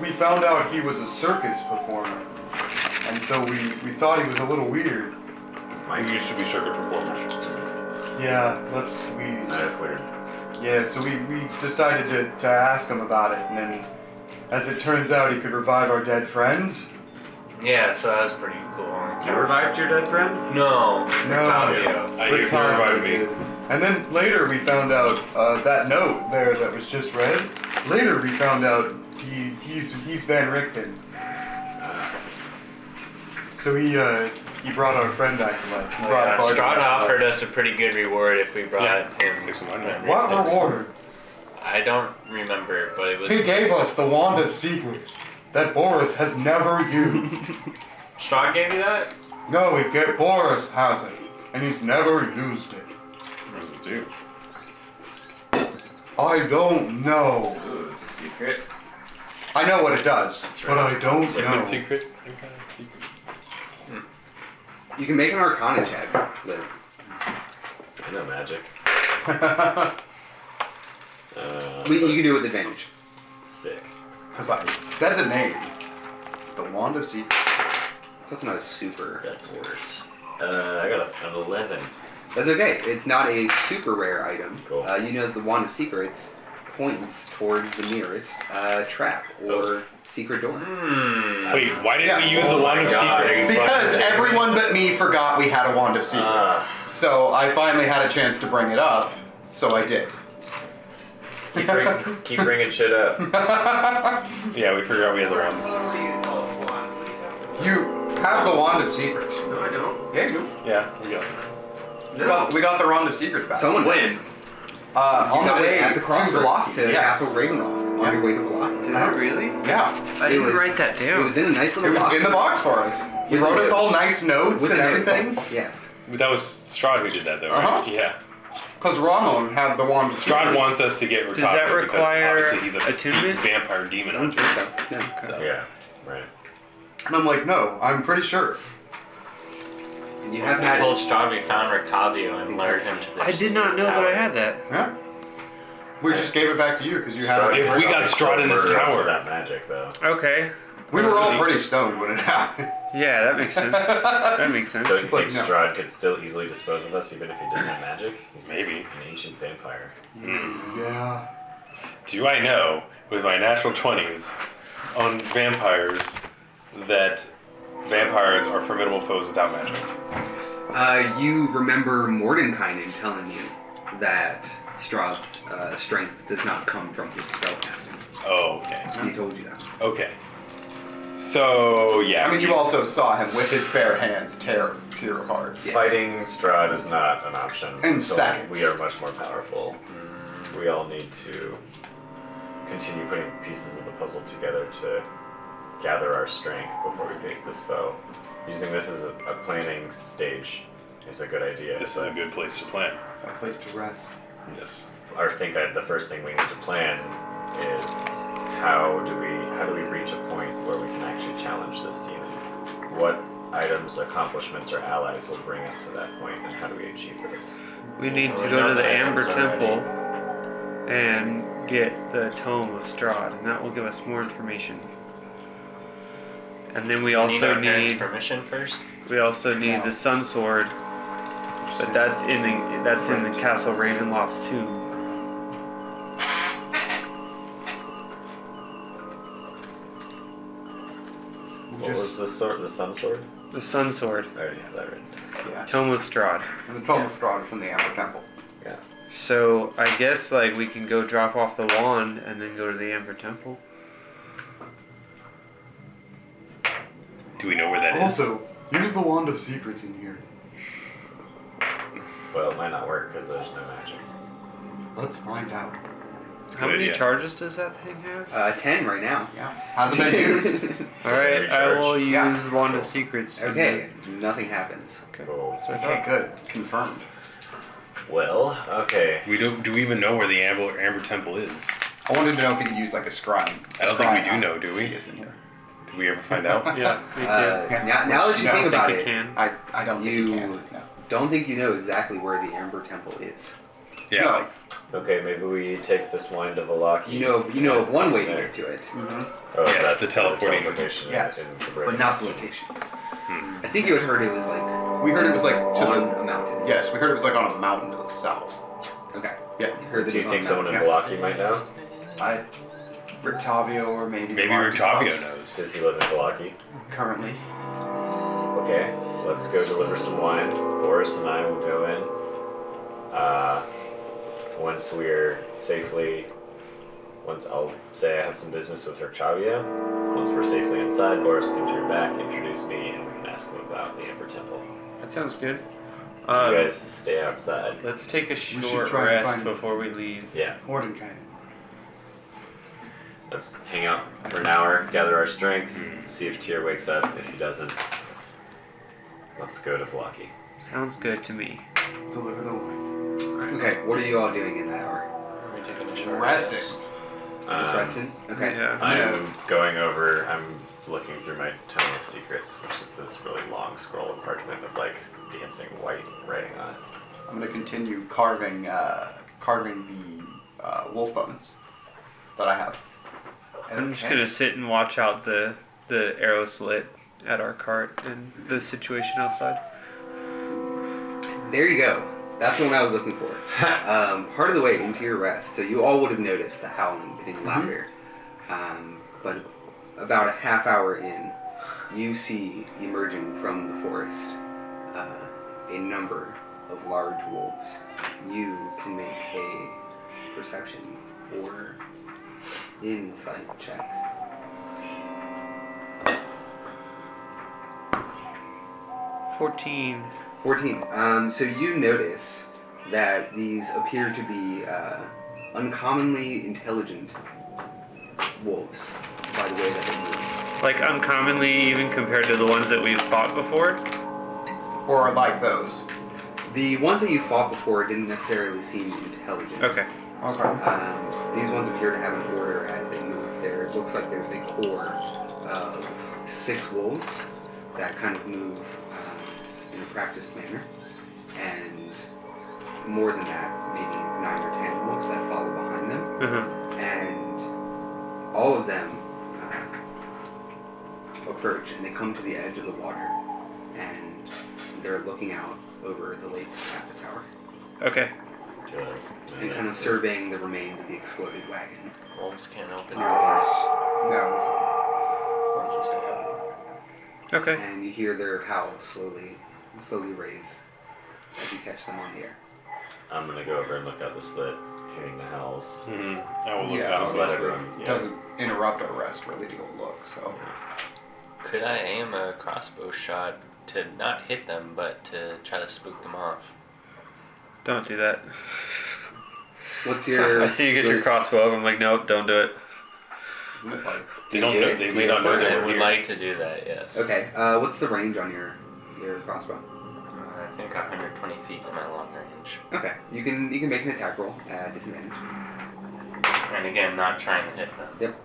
we found out he was a circus performer. And so we thought he was a little weird. We used to be circuit performers. Yeah, Weird. yeah, so we decided to ask him about it, and then as it turns out he could revive our dead friends. Yeah, so that was pretty cool. You revived your dead friend? No, Rictavio. You revived me. did. And then later we found out that note there that was just read. Later we found out he's Van Richten. So he brought our friend back to life. He brought Bart Strahd back to offered life. us a pretty good reward if we brought him. Take some wine. What reward? I don't remember, but it was. He gave us the Wand of Secrets that Boris has never used. Strahd gave you that? No, Boris has it, and he's never used it. What does it do? I don't know. Ooh, it's a secret. I know what it does, but I don't It's like know. a secret. Some kind of secret. You can make an Arcana check, Liv. I know magic. You can do it with advantage. Sick. Because I said the name. It's the Wand of Secrets. It's also not a super. That's worse. I got an 11. That's okay. It's not a super rare item. Cool. You know that the Wand of Secrets points towards the nearest trap or secret door. Wait, why didn't we use the Oh Wand my of God. Secrets? Because everyone but me forgot we had a Wand of Secrets. So I finally had a chance to bring it up, so I did. Keep bringing shit up. Yeah, we figured out we had the Wand. You have the Wand of Secrets. No, I don't. Yeah, you do. Yeah, we got it. We got the Wand of Secrets back. Someone When? does. On the got it way at the to crossroads Vallaki. to Yes. Castle Ravenloft. On your way to Vallaki. Did I really? Yeah. I didn't was- write that It down. was in a nice It little was box. in the box for us. He With wrote a us note. all nice notes With and a note. everything. Yes. That was Strahd who did that, though, right? Uh-huh. Yeah. Because Ronald had the Wand of Strahd Secrets. wants us to get Does that Rictavio because require obviously he's a attunement? vampire demon I don't hunter. think so. No. Yeah, right. And I'm like, no, I'm pretty sure. And you We have had told Strahd we found Rictavio and lured him to this. I did not know that I had that. Yeah. We just gave it back to you because you had it. If we got Strahd in this Murder us tower. with that magic, though. Okay. We were all pretty stoned when it happened. Yeah, that makes sense. That makes sense. Don't you think No. Strahd could still easily dispose of us even if he didn't have magic? He's Maybe. an ancient vampire. Yeah. Do I know, with my natural 20s on vampires, that vampires are formidable foes without magic? you remember Mordenkainen telling you that Strahd's strength does not come from his spellcasting. Oh, okay. He told you that. Okay. So, yeah. I mean, you also saw him with his bare hands tear apart. Yes. Fighting Strahd is not an option. In So seconds. We are much more powerful. We all need to continue putting pieces of the puzzle together to gather our strength before we face this foe. Using this as a planning stage is a good idea. This is a good place to plan. A place to rest. Yes. I think the first thing we need to plan is how do we reach a point where we can actually challenge this demon? What items, accomplishments, or allies will bring us to that point, and how do we achieve this? We need to We go know to the the Amber items already. Temple and get the Tome of Strahd, and that will give us more information. And then we Need also our parents' need permission first. the Sun Sword, but that's in the Castle Ravenloft's tomb. What was the sword? The sun sword? The Sun Sword, I already have that written. Yeah. Tome of Strahd. And the Tome of Strahd is from the Amber Temple. So I guess we can go drop off the wand and then go to the Amber Temple. Do we know where that is? Also, here's the Wand of Secrets in here. Well, it might not work because there's no magic. Let's find out. It's a How good many idea. charges does that thing have? 10 right now. Yeah. Hasn't been used. All right, I will use Yeah. Wand of Secrets. and Okay, nothing happens. Cool. So I Okay, thought- good. Confirmed. Well, okay. Do we even know where the Amber Temple is? I wanted to know if we could use like a scribe. I don't think we do know, do we? See us in here. Did we ever find out? Yeah, me too. Now that you No, think I about think it, it can. I don't think you can. No. don't think you know exactly where the Amber Temple is. Yeah. No. Okay, maybe we take this wine to Vallaki. You know of one way to get to it, Mm-hmm. Oh, Yes, that's the teleporting. teleportation. Yes. in the but not the location. Hmm. I think you had heard it was like We heard it was like to on the. a mountain. Yes, we heard it was like on a mountain to the south. Okay. Yeah. You heard that Do it you was think on a someone in mountain. Vallaki might know? Rictavio or maybe. Maybe Marty Rictavio House knows. Does he live in Vallaki? Currently. Okay, let's go deliver some wine. Boris and I will go in. Once I'll say I have some business with Rictavio. Once we're safely inside, Boris can turn back, introduce me, and we can ask him about the Amber Temple. That sounds good. You guys stay outside. Let's take a should short try to rest find- before we leave. Yeah, Mordenkainen. let's hang out for an hour, gather our strength, see if Tyr wakes up. If he doesn't, let's go to Vallaki. Sounds good to me. Deliver the wine. Okay, what are you all doing in that hour? We're taking a short Resting. rest. Just resting? Okay. Yeah. I'm going over, I'm looking through my Tome of Secrets, which is this really long scroll of parchment with like dancing white writing on it. I'm gonna continue carving the wolf bones that I have. I'm just gonna sit and watch out the arrow slit at our cart and the situation outside. There you go. That's the one I was looking for. Part of the way into your rest, so you all would have noticed the howling getting louder. But about a half hour in, you see emerging from the forest a number of large wolves. You can make a perception or insight check. 14. 14. So you notice that these appear to be uncommonly intelligent wolves by the way that they move. Like uncommonly even compared to the ones that we've fought before? Or like those. The ones that you fought before didn't necessarily seem intelligent. Okay. Okay. These ones appear to have an order as they move. It looks like there's a core of 6 wolves that kind of move in a practiced manner, and more than that, maybe 9 or 10 wolves that follow behind them, Uh-huh. and all of them approach, and they come to the edge of the water, and they're looking out over the lake at the tower, Okay. and kind of surveying the remains of the exploded wagon. Wolves can't open doors. No. As long as we stay out of it. Okay. And you hear their howls slowly raise as you catch them on the air. I'm gonna go over and look out the slit, hearing the howls. Mm-hmm. I will look Yeah, out as well. obviously, everyone- it doesn't interrupt our rest really to go look, so. Could I aim a crossbow shot to not hit them, but to try to spook them off? Don't do that. What's your? I see you get your crossbow up. I'm like, nope, don't do it. Isn't it like, They don't know. They may not know that I we're would here. like to do that, yes. Okay. What's the range on your crossbow? I think 120 feet is my long range. Okay. You can make an attack roll at disadvantage. And again, not trying to hit them. Yep.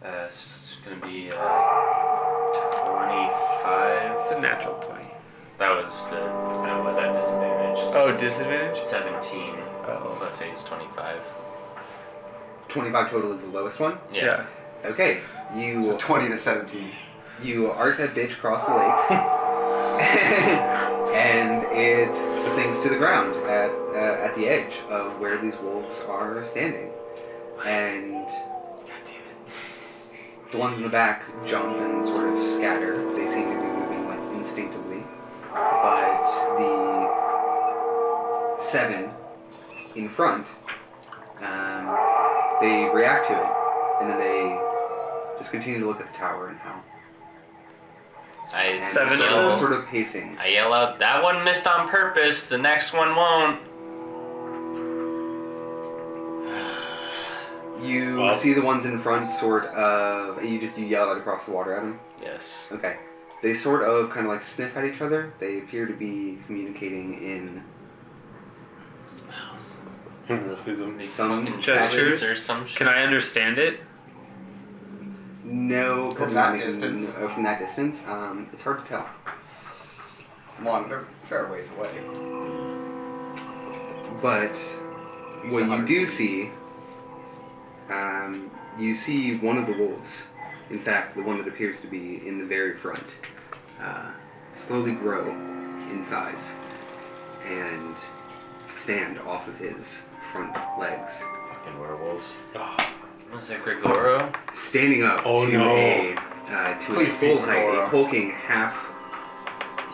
It's gonna be 25. It's a natural 20. That was at disadvantage. So Oh, it's disadvantage? 17. Oh. Let's say it's 25. 25 total is the lowest one. Yeah. Okay. so You 20 to 17. you arc that bitch across the lake, and it sinks to the ground at the edge of where these wolves are standing, and God damn it. the ones in the back jump and sort of scatter. They seem to be moving like instinctively, but the 7 in front, they react to it, and then they just continue to look at the tower and howl. And Seven they're all. sort of pacing. I yell out, that one missed on purpose, the next one won't. You Well- see the ones in front sort of, you yell out across the water at them? Yes. Okay. They sort of kind of like sniff at each other. They appear to be communicating in Smells. Wolfism. These Some fucking gestures? or some shit. Can I understand it? no... From not that making- distance? from that distance? It's hard to tell. It's long, they're fair ways away. But At least what you 100 do feet. see, you see one of the wolves, in fact, the one that appears to be in the very front, slowly grow in size and stand off of his front legs, Fucking werewolves. Was it Grigoro? standing up Oh, to no. to Please its be full height, a Aurora. hulking half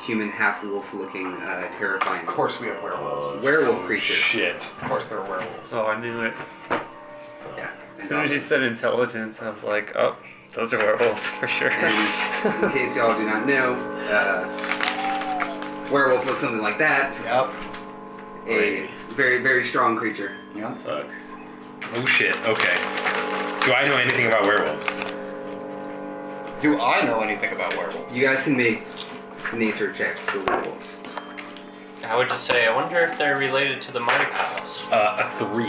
human, half wolf looking terrifying Of course we have werewolves. werewolf creature. Shit. Of course there are werewolves. Oh, I knew it. Yeah. As soon as you said intelligence, I was like, oh, those are werewolves for sure. And in case y'all do not know, werewolf looks something like that. Yep. A very, very strong creature. Yep. Fuck. Oh shit. Okay. Do I know anything about werewolves? Do I know anything about werewolves? You guys can make nature checks for werewolves. I would just say, I wonder if they're related to the Mardikovs. A 3.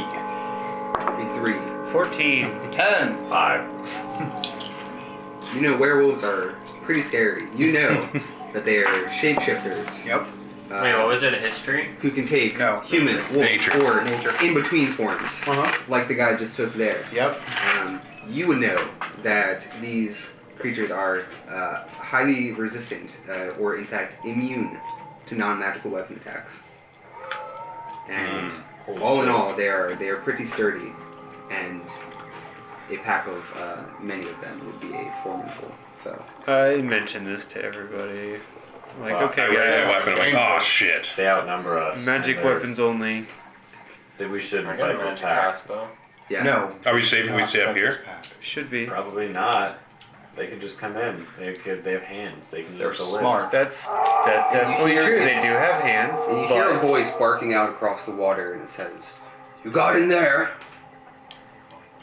Be 3. 14. 10. 5. You know werewolves are pretty scary. You know that they are shapeshifters. Yep. Wait, what was it, a history? Who can take No. human, wolf, Nature. or Nature. in-between forms, Uh-huh. like the guy just took there. Yep. You would know that these creatures are highly resistant, or in fact immune to non-magical weapon attacks. And all in all, they are pretty sturdy, and a pack of many of them would be a formidable foe. I mentioned this to everybody. Like, Well, okay, I read that guys, weapon. I'm like, oh shit. They outnumber us. magic and they're- weapons only. We shouldn't I got a fight this magic pack. crossbow. Yeah. No. Are we safe if we stay up here? Should be. Probably not. They could just come in. They have hands. They can They're use the lift. smart. That's definitely hear true. it. They do have hands. And you hear a but- voice barking out across the water, and it says, "You got in there.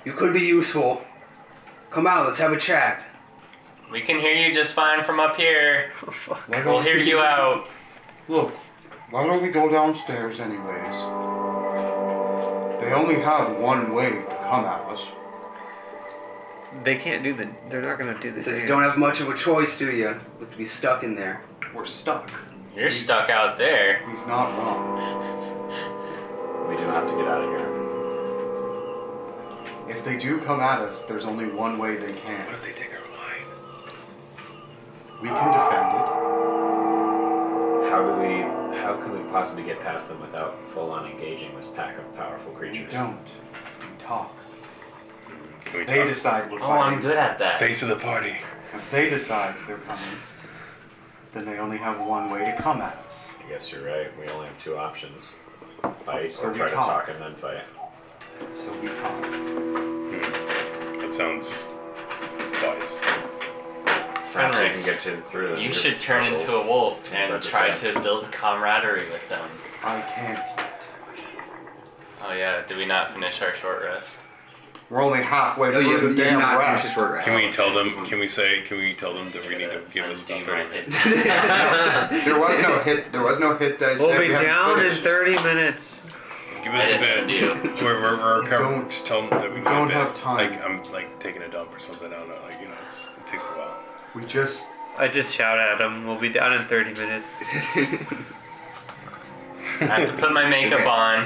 You could be useful. Come out, let's have a chat." We can hear you just fine from up here. Oh, fuck. Why We'll don't hear we- you out. Look, why don't we go downstairs anyways? They only have one way to come at us. They can't do the. They're not gonna do It the. says, "You dance. don't have much of a choice, do you? Look to be stuck in there." We're stuck. You're stuck out there. He's not wrong. We do have to get out of here. If they do come at us, there's only one way they can. What if they take our wine? We can defend it. How can we possibly get past them without full-on engaging this pack of powerful We creatures? don't. We talk. Can we They talk? decide we're Oh, I'm fighting. good at that. Face of the party. If they decide they're coming, then they only have one way to come at us. I guess you're right. We only have two options: fight So or we try to talk. talk and then fight. So we talk. That sounds wise. Perhaps I can Fenris, get you through. you should turn into a wolf and That's try right. to build camaraderie with them. I can't yet. Oh yeah, did we not finish our short rest? We're only halfway Oh, through the you're damn not rest. finished a short rest. Can we tell them? Can we tell them that we need to give us Undo about my 30 hit. minutes? There was no hit. There was no hit dice. We'll yet. be We haven't down in finished. 30 minutes. Give us a bit. undo. We're Don't- just tell them that we need don't a bit. have time. Like I'm like taking a dump or something. I don't know. Like it takes a while. We just. I just shout at him. We'll be down in 30 minutes. I have to put my makeup Okay. on.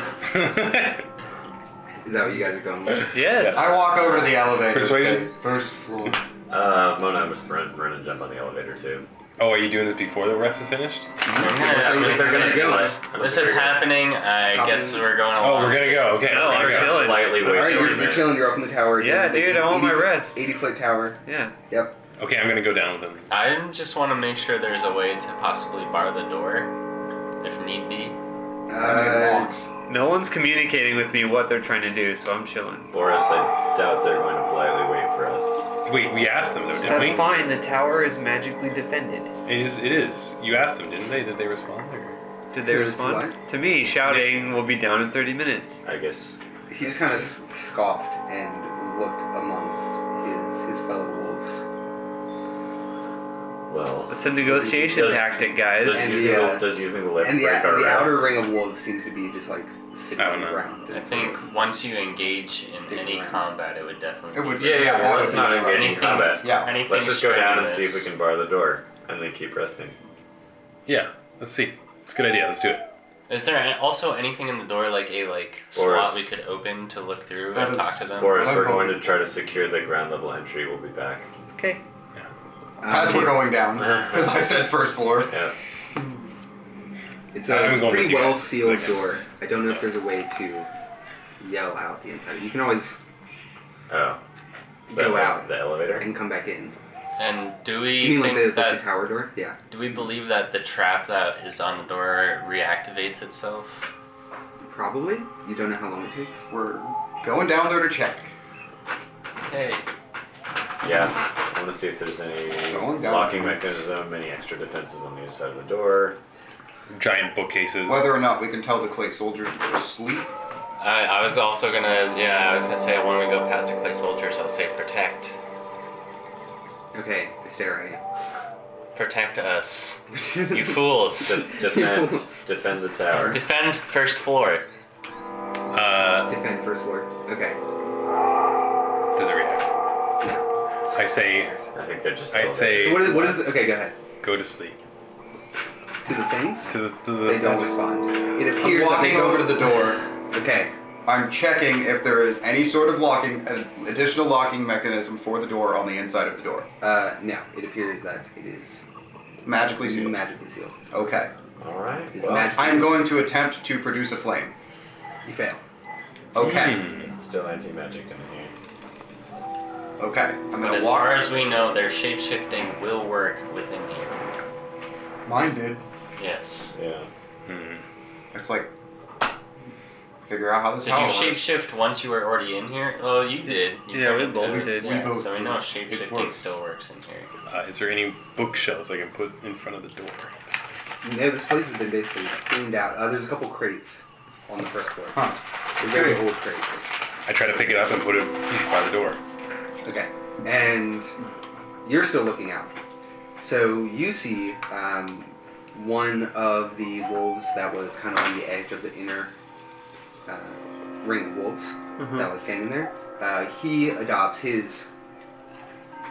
Is that what you guys are going with? Yes. I walk over to the elevator Persuasion? and say, first floor. Mona was run and jump on the elevator too. Oh, are you doing this before the rest is finished? They're gonna go. This is happening. I guess we're going Oh, along. we're gonna go. Okay. No, we're I'm gonna go. chilling. Slightly wait. Alright, 30 you're minutes. chilling, you're up in the tower. Yeah, It's like dude, I want my 80 rest. 80-foot tower. Yeah. Yep. Okay, I'm gonna go down with them. I just want to make sure there's a way to possibly bar the door, if need be. Locks. No one's communicating with me what they're trying to do, so I'm chilling. Boris, I doubt they're going to politely wait for us. Wait, we asked them though, didn't we? That's fine. The tower is magically defended. It is. It is. You asked them, didn't they? Did they respond? Or? Did they To respond? what? To me, shouting, we'll be down in 30 minutes. I guess. He just kind of scoffed and looked amongst his fellow wolves. Well. It's a negotiation Does- tactic, guys. Does And using, the, the, does using the lift And the, break our and the outer rest? ring of wolves seems to be just like sitting I on don't the know. ground. I think once you engage in Dig any around. combat, it would definitely. It would. be- Yeah, that well, would let's be not fun. engage in Anything- combat. Yeah. Anything Let's just go down and see if we strenuous. can bar the door, and then keep resting. Yeah. Let's see. It's a good idea. Let's do it. Is there also anything in the door, like a slot we could open to look through That and is- talk to them? Boris, I'm we're going- going to try to secure the ground level entry. We'll be back. Okay. As we're going down, because I said first floor. Yeah. It's I'm a going pretty with you well guys. sealed Okay. door. I don't know if there's a way to yell out the inside. You can always Oh. go out The elevator? and come back in. And do we You mean like think the that? tower door? Yeah. Do we believe that the trap that is on the door reactivates itself? Probably. You don't know how long it takes. We're going down there to check. Hey, Yeah. I want to see if there's any Going down. locking mechanism, any extra defenses on the inside of the door. Giant bookcases. Whether or not we can tell the clay soldiers to go to sleep. I was also gonna. Yeah, I was gonna say when we go past the clay soldiers, I'll say protect. Okay, I stare at Protect us, you. you fools. Defend the tower. Defend first floor. Defend first floor. Okay. Does it react? I say. I think they're just. I'd say. So what is the, okay, go ahead. Go to sleep. To the things? To the. They don't respond. It I'm appears that walking they over to don't- the door. Okay. I'm checking if there is any sort of locking, additional locking mechanism for the door on the inside of the door. No. It appears that it is Magically sealed. magically sealed. Okay. Alright. It's Well, magically I'm going to attempt to produce a flame. You fail. Okay. it's still anti-magic in here. Okay. I'm But gonna as walk. far as we know, their shapeshifting will work within here. Mine did. Yes. Yeah. It's like figure out how this Did tower you works. shapeshift once you were already in here? Oh, you did. You Yeah, we turned both into- did. We Yeah, both so we did. know It shapeshifting works. still works in here. Is there any bookshelves I can put in front of the door? No, this place has been basically cleaned out. There's a couple crates on the first floor. Huh. They're very old crates. I try to pick it up and put it by the door. Okay. And you're still looking out. So you see one of the wolves that was kind of on the edge of the inner ring of wolves that was standing there. He adopts his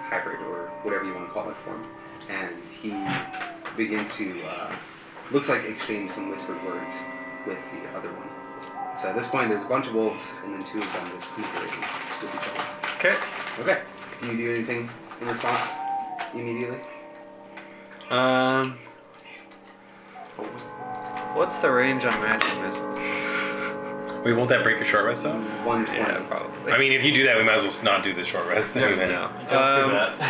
hybrid or whatever you want to call it form, and he begins to looks like exchange some whispered words with the other one. So at this point, there's a bunch of wolves, and then two of them just commiserating with each other. Okay. Okay. Do you do anything in response immediately? What's the range on magic missile? Wait, won't that break your short rest though? 120. Yeah, probably. I mean, if you do that, we might as well not do the short rest thing. Yeah, then. No. Don't do that.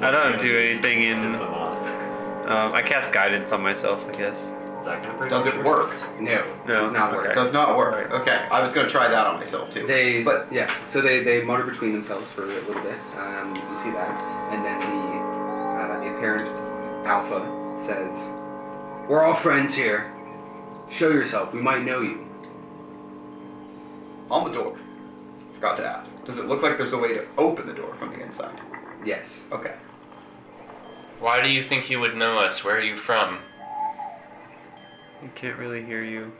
I don't do anything in I cast guidance on myself, I guess. Is that gonna bring Does us it to work? first? No, No, does not okay. work. Does not work. Okay, I was gonna try that on myself too. But yes, so they mutter between themselves for a little bit. You see that, and then the apparent alpha says, "We're all friends here. Show yourself. We might know you." On the door. Forgot to ask. Does it look like there's a way to open the door from the inside? Yes. Okay. Why do you think you would know us? Where are you from? I can't really hear you.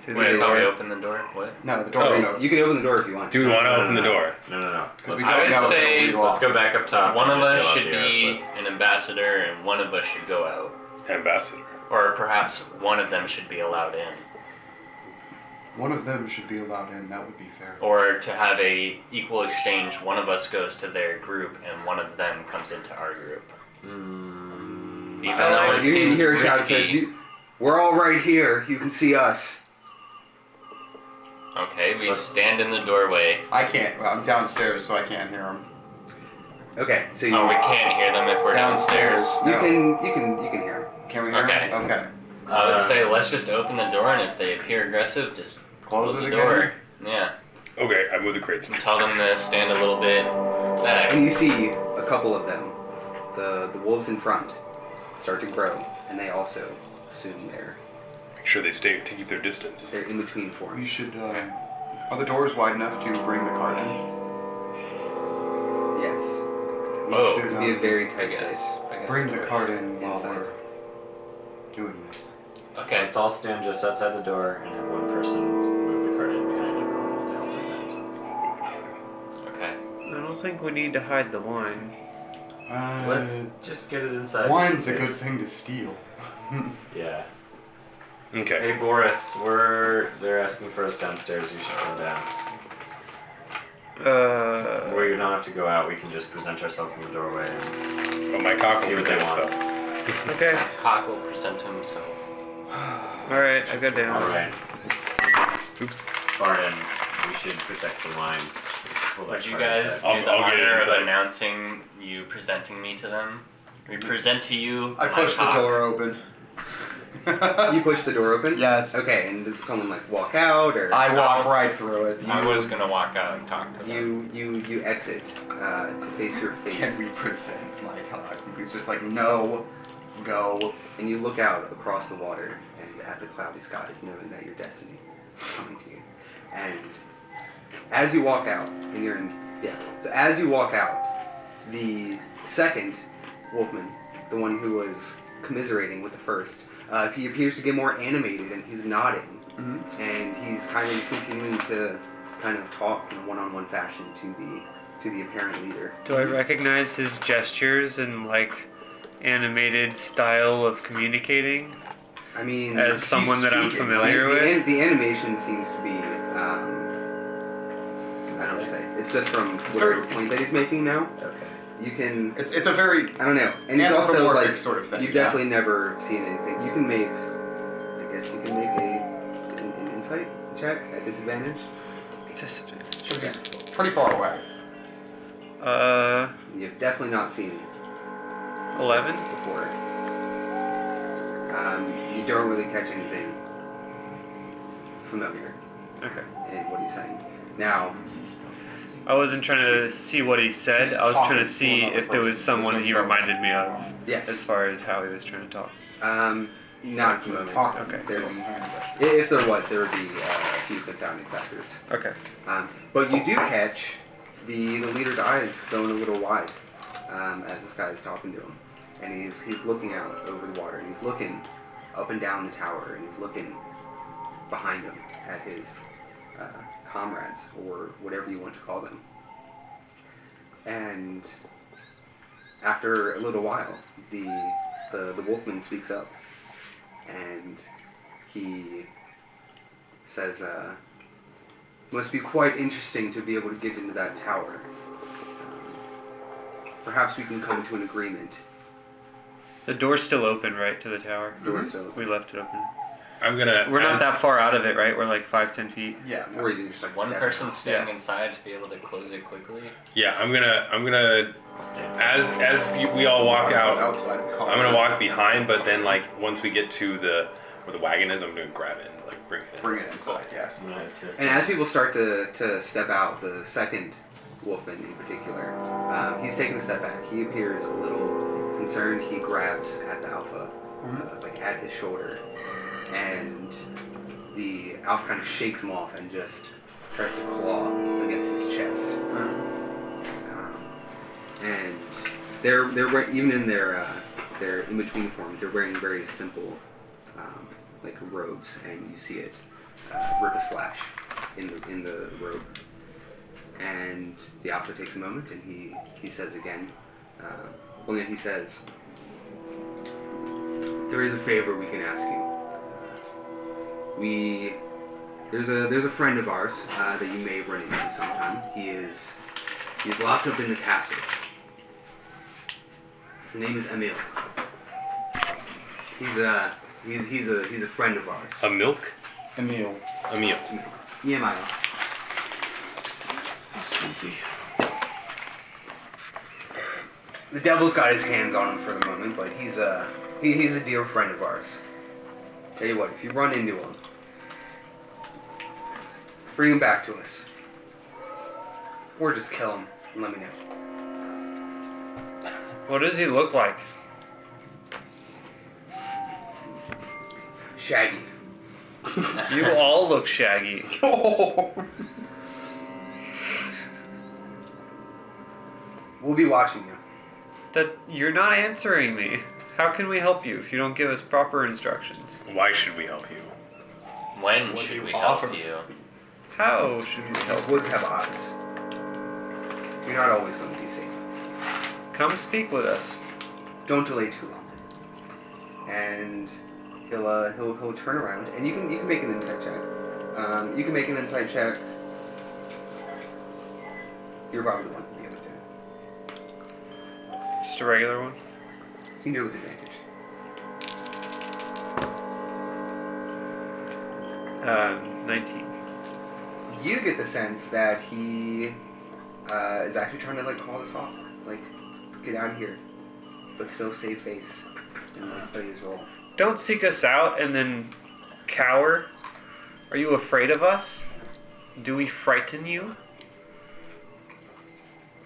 Through the Wait, door. how we open the door? What? No, the door Oh, ain't open. You can open the door if you want. Do we want to open the door? No. Because we I don't would know if say- it'll be Let's locked. go back up top. One and of just us yell out should the air be slits. an ambassador and one of us should go out. Ambassador. Or perhaps one of them should be allowed in. One of them should be allowed in. That would be fair. Or to have a equal exchange, one of us goes to their group and one of them comes into our group. Even though it You seems hear a shout that risky. says, "We're all right here. You can see us." Okay, we stand in the doorway. I can't. Well, I'm downstairs, so I can't hear them. Okay, so you Oh, we can't hear them if we're downstairs. you No. can hear them. Can we hear Okay. them? Okay. I would say let's just open the door, and if they appear aggressive, just Close close it the again? door. Yeah. Okay, I move the crates. And tell them to stand a little bit back. And you see a couple of them, the wolves in front, start to grow, and they also assume they're Make sure they stay to keep their distance. they're in between forms. We should. Are the doors wide enough to bring the cart in? Yes, We Oh, should it'd be a very I tight guess. place. I guess bring the doors. cart in while Inside. we're doing this. Okay. Let's all stand just outside the door and have one person move the cart in behind everyone while they all defend. Okay. I don't think we need to hide the wine. Let's just get it inside. Wine's just a in good case. thing to steal. Yeah. Okay. Hey Boris, they're asking for us downstairs. You should come down. Or you don't have to go out. We can just present ourselves in the doorway. And Oh, my cock See will what they present want. itself. Okay. Cock will present himself. Alright, I go down. all right, Oops. Barden, we should protect the wine. Pull that Would you cart guys inside. do I'll the get it honor of inside. announcing you presenting me to them? We present to you I my push the cock. door open. You push the door open? Yes. Okay, and does someone like walk out or I walk right through it. I was gonna walk out and talk to them. you exit to face your fate, Can we present my cock? He's just like, no, go. and you look out across the water and at the cloudy skies, knowing that your destiny is coming to you. And as you walk out, and you're in so as you walk out, the second wolfman, the one who was commiserating with the first, he appears to get more animated and he's nodding. Mhm. And he's kind of continuing to kind of talk in a one-on-one fashion to the apparent leader. Do I recognize his gestures and like animated style of communicating I mean, as someone that I'm speaking, familiar with? the animation seems to be I don't say it's just from whatever point that he's making now. Okay. You can It's a very I don't know, and it's also anthropomorphic like sort of thing. you've yeah. definitely never seen anything. You can make, I guess you can make an insight check at disadvantage. Should be pretty far away. You've definitely not seen 11? this before. You don't really catch anything familiar Okay. in what he's saying. Now, I wasn't trying to see what he said. I was trying to see if there was someone he reminded me of yes, as far as how he was trying to talk. not at the moment. Okay. If there was, there would be a few confounding factors. Okay. But you do catch the leader's eyes going a little wide as this guy is talking to him, and he's looking out over the water, and he's looking up and down the tower, and he's looking behind him at his comrades, or whatever you want to call them. And after a little while, the wolfman speaks up, and he says, "Must be quite interesting to be able to get into that tower. Perhaps we can come to an agreement." The door's still open, right, to the tower? Door's still open. We left it open. I'm gonna. We're not that far out of it, right? We're like 5-10 feet. Yeah. Or you can just like One step person out. staying inside to be able to close it quickly. Yeah, I'm gonna. As we all walk out, outside the car. I'm gonna walk behind. But then like once we get to where the wagon is, I'm gonna grab it and like bring it in. Bring it inside. Yes. I'm gonna assist And him. as people start to step out, the second wolfman in particular, he's taking a step back. He appears a little concerned. He grabs at the alpha, like at his shoulder, and the alpha kind of shakes him off and just tries to claw against his chest. And they're even in their in between forms, they're wearing very simple like robes, and you see it rip a slash in the robe. And the alpha takes a moment, and he says again, he says, there is a favor we can ask you. There's a friend of ours that you may run into sometime. He's locked up in the castle. His name is Emil. He's a friend of ours. A milk? Emil. A meal. EMIL. Salty. The devil's got his hands on him for the moment, but he's a dear friend of ours. Tell you what, if you run into him, bring him back to us. Or just kill him and let me know. What does he look like? Shaggy. You all look shaggy. We'll be watching you. That you're not answering me. How can we help you if you don't give us proper instructions? Why should we help you? When What do should you we offer? help you? How should we The help? woods have eyes. You're not always going to be safe. Come speak with us. Don't delay too long. And he'll turn around, and you can make an insight check. You can make an insight check. You're probably the one to be able to do it. Just a regular one? You can do it with advantage. 19. You get the sense that he is actually trying to like call this off, like get out of here, but still save face and like play his role. Don't seek us out and then cower. Are you afraid of us? Do we frighten you?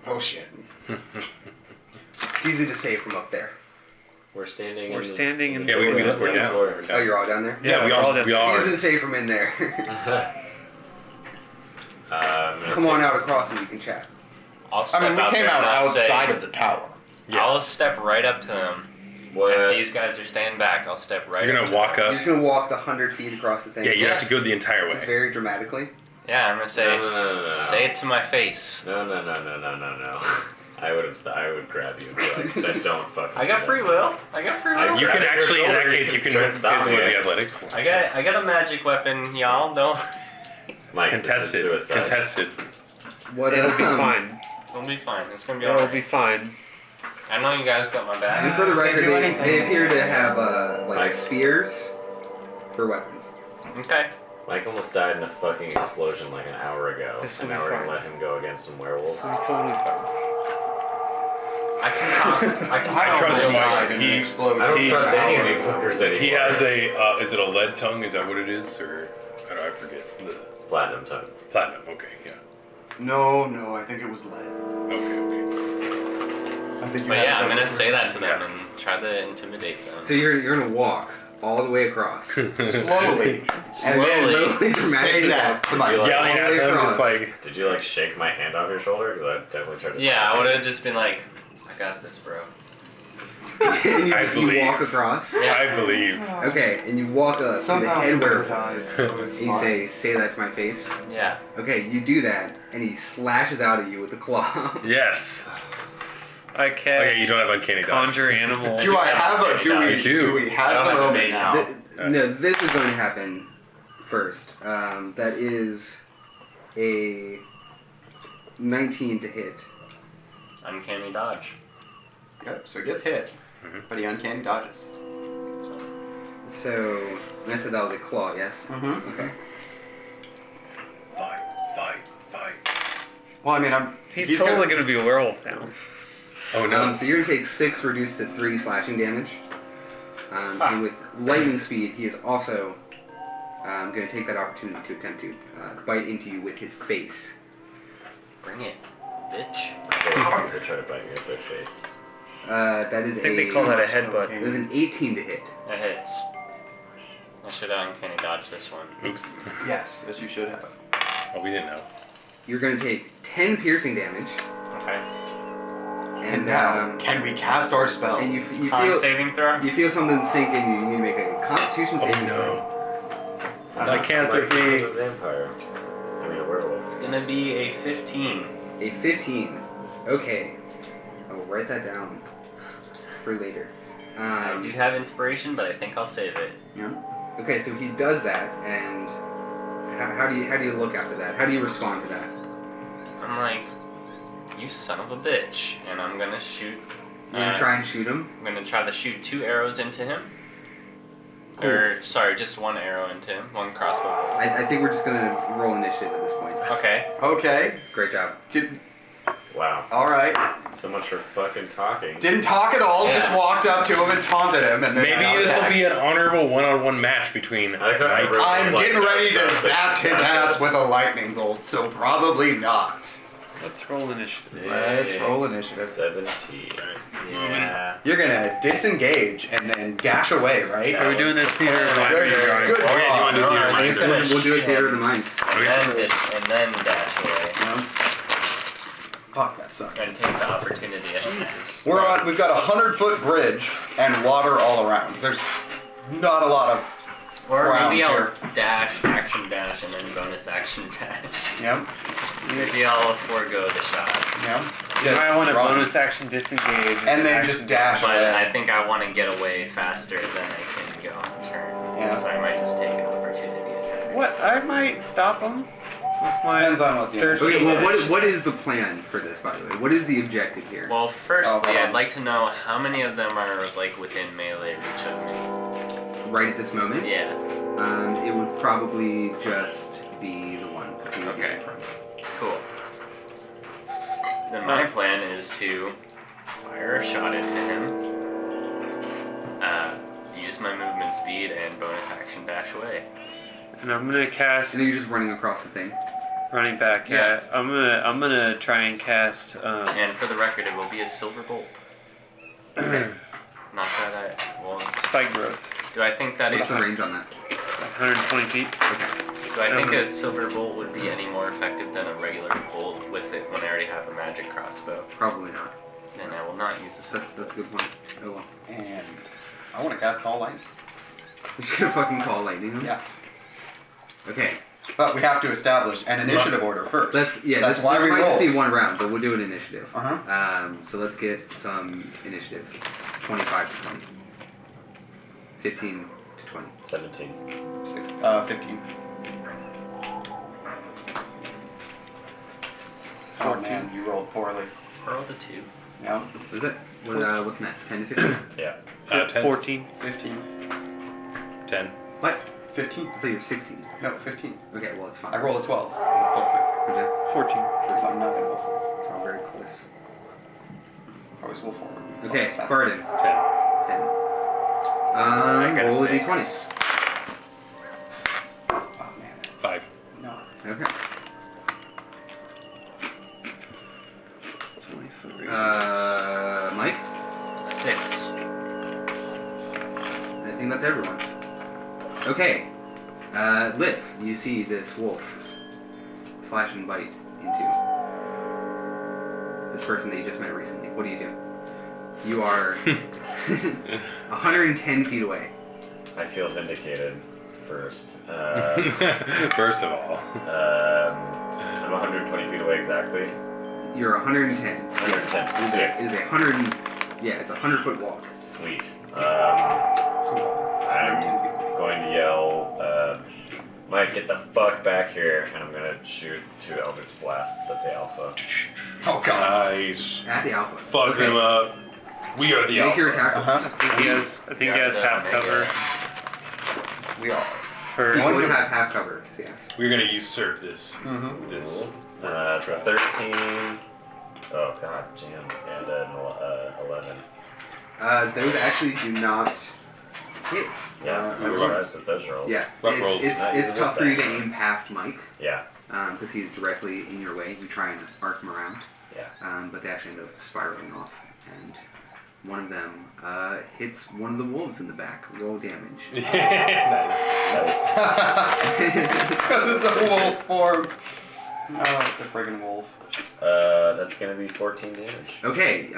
Oh shit. It's easy to say from up there. We're standing. We're in the- standing in Yeah, the we're down. floor. We're Oh, down. you're all down there? Yeah, we we're all are. We down. are. Easy to say from in there. I'm gonna Come on take- out across and we can chat. I'll step I mean, we out came there out and I'll outside say, of the tower. Yeah. I'll step right up to him. What? If these guys are staying back, I'll step right You're up gonna to walk them. up. You're just gonna walk the 100 feet across the thing. Yeah, you have to go the entire Just way. very dramatically. Yeah, I'm gonna say, No. say it to my face. No. I would grab you. And be like, don't fucking. I got do free that." will. I got free will. You can actually, in that case, you can Try to stop cancel me. the athletics. I got a magic weapon, y'all. Don't. Mike, Contested. This is suicide. Contested. What It'll be fine. It'll be fine. It's gonna be It'll alright. be fine. I know you guys got my And back. for the Can't record, do they anything. appear to have like Like- spears for weapons. Okay. Mike almost died in a fucking explosion like an hour ago, This will and be now we're gonna fine. let him go against some werewolves. It'll be totally fine. I can talk. I can I talk trust real Mike. quick. died in He- an explosion. I don't He- trust any of you fuckers anymore. He has a, is it a lead tongue? Is that what it is? Or, I forget. The platinum tongue. platinum, okay, yeah. No, I think it was lead. Okay. I think you But had yeah, it I'm right gonna the say first that to them and try to intimidate them. So you're gonna walk all the way across. Slowly. And Slowly. slowly, Say dramatically that to my You like- Yelling at them, just like, Did you like shake my hand off your shoulder? Because I definitely tried to. Yeah, stop I you. would have just been like, I got this, bro. and I you believe. walk across. I believe. Okay, and you walk up to the Somehow he head never werewolf. dies, so it's And you fine. say that to my face. Yeah. Okay, you do that, and he slashes out at you with the claw. Yes. I cast Okay, you don't have uncanny dodge. conjure animals. Do I have a? Do I we? do. Do we I have don't the have a moment mage. now? No, this is going to happen first. That is a 19 to hit. Uncanny dodge. Yep. So he gets hit, Mhm. but he uncanny dodges. So, I said that was a claw, yes? Mm-hmm. Okay. Fight. Well, I mean, He's totally gonna be a werewolf now. Oh no. So you're going to take 6 reduced to 3 slashing damage. And with lightning speed, he is also going to take that opportunity to attempt to bite into you with his face. Bring it, bitch. They're trying to bite me with their face. That is I think they call that a headbutt. That is an 18 to hit. That hits. I should have uncanny dodged this one. Oops. yes, as you should have. Oh, we didn't know. You're going to take 10 piercing damage. Okay. And now, can we cast our spells? And you Con feel saving throw? you feel something sink in you. You need to make a Constitution Oh saving no. Lycanthropy. A vampire. I mean, a werewolf. It's gonna be a 15. A 15. Okay. I will write that down for later. I do have inspiration, but I think I'll save it. Yeah. Okay, so he does that, and how do you look after that? How do you respond to that? I'm like, you son of a bitch, and I'm gonna shoot. You're gonna try and shoot him. I'm gonna try to shoot 2 arrows into him. Cool. Or sorry, just 1 arrow into him, 1 crossbow bolt. I think we're just gonna roll initiative at this point. Okay. Okay. Great job. Wow. All right. So much for fucking talking. Didn't talk at all. Yeah. Just walked up to him and taunted him, and then Maybe this will be an honorable one-on-one match between. I thought I wrote I'm this like getting that, ready to so- zap his ass with a lightning bolt, so probably not. Let's roll initiative. Let's roll initiative. 17. Yeah. You're gonna disengage and then dash away, right? Are we doing this theater of mind? Good. Good. Oh, yeah, you want to do No, theater of I mind? was gonna We'll do a shoot theater of him, the mind. and then dash away. Yeah. Fuck, that sucks. And take the opportunity attacks. We've got a 100-foot bridge and water all around. There's not a lot of. Or Ground maybe I'll here. dash, action dash, and then bonus action dash. Yep. Maybe I'll forego the shot. Yep. You might want to run. bonus action disengage. And then action just dash But away. I think I want to get away faster than I can go on turn. Yeah. So I might just take an opportunity attack. What? I might stop him with my. Depends on what the. Third- Okay, well, what is the plan for this, by the way? What is the objective here? Well, firstly, hold on. I'd like to know how many of them are like within melee reach of me. Right at this moment? Yeah. It would probably just be the one. 'cause he would be Okay. in front. Cool. Then my plan is to fire a shot into him, use my movement speed, and bonus action dash away. And I'm gonna cast And then you're just running across the thing. running back. Yeah. I'm gonna try and cast. And for the record, it will be a silver bolt. Not that Spike growth. do I think that What's is, the range on that? 120 feet. Okay. do I think a silver bolt would be any more effective than a regular bolt with it when I already have a magic crossbow? Probably not. Then I will not use a silver. That's a good point. Oh well. And I want to cast Call Lightning. We're just gonna fucking call lightning. Huh? Yes. Okay. But we have to establish an initiative order first. That's That's this, why this we might just roll. be one round, but we'll do an initiative. Uh-huh. So let's get some initiative. 25 to 20. 15 to 20. 17. 15. Oh man, you rolled poorly. Roll the 2. What Yeah. is it? What's next? 10 to 15? Yeah. 10. 14. 15. 10. What? 15. I thought you were 16. No, 15. Okay, well it's fine. I rolled a 12 plus 3. Okay. 14. Because I'm not in wolf form. It's all very close. I was wolf form. Okay, Plus 7. Barden. 10. 10. I got Roll a a d20. 6. Oh man. 5. No. Okay. 20 foot radius. Mike? A 6. I think that's everyone. Okay. Lip, you see this wolf slash and bite into this person that you just met recently. What do you do? You are 110 feet away. I feel vindicated first. First of all. I'm 120 feet away exactly. You're 110. 110. It is a 100. Yeah, it's a 100-foot walk. Sweet. So, I'm 110 feet away. going to yell, Mike, get the fuck back here, and I'm gonna shoot 2 Eldritch Blasts at the Alpha. Oh god. Nice. At the alpha. Fuck him up. We are the Make alpha. your attack rolls. Uh-huh. I think he has half cover. We are. You Going would to- have half cover, yes. We're gonna usurp this. Mhm. This. It's a 13. Oh god damn. And an 11. Those actually do not hit. Yeah, as you well. realized with those rolls. Yeah, Rough rolls. it's Not using tough this for you to die. aim past Mike, Yeah. because he's directly in your way. You try and arc him around, Yeah. but they actually end up spiraling off, and one of them hits one of the wolves in the back. Roll damage. Nice. Because it's a wolf form. Oh, it's a friggin' wolf. That's gonna be 14 damage. Okay,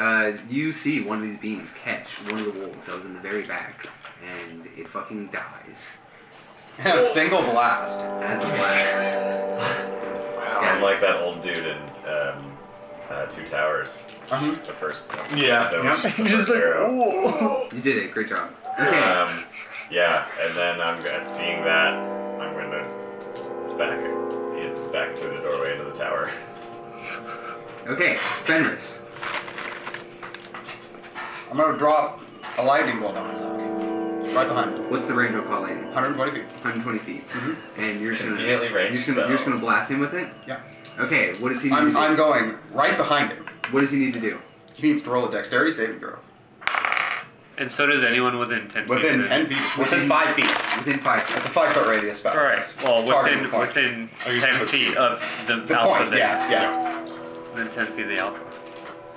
you see one of these beams catch one of the wolves that was in the very back, and it fucking dies. A single blast. As the blast. I'm like that old dude in Two Towers. Uh-huh. Just the first. Yeah. Just the first arrow. You did it. Great job. Okay. Yeah, and then seeing that, I'm gonna back through the doorway into the tower. Okay, Fenris. I'm gonna drop a lightning bolt on his ass. Right behind him. What's the range of call lightning? 120 feet. 120 feet. Mhm. And you're just gonna Conveniently ranged you're just gonna spells. blast him with it? Yeah. Okay, what does he need to do? I'm going right behind him. What does he need to do? He needs to roll a dexterity saving throw. And so does anyone within 10 feet. Within of 10 feet. Within 5 feet. Within 5 feet. It's a 5 foot radius spell. Correct. Well, Targeting within point. within Oh, you're 10 supposed to feet do of the The alpha. point, yeah. Within 10 feet of the alpha.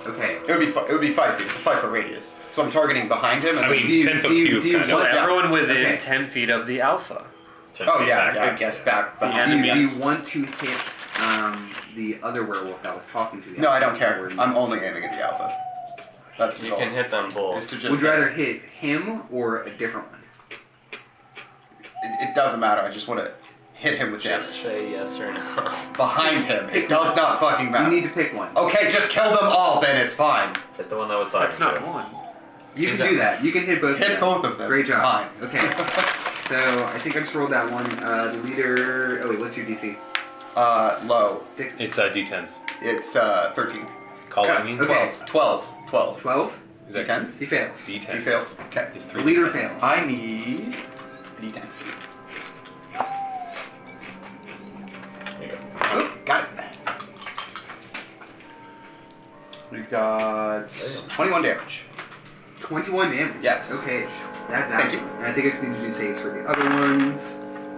Okay. It would be 5 feet. It's a 5 foot radius. So I'm targeting behind him. And I mean, Do you- 10-foot do you- cube. do you kind So of. want- everyone within Okay. 10 feet of the alpha. 10 oh feet yeah, I backwards. guess back The behind. Do you, do enemies. you want to hit the other werewolf that was talking to you? No, I don't care. I'm only aiming at the alpha. That's the You goal. can hit them Is both. to just Would you rather hit him or a different one? It doesn't matter. I just want to hit him with Just damage. say yes or no. Behind him. It does not fucking You matter. need to pick one. Okay, just kill them all. Then it's fine. Hit the one that was talking That's not to. one. You can do that. You can hit both. Hit of them. both of them. Great It's job. Fine. Okay. So I think I just rolled that one. The leader. Oh wait, what's your DC? Low. It's D10s. It's 13. Calling Okay. 12. 12. Is that D10s? He fails. D10s. He fails. Okay. It's The 3 leader D10s. fails. I need a D10. There you go. Oh, got it. We've got 21 damage. 21 damage. Yes. Okay. That's out. Thank you. And I think I just need to do saves for the other ones.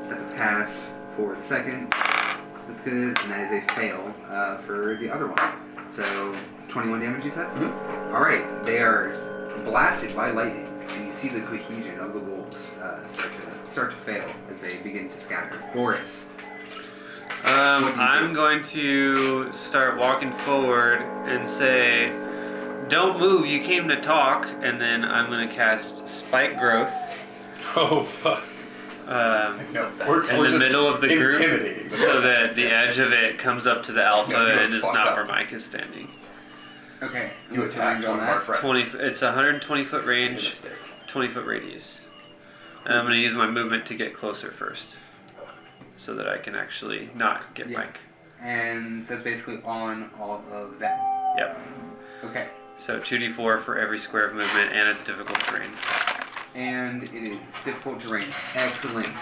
That's a pass for the second. That's good. And that is a fail for the other one. So 21 damage, you said? Mhm. All right. They are blasted by lightning, and you see the cohesion of the wolves start to fail as they begin to scatter. Boris. What do you I'm do? going to start walking forward and say, "Don't move. You came to talk." And then I'm going to cast Spike Growth Oh, fuck. No, in the just middle of the group, intimidating. so that the edge of it comes up to the alpha Yeah, you're and is fucked not up. where Mike is standing. Okay. You What's the attack range one on of our that? friends. 20. It's a 120 foot range, Mistake. 20 foot radius. And I'm going to use my movement to get closer first, so that I can actually not get Yeah. Mike. And so it's basically on all of them. Yep. Okay. So 2d4 for every square of movement, and it's difficult terrain. And it is difficult terrain. Excellent.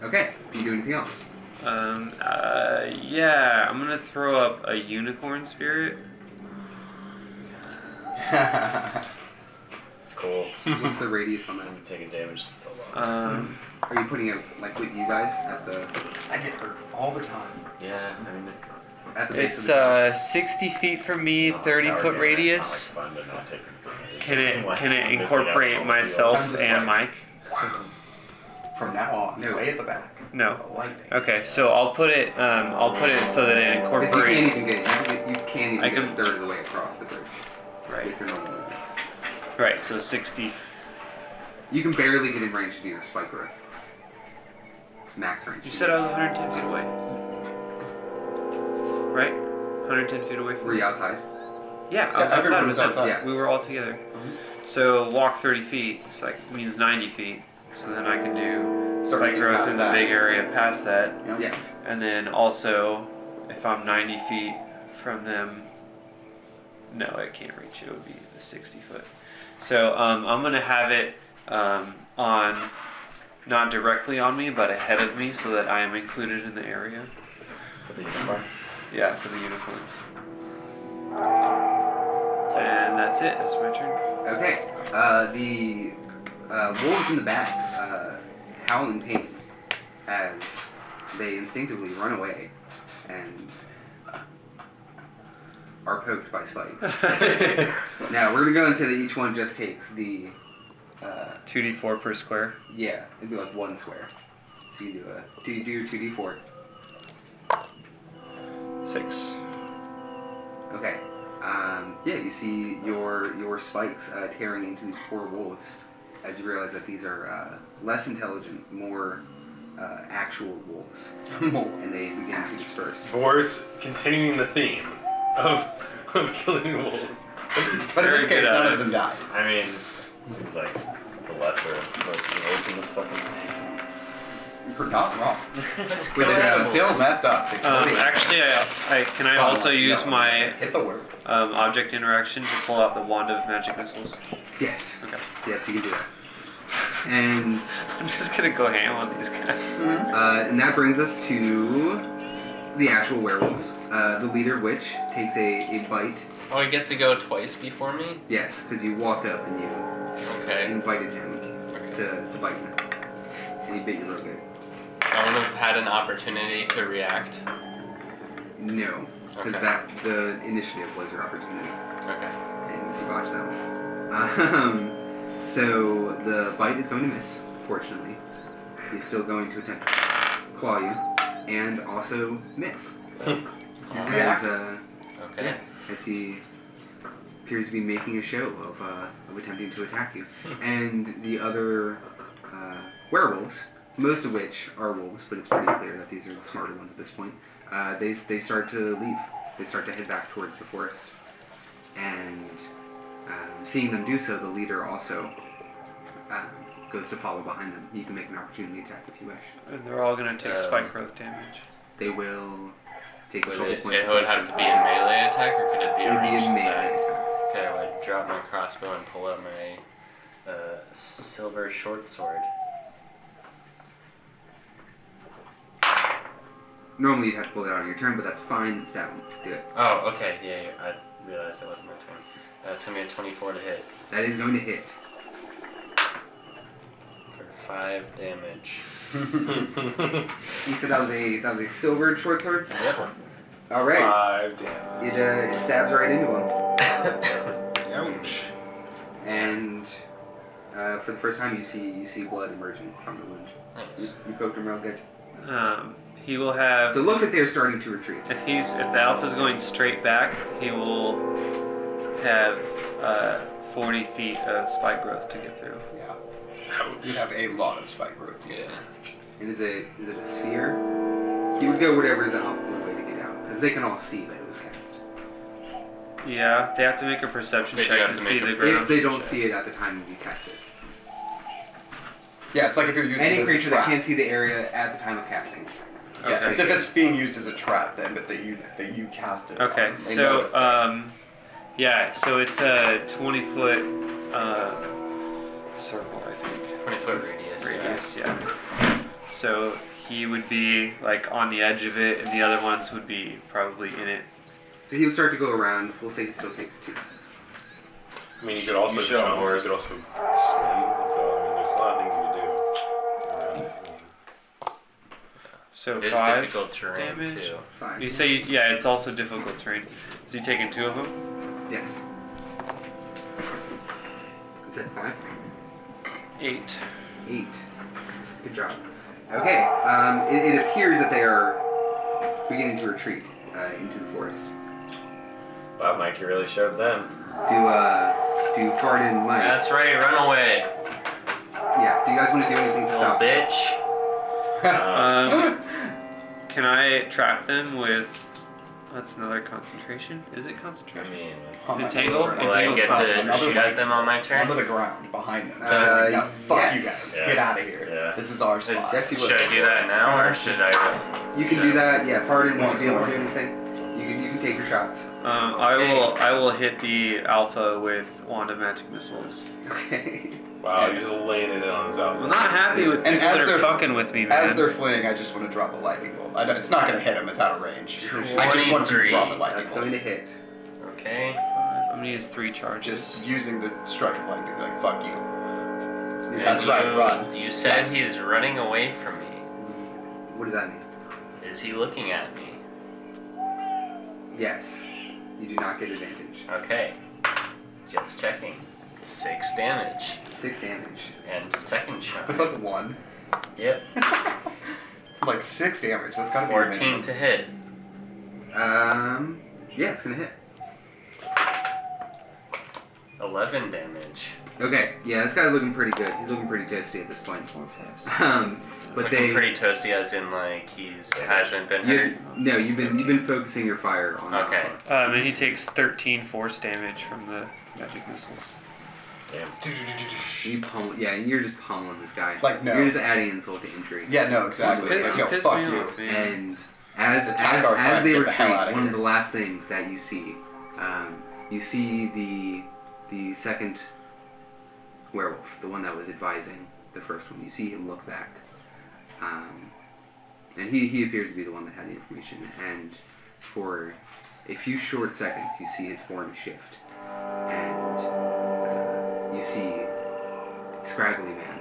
Okay. Do you do anything else? Yeah, I'm gonna throw up a unicorn spirit. Cool. What's the radius on that? I'm taking damage so long. Are you putting it like with you guys at the I get hurt all the time. Yeah, I mean, base It's of the 60 feet from me, not 30 power foot gamer, radius. It's not like fun to not take advantage. Can it Missing out incorporate on myself deals. and Mike? From now on, No. way at the back. No. Lightning. Okay, so I'll put it so that it Because you can't incorporates. even get you can't even I get can- a third of the way across the bridge Right. with your normal movement. Right. So 60. You can barely get in range to do your spike growth. Max range. You said I was 110 feet away. Right? 110 feet away from Were you outside? Yeah, I was Yeah, outside everyone with was them. outside. Yeah. We were all together. Mhm. So walk 30 feet. It's like means 90 feet. So then I can do Start spike to get growth past in the that. big area past that. Yes. And then also, if I'm 90 feet from them, no, I can't reach it. It would be the 60 foot. So I'm gonna have it on not directly on me, but ahead of me, so that I am included in the area. For the uniform. Yeah, for the uniform. And that's it. That's my turn. Okay. The wolves in the back howl in pain as they instinctively run away and are poked by spikes. Now we're gonna go into that each one just takes the 2d4 per square. yeah, it'd be like one square. So you do your 2d4. 6. Okay. Yeah, you see your spikes tearing into these poor wolves as you realize that these are less intelligent, more actual wolves, and they begin to disperse. Boris continuing the theme of killing wolves. But in Very this case, good at none it. of them died. I mean, it seems like the lesser of most evils in this fucking place. You're not wrong. Which, Still messed up. Actually, I can I also use my hit the word. object interaction to pull out the wand of magic missiles. Yes. Okay. Yes, you can do that. And I'm just gonna go ham on these guys. and that brings us to the actual werewolves. The leader of which takes a bite. Oh, he gets to go twice before me? Yes, because you walked up and you Okay. invited him to bite him. And he bit you real good. I would have had an opportunity to react. No, because Okay. the initiative was your opportunity. Okay. And you botched that one. So the bite is going to miss, fortunately. He's still going to attempt to claw you, and also miss. As, Okay. as he appears to be making a show of attempting to attack you. And the other werewolves, most of which are wolves, but it's pretty clear that these are the smarter ones at this point, they start to leave. They start to head back towards the forest. And seeing them do so, the leader also goes to follow behind them. You can make an opportunity attack if you wish. And they're all gonna take spike growth damage. They will take a Would couple it points. would have to be a melee attack, or could it be It a would be a ranged melee attack? attack. Okay, I would drop my crossbow and pull out my silver short sword. Normally you'd have to pull it out on your turn, but that's fine. Stab him. Do it. Oh, okay, yeah, I realized that wasn't my turn. It's gonna be a 24 to hit That is going to hit. for 5 damage. You said that was a silver short sword. Yep. All right. 5 damage. It stabs right into him, Ouch. and for the first time you see blood emerging from the wound. Nice. You poked him real good. He will have. So it looks like they're starting to retreat. If the alpha's going straight back, he will have 40 feet of spike growth to get through. Yeah. Ouch. You'd have a lot of spike growth. Yeah. And is it a sphere? He would go whatever is the optimal way to get out, because they can all see that it was cast. Yeah, they have to make a perception They do check have to to see make a the If growth. they don't see it at the time you cast it. Yeah, it's like if you're using it Any as a creature that trap. can't see the area at the time of casting. Yeah, Okay. it's if it's being used as a trap then, but that you cast it. Okay, on. They know it's there. so yeah, so it's a 20-foot circle, I think. 20-foot radius. Radius, yeah. So he would be like on the edge of it, and the other ones would be probably in it. So he would start to go around. We'll say he still takes 2. I mean, you could also You show jump, or you Boris. could also swim. So, I mean, there's a lot of things you could do. So It is 5 difficult terrain damage. too. 5. You say yeah, it's also difficult terrain. So you taking 2 of them? Yes. Is that 5? 8. 8. Good job. Okay. It appears that they are beginning to retreat into the forest. Wow, Mike, you really showed them. Do Fard and Mike. That's right, run away, Yeah. Do you guys want to do anything to little stop? bitch. Can I trap them with? That's another concentration. Is it I concentration? mean, Entangle? Will I Entangle get spell. to shoot at them on my turn? Onto the ground behind them. Uh, fuck you yes. guys. Yeah. Get out of here. Yeah. This is our Is- spot. Yes, you will. Should I do that now, or should I? You can do that. Yeah. Fard won't be able to do anything. You can take your shots. I will hit the alpha with wand of magic missiles. Okay. Wow, you're just laying it in on this I'm outfit. not happy with And people as that are they're- fucking with me, As man. they're fleeing, I just want to drop a lightning bolt. It's not going to hit him. It's out of range. I just want to 23. drop a lightning That's bolt. going to hit. Okay. I'm gonna use 3 charges. Just using the strike of lightning to be like, fuck you. Yeah. That's right, You- run. You said Yes. he's running away from me. What does that mean? Is he looking at me? Yes. You do not get advantage. Okay. Just checking. 6 damage. 6 damage. And second shot. Was that the 1? Yep. Like 6 damage. That's gotta be 14 to hit. Yeah, it's gonna hit. 11 damage. Okay, yeah, this guy's looking pretty good. He's looking pretty toasty at this point. But Looking pretty toasty, as in like hasn't been hurt. you've been focusing your fire on. Okay. Alpha. And he takes 13 force damage from the magic missiles. Damn. You're just pummeling this guy. It's like, no. You're just adding insult to injury. Yeah, no, exactly. It's like, no, Piss fuck me you. off, man. And as Attack our friend, they get the hell retreat, outta one of here. the last things that you see the second werewolf, the one that was advising the first one. You see him look back, and he appears to be the one that had the information. And for a few short seconds, you see his form shift, and you see a scraggly man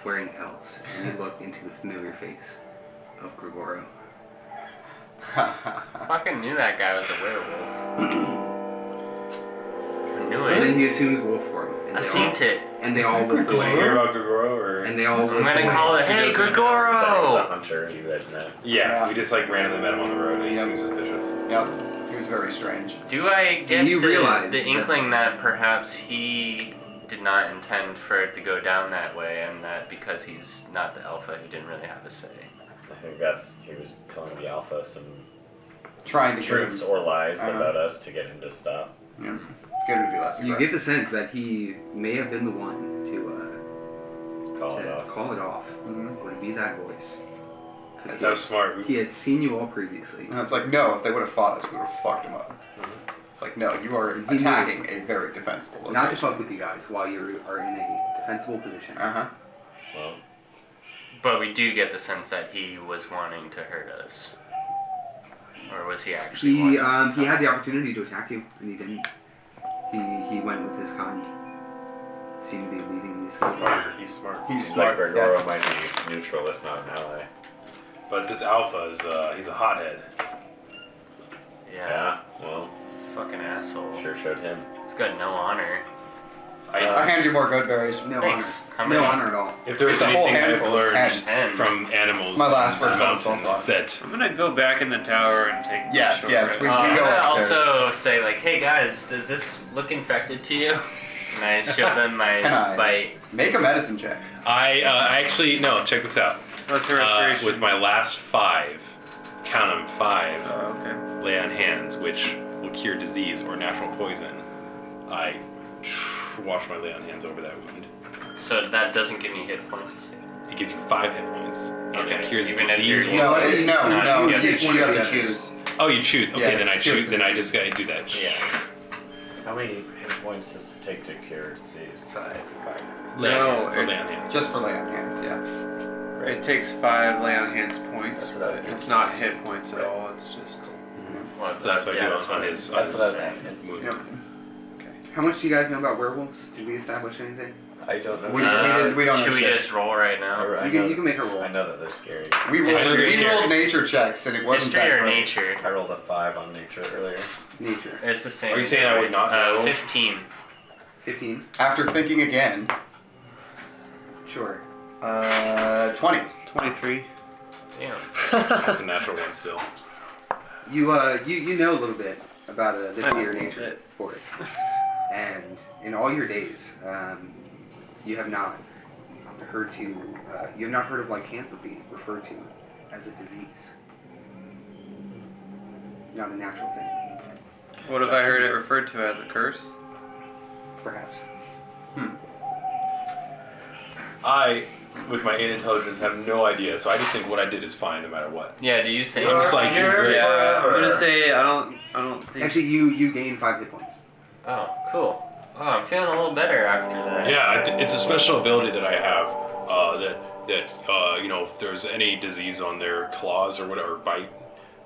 wearing pelts, and you look into the familiar face of Grigoro. Fucking knew that guy was a werewolf. I knew So it. then he assumes wolf form. And I they seen all- it. And they all that wolf Did you away. hear about Gugoro or? And they all I'm wolf gonna away. call it, He hey, doesn't- That was a Grigoro! hunter you guys met. Yeah, we just like randomly met him on the road and he Yep. seemed suspicious. Yep. He was very strange. Do I get You realize the that- inkling that perhaps he did not intend for it to go down that way, and that because he's not the alpha, he didn't really have a say? I think he was telling the alpha some Trying to get truths him, or lies Uh-huh. about us to get him to stop. yeah, get him to be less You aggressive. get the sense that he may have been the one Call it to off. call it off, Mhm. or to be that voice. 'Cause That was smart. he had seen you all previously. And it's like, no, if they would have fought us, we would have fucked him up. It's like, no, you are He knew. attacking a very defensible location. Not to fuck with you guys while you are in a defensible position. Uh-huh. Well, But we do get the sense that he was wanting to hurt us. Or was he actually He wanting to he had the attack? opportunity to attack you, and he didn't. He went with his kind. Seemed to be leading these. Smart. He's smart. He's seems smart, like Gregoro yes. might be neutral, if not an ally. But this alpha is he's a hothead. Yeah. Well, He's a fucking asshole. sure showed him. He's got no honor. I hand you more goat berries. No Thanks. honor. How No many? honor at all. If there was It's a whole anything I've handful, it's learned 10. from animals My last in the word comes mountain, also. it's that I'm gonna go back in the tower and take the Yes, short yes, rest. we I'm go gonna upstairs. also say like, hey guys, does this look infected to you? And I show them my Can I? bite. Make a medicine check. I actually no. Check this out. What's the restoration? With my last 5, count them 5. Oh, okay. Lay on hands, which will cure disease or natural poison. I wash my lay on hands over that wound. So that doesn't give me hit points. It gives you 5 hit points, and Okay, it cures even if disease. you're- or- No, Okay. no, No, you you have to yes. choose. Oh, you choose. Okay, Yes, then I choose choose. Then I just gotta do that. Yeah. How many hit points does it take to cure disease? 5. Lay No, on hands, for it- lay on hands. Just for lay on hands, yeah. It takes 5 lay on hands points, That's what I but was- it's not hit points at all. It's just. Well, So that's what yeah, I do that's what on it his. is. That's what I was asking. Movement. Yep. How much do you guys know about werewolves? Did we establish anything? I don't know. We don't know Should we shit. just roll right now? I You can- know- you can make a roll. I know that they're scary. We History. rolled nature checks and it wasn't History that or great. nature? I rolled a 5 on nature earlier. Nature. It's the same. Are you saying I would not roll? 15. 15. After thinking again, Sure. 20. 23. Damn. That's a natural one still. You know a little bit about the fear nature force, and in all your days, you have not heard of lycanthropy referred to as a disease, not a natural thing, What have I heard it referred to as? A curse? perhaps. I with my 8 intelligence, have no idea. So I just think what I did is fine no matter what. Yeah, do you say I'm just like, Yeah, I'm gonna say I don't think. Actually, you gain 5 hit points. Oh, cool. Oh, I'm feeling a little better after that. Yeah, it's a special ability that I have that you know, if there's any disease on their claws or whatever bite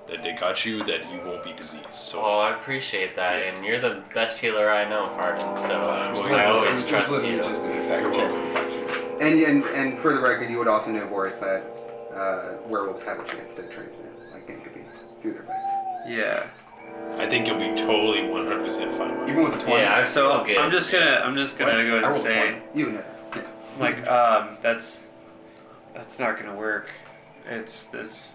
that they got you, that you won't be diseased. So Oh, I appreciate that, and you're the best healer I know, Farden, so well, I always It's trust literally you. just an effect, chance of infection. And for the record, you would also know, Boris, that werewolves have a chance to transmit like entropy through their bites. Yeah. I think you'll be totally 100% fine with it. Even with a 20. Yeah, I So feel good. I'm just gonna go I ahead and rolled say, 20. You would know that. like, that's not gonna work. It's this.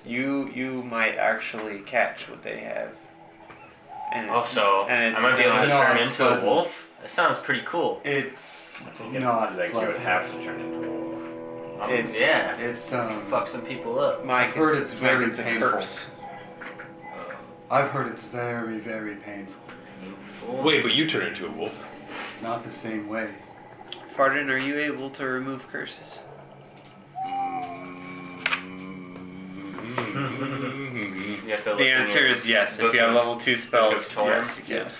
You might actually catch what they have. And it's, Also, and I it's might be able to No, turn it into a doesn't. wolf. That sounds pretty cool. It's I think it's not like you would pleasant. have to turn into a wolf. It's Yeah. It's Fuck some people up. Mike, I've heard it's very Mike, it's a painful. curse. I've heard it's very, very painful. Wait, but you turn into a wolf. Not the same way. Farden, are you able to remove curses? You have to look The in answer your is yes. book If you have of- level 2 spells, of Torm? yes, you can.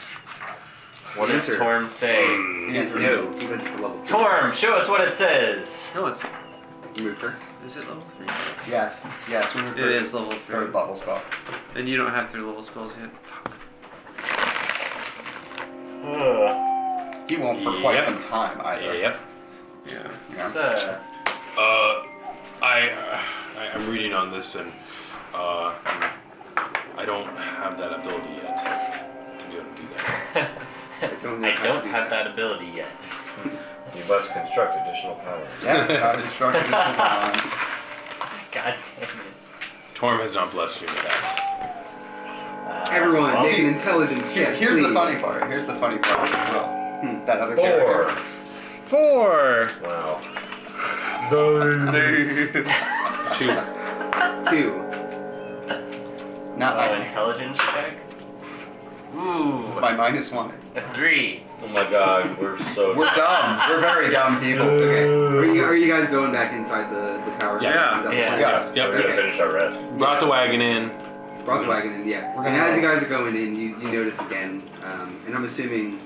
What does Answer. Torm say? The answer no, because it's a level 3. Torm, show us what it says. No, it's. Remove curse. Is it level 3? Yes. Yes. When It is level 3. third level spell. And you don't have 3 level spells yet. Ugh. He won't for quite Yep. some time either. Yep. Yeah. Yeah. I'm reading on this and I don't have that ability yet to be able to do that. I don't have that ability yet. You must construct additional power. Yeah. Gotta construct it. God damn it. Torm has not blessed you with that. Everyone, well, make an intelligence check. Here's the please. funny part. Here's the funny part. Well, that other 4. character. 4! Wow. 2. 2. Not I. intelligence check? Ooh. By -1. A 3. Oh my god, we're so. We're dumb. We're very dumb people. Okay. Are you guys going back inside the tower? Yeah. Is that the Yeah. plan? Yes. Yep. We're gonna Okay. finish our rest. Brought the wagon in. Brought the wagon in, yeah. We're And gonna as you go. guys are going in, you notice again, and I'm assuming,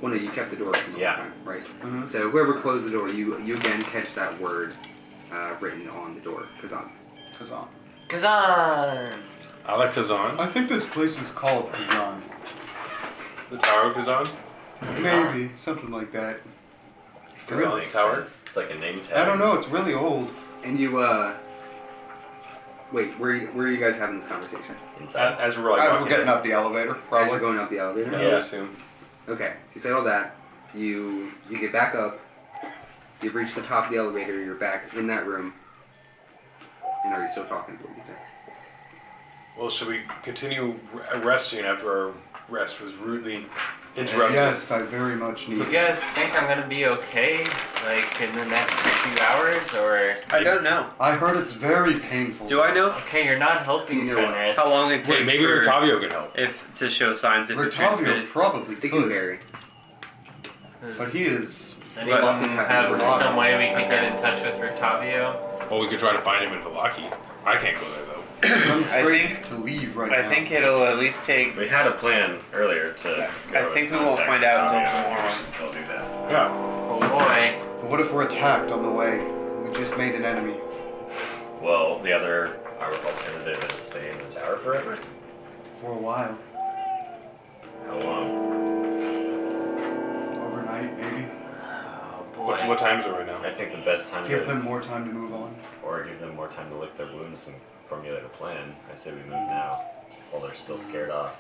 well, no, you kept the door open the whole Yeah. time, right? Mhm. So whoever closed the door, you again catch that word written on the door, Kazan. Kazan. Kazan! Kazan. I think this place is called Kazan. The Tower of Kazan. Maybe something like that. Kazan's Tower. It's like a name tag. I don't know. It's really old. And you, wait, where are you guys having this conversation? Inside. As we're like As walking we're getting in. up the elevator, As you're probably. going up the elevator? Yeah, I Yeah. would assume. Okay, so you said all that. You get back up. You've reached the top of the elevator. You're back in that room. And are you still talking to what you think? Well, should we continue resting after our rest was rudely interrupted? Yes, I very much Do need. you guys think I'm gonna be okay, like, in the next few hours, or... I don't know. I heard it's very painful. Do I know Okay, you're not helping, You know what? Fenris. how long it takes Wait, maybe for Rictavio can help. if to show signs if it Rictavio transmitted? probably It can could, vary. but he is. Does anyone have some way we could get in touch with Rictavio? Well, we could try to find him in Vallaki. I can't go there though. I'm I afraid think- to leave right now. I think it'll at least take. We had a plan earlier to. I think we won't find out until tomorrow. We should still do that. Yeah. Oh boy. But what if we're attacked on the way? We just made an enemy. Well, our alternative is stay in the tower forever. For a while. How long? Overnight, maybe. Oh boy. What time is it right now? I think the best time Give to them more time to move on. or give them more time to lick their wounds and formulate a plan. I say we move now, while they're still scared off.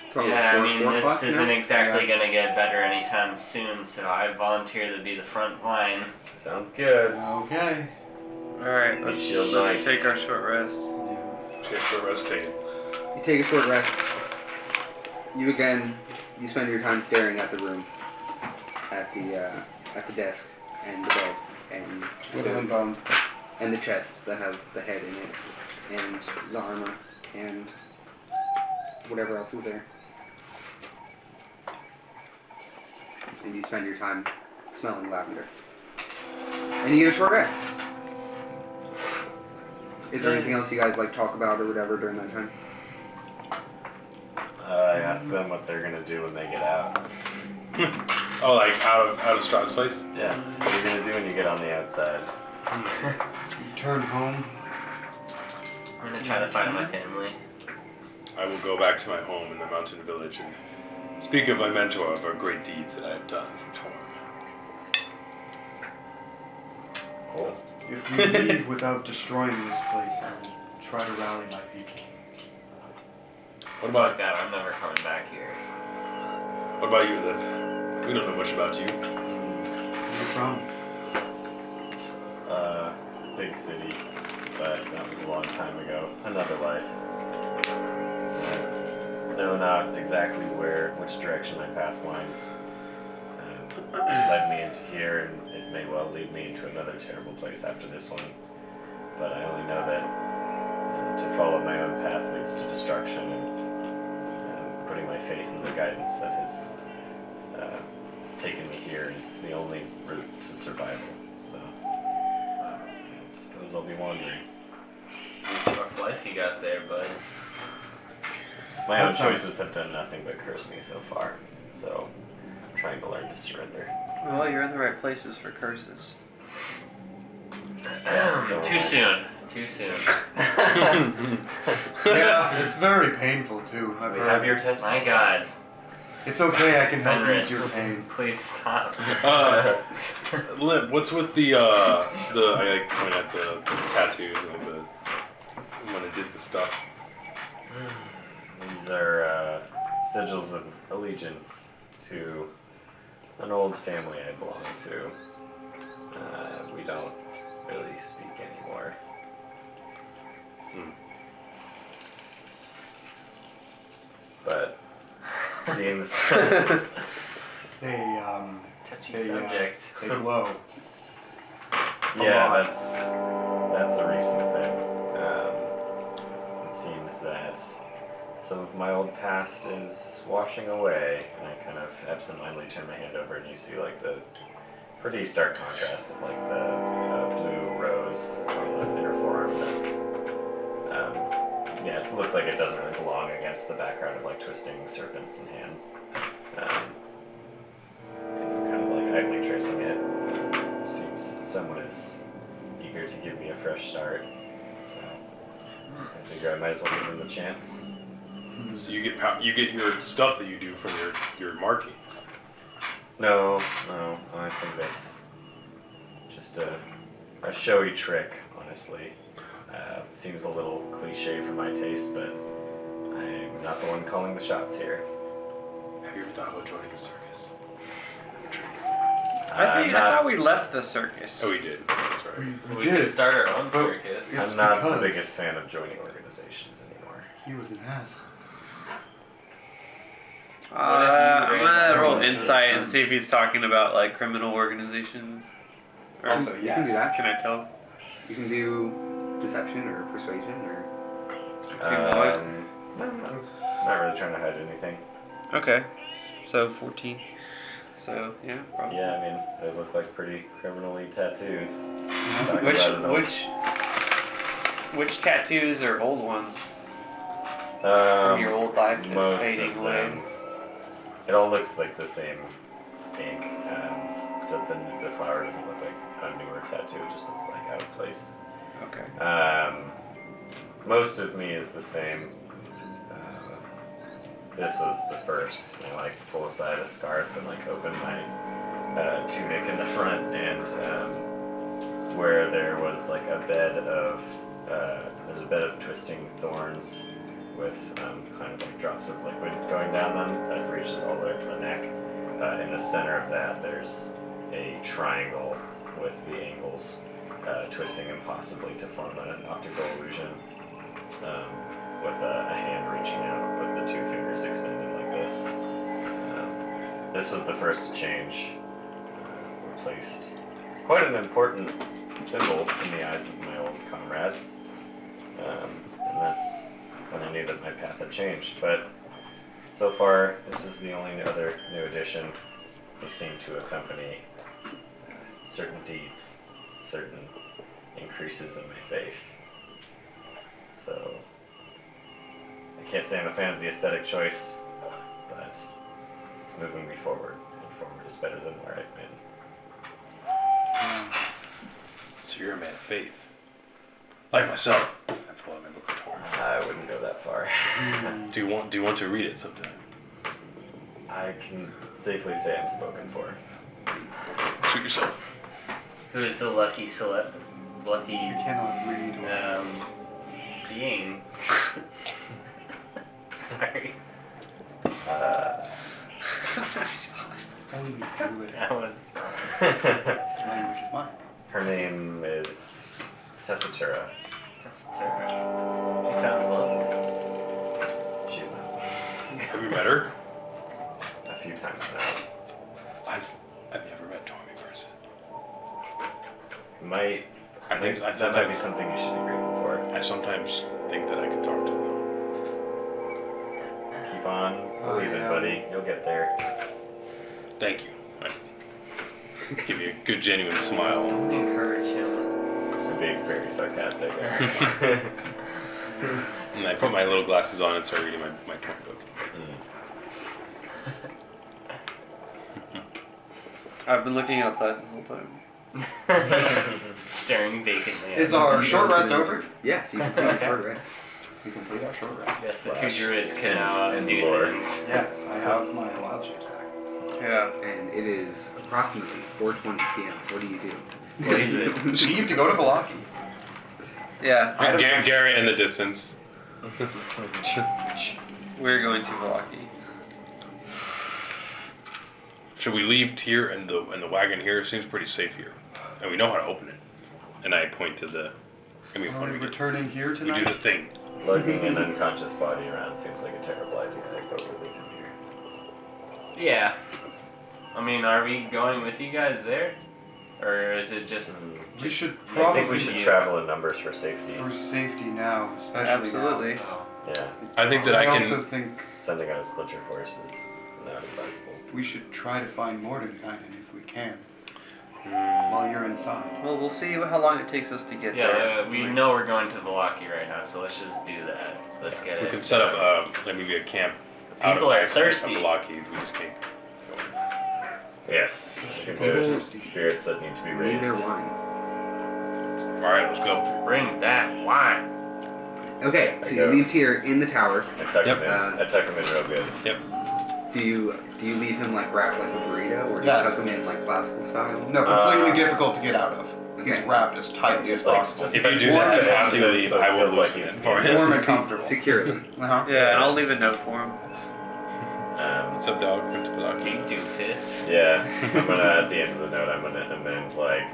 It's probably Yeah, I four mean, o'clock this now? isn't exactly gonna get better anytime soon, so I volunteer to be the front line. Sounds good. Okay. Alright, let's Shield Knight. take our short rest. Take a rest taken. You take a short rest. You spend your time staring at the room, at the desk, and the bed, and Whittle and bones. and the chest that has the head in it, and the armor, and whatever else is there. And you spend your time smelling lavender. And you get a short rest. Is there anything else you guys like talk about or whatever during that time? I asked them what they're gonna do when they get out. Oh, like out of Strahd's place? Yeah. What are you gonna do when you get on the outside? Return home. I'm gonna try to find my family. I will go back to my home in the mountain village and speak of my mentor of our great deeds that I have done for Torm. Cool. If we leave without destroying this place, I will try to rally my people. What Fuck about that, I'm never coming back here. what about you, Liv? We don't know much about you. Where you from? Big city, but that was a long time ago. Another life. No, not exactly which direction my path winds. It led me into here, and it may well lead me into another terrible place after this one. But I only know that to follow my own path leads to destruction, and putting my faith in the guidance that has taken me here is the only route to survival. So I suppose I'll be wandering. Rough life you got there, bud. My own That sounds- choices have done nothing but curse me so far, so I'm trying to learn to surrender. Well, you're in the right places for curses. Too soon. Too soon. Yeah, it's very painful too. I've We heard. have your test. My God. It's okay, I can help Fenris, ease your pain. please stop. Liv, what's with the I like point at the tattoos and the when I did the stuff. These are sigils of allegiance to an old family I belong to. We don't really speak anymore. But seems They Touchy they subject. they glow. yeah, lot. that's a recent thing. It seems that some of my old past is washing away, and I kind of absentmindedly turn my hand over, and you see like the pretty stark contrast of like the blue rose on the inner forearm. That's yeah, it looks like it doesn't really belong against the background of like twisting serpents and hands. And kind of like idly tracing it. Seems someone is eager to give me a fresh start. So I figure I might as well give them the chance. So you get your stuff that you do from your markings. No, I think that's just a showy trick, honestly. Seems a little cliche for my taste, but I'm not the one calling the shots here. Have you ever thought about joining a circus? I thought we left the circus. Oh, we did. That's right. We did. could start our own But circus. it's I'm not the because- biggest fan of joining organizations anymore. He was an ass. I'm gonna roll ran insight and see if he's talking about like criminal organizations. Or Also, you can do that. Can I tell? You can do deception or persuasion or. I'm not really trying to hide anything. Okay, so 14. So yeah, probably. Yeah, I mean, they look like pretty criminally tattoos. Talking about an old- Which tattoos are old ones Um, from your old life that's most fading of away? them. It all looks like the same ink. The flower doesn't look like a newer tattoo. It just looks like out of place. Okay. Most of me is the same. This was the first. I like pull aside a scarf and like open my tunic in the front, and where there was like a bed of there's a bed of twisting thorns with kind of like drops of liquid going down them that reaches all the way to the neck. In the center of that, there's a triangle with the angles twisting impossibly to form an optical illusion, with a hand reaching out with the two fingers extended like this. This was the first to change. Replaced quite an important symbol in the eyes of my old comrades, and that's when I knew that my path had changed. But so far, this is the only other new addition. They seem to accompany certain deeds. certain increases in my faith. So I can't say I'm a fan of the aesthetic choice, but it's moving me forward, and forward is better than where I've been. So you're a man of faith. Like myself. I pull out my book of Torah. I wouldn't go that far. Do you want to read it sometime? I can safely say I'm spoken for. Shoot yourself. Who is the lucky lucky You cannot read. being? Sorry. Only do it. That was. Language is mine. Her name is Tessitura. She sounds lovely. She's not. Have you met her? A few times now. I've never met Torm in person. Might. I think that might be something you should be grateful for. I sometimes think that I could talk to them. Keep on believing, buddy. You'll get there. Thank you. I give you a good, genuine smile. Encourage him. I'm being very sarcastic. And I put my little glasses on and start reading my Torm book. I've been looking outside this whole time. Staring vacantly at Is him. our short rest over? Yes, you can complete a short rest. We complete our short rest. Yes, the two druids can now And do lore. things. Yes, I have my wild shape back. Yeah. And it is approximately 4:20 p.m. What do you do? What is it? Leave to go to Vallaki. Yeah. Garrett in the distance. We're going to Vallaki. Should we leave Tyr and the wagon here? It seems pretty safe here. And we know how to open it. And I point to the... I mean, Are we returning here we do tonight? the thing. Lugging an unconscious body around seems like a terrible idea. I vote we leave him here. Yeah. I mean, are we going with you guys there? Or is it just... We should I probably think we should travel in numbers for safety. for safety now, especially Absolutely. Oh. Yeah. I think now. that I I also can... think Sending out a splinter force is not advisable. we should try to find Mordenkainen if we can, Hmm. while you're inside. Well, we'll see how long it takes us to get there. Yeah, we know we're going to Vallaki right now, so let's just do that. Let's get it. We can set up maybe a camp out People of are thirsty. Vallaki. We just take... Yes. There's spirits that need to be Need raised. their wine. Alright, let's go. Bring that wine. Okay, so I you go. leave Tyr in the tower. I tuck him in. Yep. I tuck him in real good. Do you leave him like wrapped like a burrito, or do Yes. you tuck him in like classical style? No, completely difficult to get out of. Okay. He's wrapped as tightly as Just like, possible. just If you do warm that it after you so leave, it I will feels like loosen he's it for him. Warm and comfortable. Securely. Uh-huh. Yeah, and I'll leave a note for him. What's up, dog? Went to Vallaki. Big doofus. Yeah, I'm gonna, at the end of the note, I'm gonna amend, like,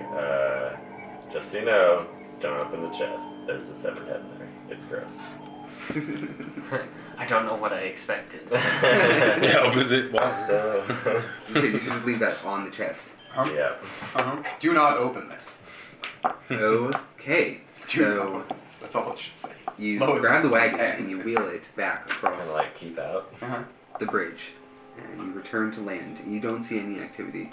just so you know, don't open the chest. There's a severed head in there. It's gross. I don't know what I expected. Yeah, opens it. Wow. You should just leave that on the chest. Huh? Yeah. Uh-huh. Do not open this. Okay, Do not so open this. That's all it should say. you Load grab the it. wagon and you wheel it back Kind across of like keep out. Uh-huh. the bridge, and you return to land. You don't see any activity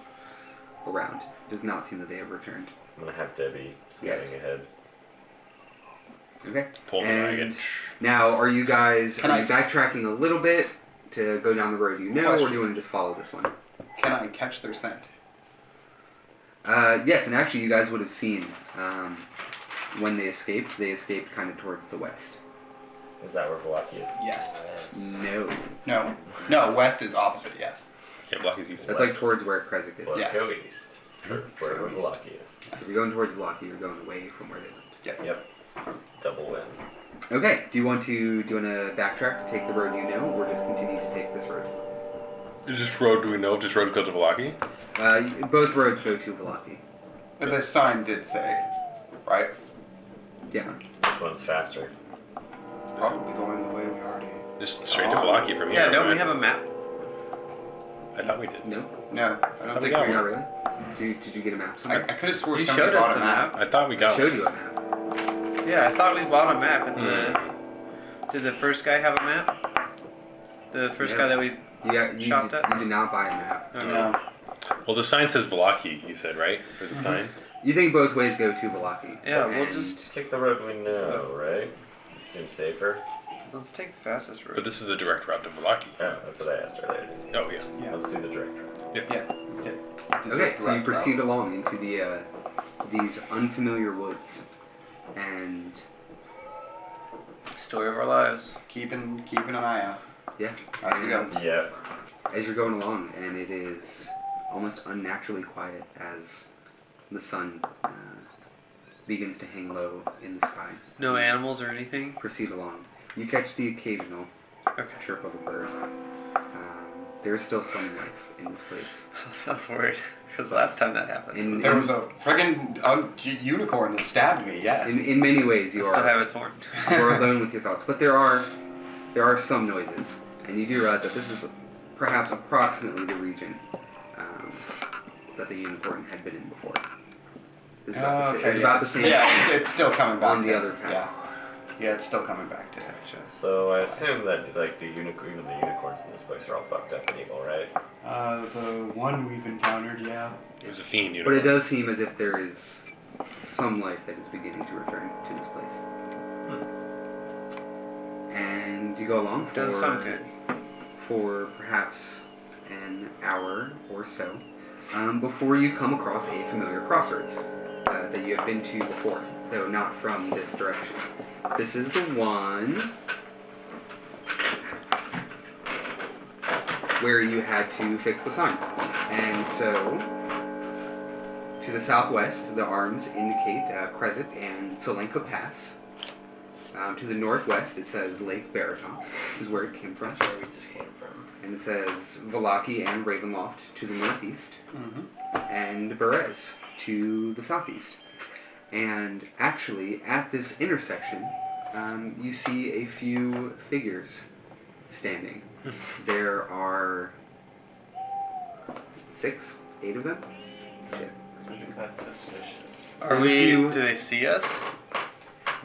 around. It does not seem that they have returned. I'm gonna have Debbie scouting ahead. Okay. Pull the And wagon. now, are you guys Can are I- you backtracking a little bit to go down the road you know, or Question. do you want to just follow this one? Can I catch their scent? Yes, and actually, you guys would have seen when they escaped. They escaped kind of towards the west. Is that where Vallaki is? Yes. No, No. No, west is opposite, yes. Yeah, Vallaki east. that's like towards where Kresik is. Let's Yes. go east. Where Vallaki is. So if you're going towards Vallaki, you're going away from where they went. Yep. Double win. Okay. Do you want to backtrack, take the road you know, or just continue to take this road? Is this road, do we know if this road goes to Vallaki? Both roads go to Vallaki. But the sign did say, right? Yeah. Which one's faster? Probably going the way we already... Just straight to Vallaki from here. Yeah, don't we right? have a map? I thought we did. No. No, I don't think got we... Not really. Did you get a map somewhere? I could have swore You somebody showed us bought the a map. map. I thought we I got showed one. you a map. Yeah, I thought we bought a map. And Hmm. did the first guy have a map? The first No. guy that we... You Shopped did, at? you did not buy a map. Okay. No. Well, the sign says Vallaki, you said, right? There's a sign? You think both ways go to Vallaki. Yeah, we'll And just Take the road we know, right? It seems safer. let's take the fastest route. But this is the direct route to Vallaki. Yeah, that's what I asked earlier. Oh, yeah. Yeah. Let's do the direct route. Okay, so you proceed along into the these unfamiliar woods, and Story of our lives. Keeping an eye out. yeah, As we go. and Yeah. as you're going along, and it is almost unnaturally quiet as the sun begins to hang low in the sky. No animals or anything. Proceed along. You catch the occasional Okay. chirp of a bird. There is still some life in this place. I was worried because last time that happened. There was a friggin' unicorn that stabbed me. Yes. In many ways, you I still have are its horn. you're alone with your thoughts, but there are some noises, and you do realize that this is perhaps approximately the region that the unicorn had been in before. It's about, it's about the same. Yeah, it's still coming back. on the to- other path. Yeah, it's still coming back to it. So I assume that like even the unicorns in this place are all fucked up and evil, right? The one we've encountered, yeah. It was a fiend, But it does seem as if there is some life that is beginning to return to this place. And you go along for, Doesn't sound good. for perhaps an hour or so before you come across a familiar crossroads that you have been to before, though not from this direction. This is the one where you had to fix the sign. And so, to the southwest, the arms indicate Crescent and Solenka Pass. To the northwest, it says Lake Baratok, is where it came from. That's where we just came from. And it says Vallaki and Ravenloft to the northeast, Mm-hmm. and Berez to the southeast. And actually, at this intersection, you see a few figures standing. There are 6, 8 of them. Shit. That's suspicious. Are we? Do they see us?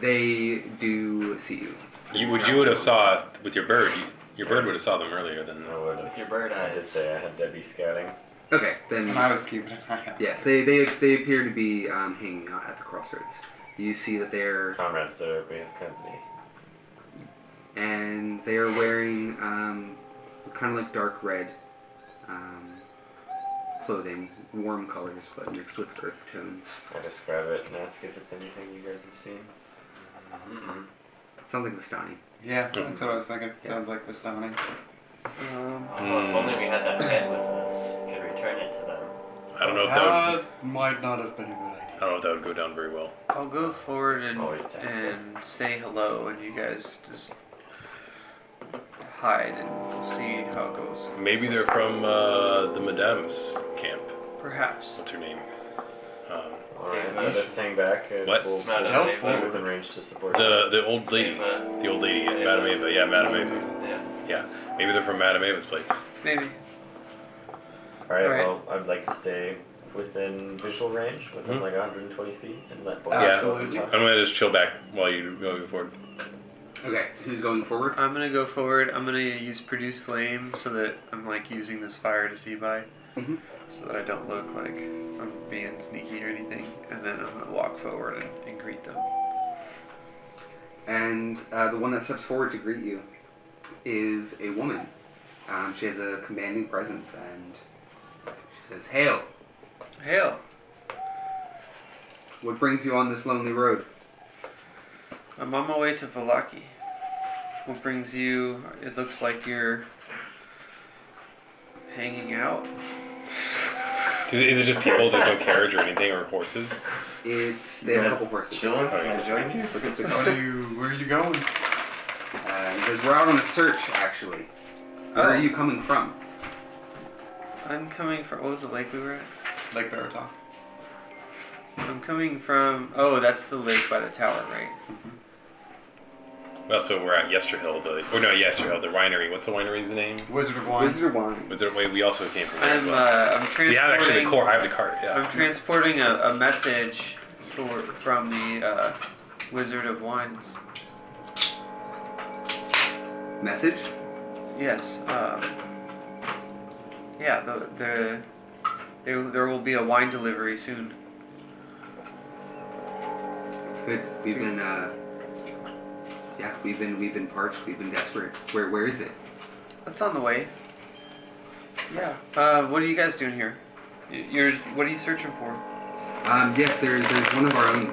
They do see you. You would have saw with your bird. Your bird would have saw them earlier than. With your bird I eyes. just say I had Debbie scouting. Okay, then. And I was keeping an eye out. Yes, they appear to be hanging out at the crossroads. You see that they're Comrades, there we have company. and they are wearing kind of like dark red clothing, warm colors, but mixed with earth tones. I describe it and ask if it's anything you guys have seen. Mm-mm. Sounds like Vistani. Yeah, that's what I was thinking. Yeah. Sounds like Vistani. Well, if only we had that head with us, could return it to them. I don't know if that would. That might not have been a good idea. I don't know if that would go down very well. I'll go forward Always tempted. and say hello, and you guys just hide, and we'll see how it goes. Maybe they're from the Madame's camp. Perhaps. What's her name? Alright, Yeah, let us hang back. What? We'll Not a help neighbor. within range to support The old lady. Ava. The old lady. Ava. Madame Ava. Yeah, Madame Ava. Yeah. Yeah. Maybe they're from Madame Ava's place. Maybe. Alright, Alright. well, I'd like to stay within visual range, within Mhm. like 120 feet, and let boys Yeah. Absolutely. I'm gonna just chill back while you go forward. Okay, so who's going forward? I'm gonna go forward. I'm gonna use produce flame so that I'm like using this fire to see by, Mhm. so that I don't look like I'm being sneaky or anything. And then I'm gonna walk forward and greet them. And the one that steps forward to greet you is a woman. She has a commanding presence, and she says, "Hail! Hail! What brings you on this lonely road?" I'm on my way to Vallaki. What brings you? It looks like you're hanging out. Is it just people? There's no carriage or anything or horses? They have a couple horses. Chilling? Alright. Can I join you? Where are you going? He says, "We're out on a search, actually. Where are Oh. you coming from?" I'm coming from. What was the lake we were at? Lake Baratok. I'm coming from. Oh, that's the lake by the tower, right? Also, we're at Yesterhill. Yesterhill, the winery. What's the winery's name? Wizard of Wine. Wizard of Wine. Was there a way we also came from there as I'm well? I'm transporting. We have actually the core. I have the cart. Yeah. I'm transporting a message from the Wizard of Wines. Message? Yes. Yeah. There will be a wine delivery soon. Good. We've been we've been parched. We've been desperate. Where is it? That's on the way. Yeah. What are you guys doing here? What are you searching for? Yes, there's one of our own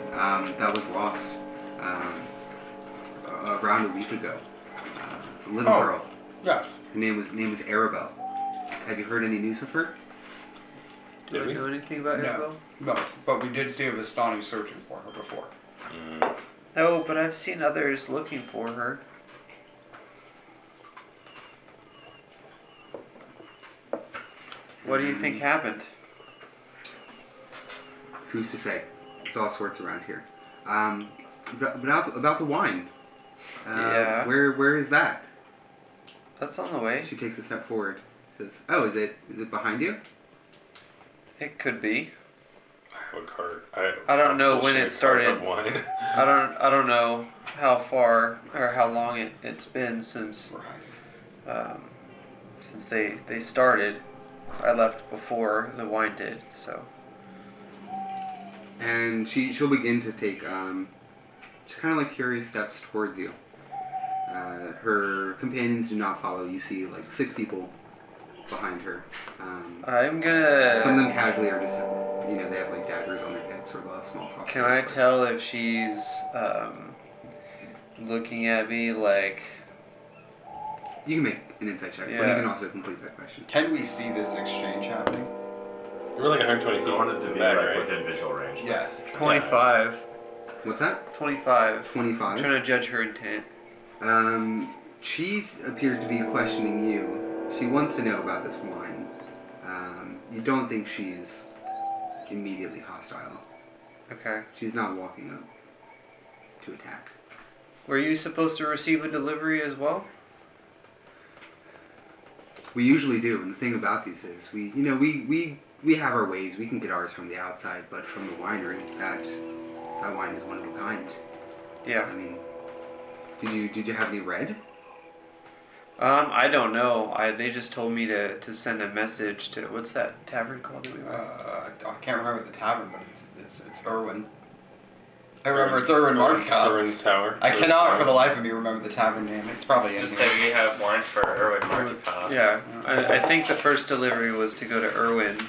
that was lost around a week ago. A little girl. Yes. Her name was Arabelle. Have you heard any news of her? Do I know anything about Arabelle? No, but we did see a Vistani searching for her before. No, but I've seen others looking for her. What do you think happened? Who's to say? It's all sorts around here. About the wine. Yeah. Where is that? That's on the way. She takes a step forward. Says, "Oh, is it behind you?" It could be. I have a cart. I don't know when it started. Of wine. I don't know how far or how long it's been since they started. I left before the wine did, so. And she'll begin to take just kind of like curious steps towards you. Her companions do not follow. You see like 6 people behind her. I'm gonna. Some of them casually are just, they have like daggers on their hips or a small crossbows. Can I tell if she's looking at me like? You can make an insight check, Yeah. but you can also complete that question. Can we see this exchange happening? We're like 120 feet. I wanted to be back, like right? within visual range. Yes. 25. What's that? 25. 25. I'm trying to judge her intent. She appears to be questioning you. She wants to know about this wine. You don't think she's immediately hostile. Okay. She's not walking up to attack. Were you supposed to receive a delivery as well? We usually do, and the thing about these is we have our ways. We can get ours from the outside, but from the winery, that wine is one of a kind. Yeah. I mean, did you have any red? I don't know. They just told me to send a message to what's that tavern called that we were? I can't remember the tavern, but it's Irwin. I remember it's Irwin Markov. Irwin's Tower. I cannot for the life of me remember the tavern name. It's probably in Just here. say we have wine for Erwin Martikov. Yeah. I think the first delivery was to go to Irwin in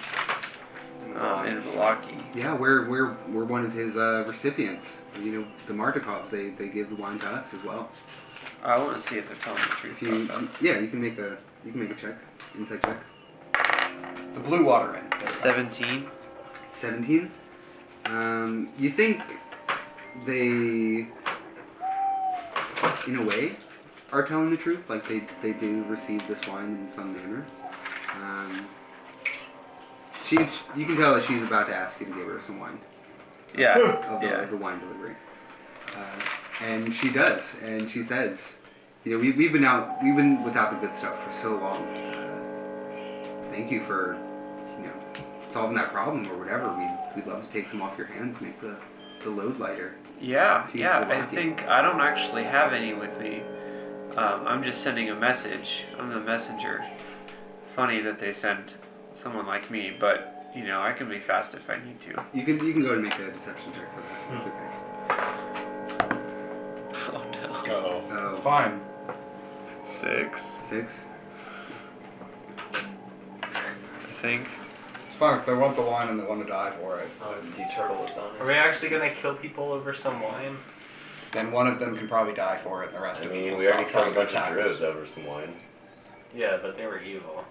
Vallaki. Yeah, we're one of his recipients. The Martikovs, they give the wine to us as well. I want to see if they're telling the truth. If you about that. you can make a check, insight check. The Blue Water Inn. 17. 17. You think they, in a way, are telling the truth? Like they do receive this wine in some manner. You can tell that she's about to ask you to give her some wine. Yeah. Of the wine delivery. And she does, and she says, we've been without the good stuff for so long. Thank you for, solving that problem or whatever. We'd love to take some off your hands, make the load lighter. Yeah. She's I Vallaki. think I don't actually have any with me. I'm just sending a message. I'm the messenger. Funny that they sent someone like me, but I can be fast if I need to. You can go and make a deception check for that. That's okay. Oh no. Uh-oh. Oh, It's fine. 6. 6. I think. It's fine if they want the wine and they want to die for it. Oh, it's Turtle is on Are we actually gonna kill people over some wine? Then one of them can probably die for it, and the rest I of them mean, will we already stop killed a trying bunch to of attack druids us. over some wine. Yeah, but they were evil.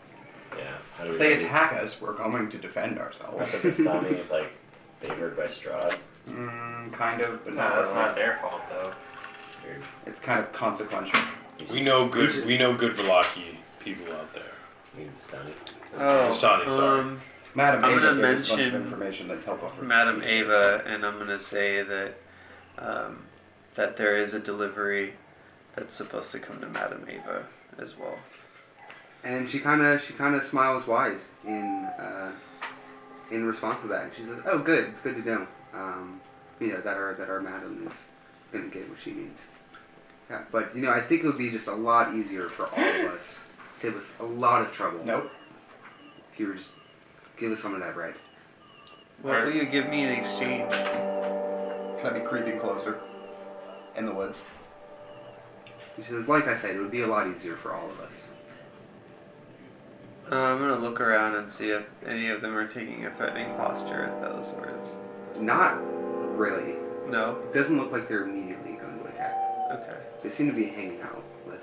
Yeah. How do If we they do this? attack us, we're going to defend ourselves. Not the Vistani, favored by Strahd. Kind of, but No, not that's really. not their fault though. Weird. It's kind of consequential. We know good Vallaki people out there. We Vistani. Oh. Vistani, sorry. Madam I'm Ava gonna gave us a bunch of mention information that's helpful. for Madam Ava, and I'm gonna say that that there is a delivery that's supposed to come to Madam Ava as well. And she kind of smiles wide in response to that. And she says, "Oh, good. It's good to know. That our madam is gonna get what she needs. Yeah, but I think it would be just a lot easier for all of us. Save us a lot of trouble. Nope. If you were just give us some of that bread." What will you give me in exchange? Can I'd be creeping closer in the woods. He says, like I said, it would be a lot easier for all of us. I'm gonna look around and see if any of them are taking a threatening posture at those words. Not really. No? It doesn't look like they're immediately going to attack. Okay. They seem to be hanging out with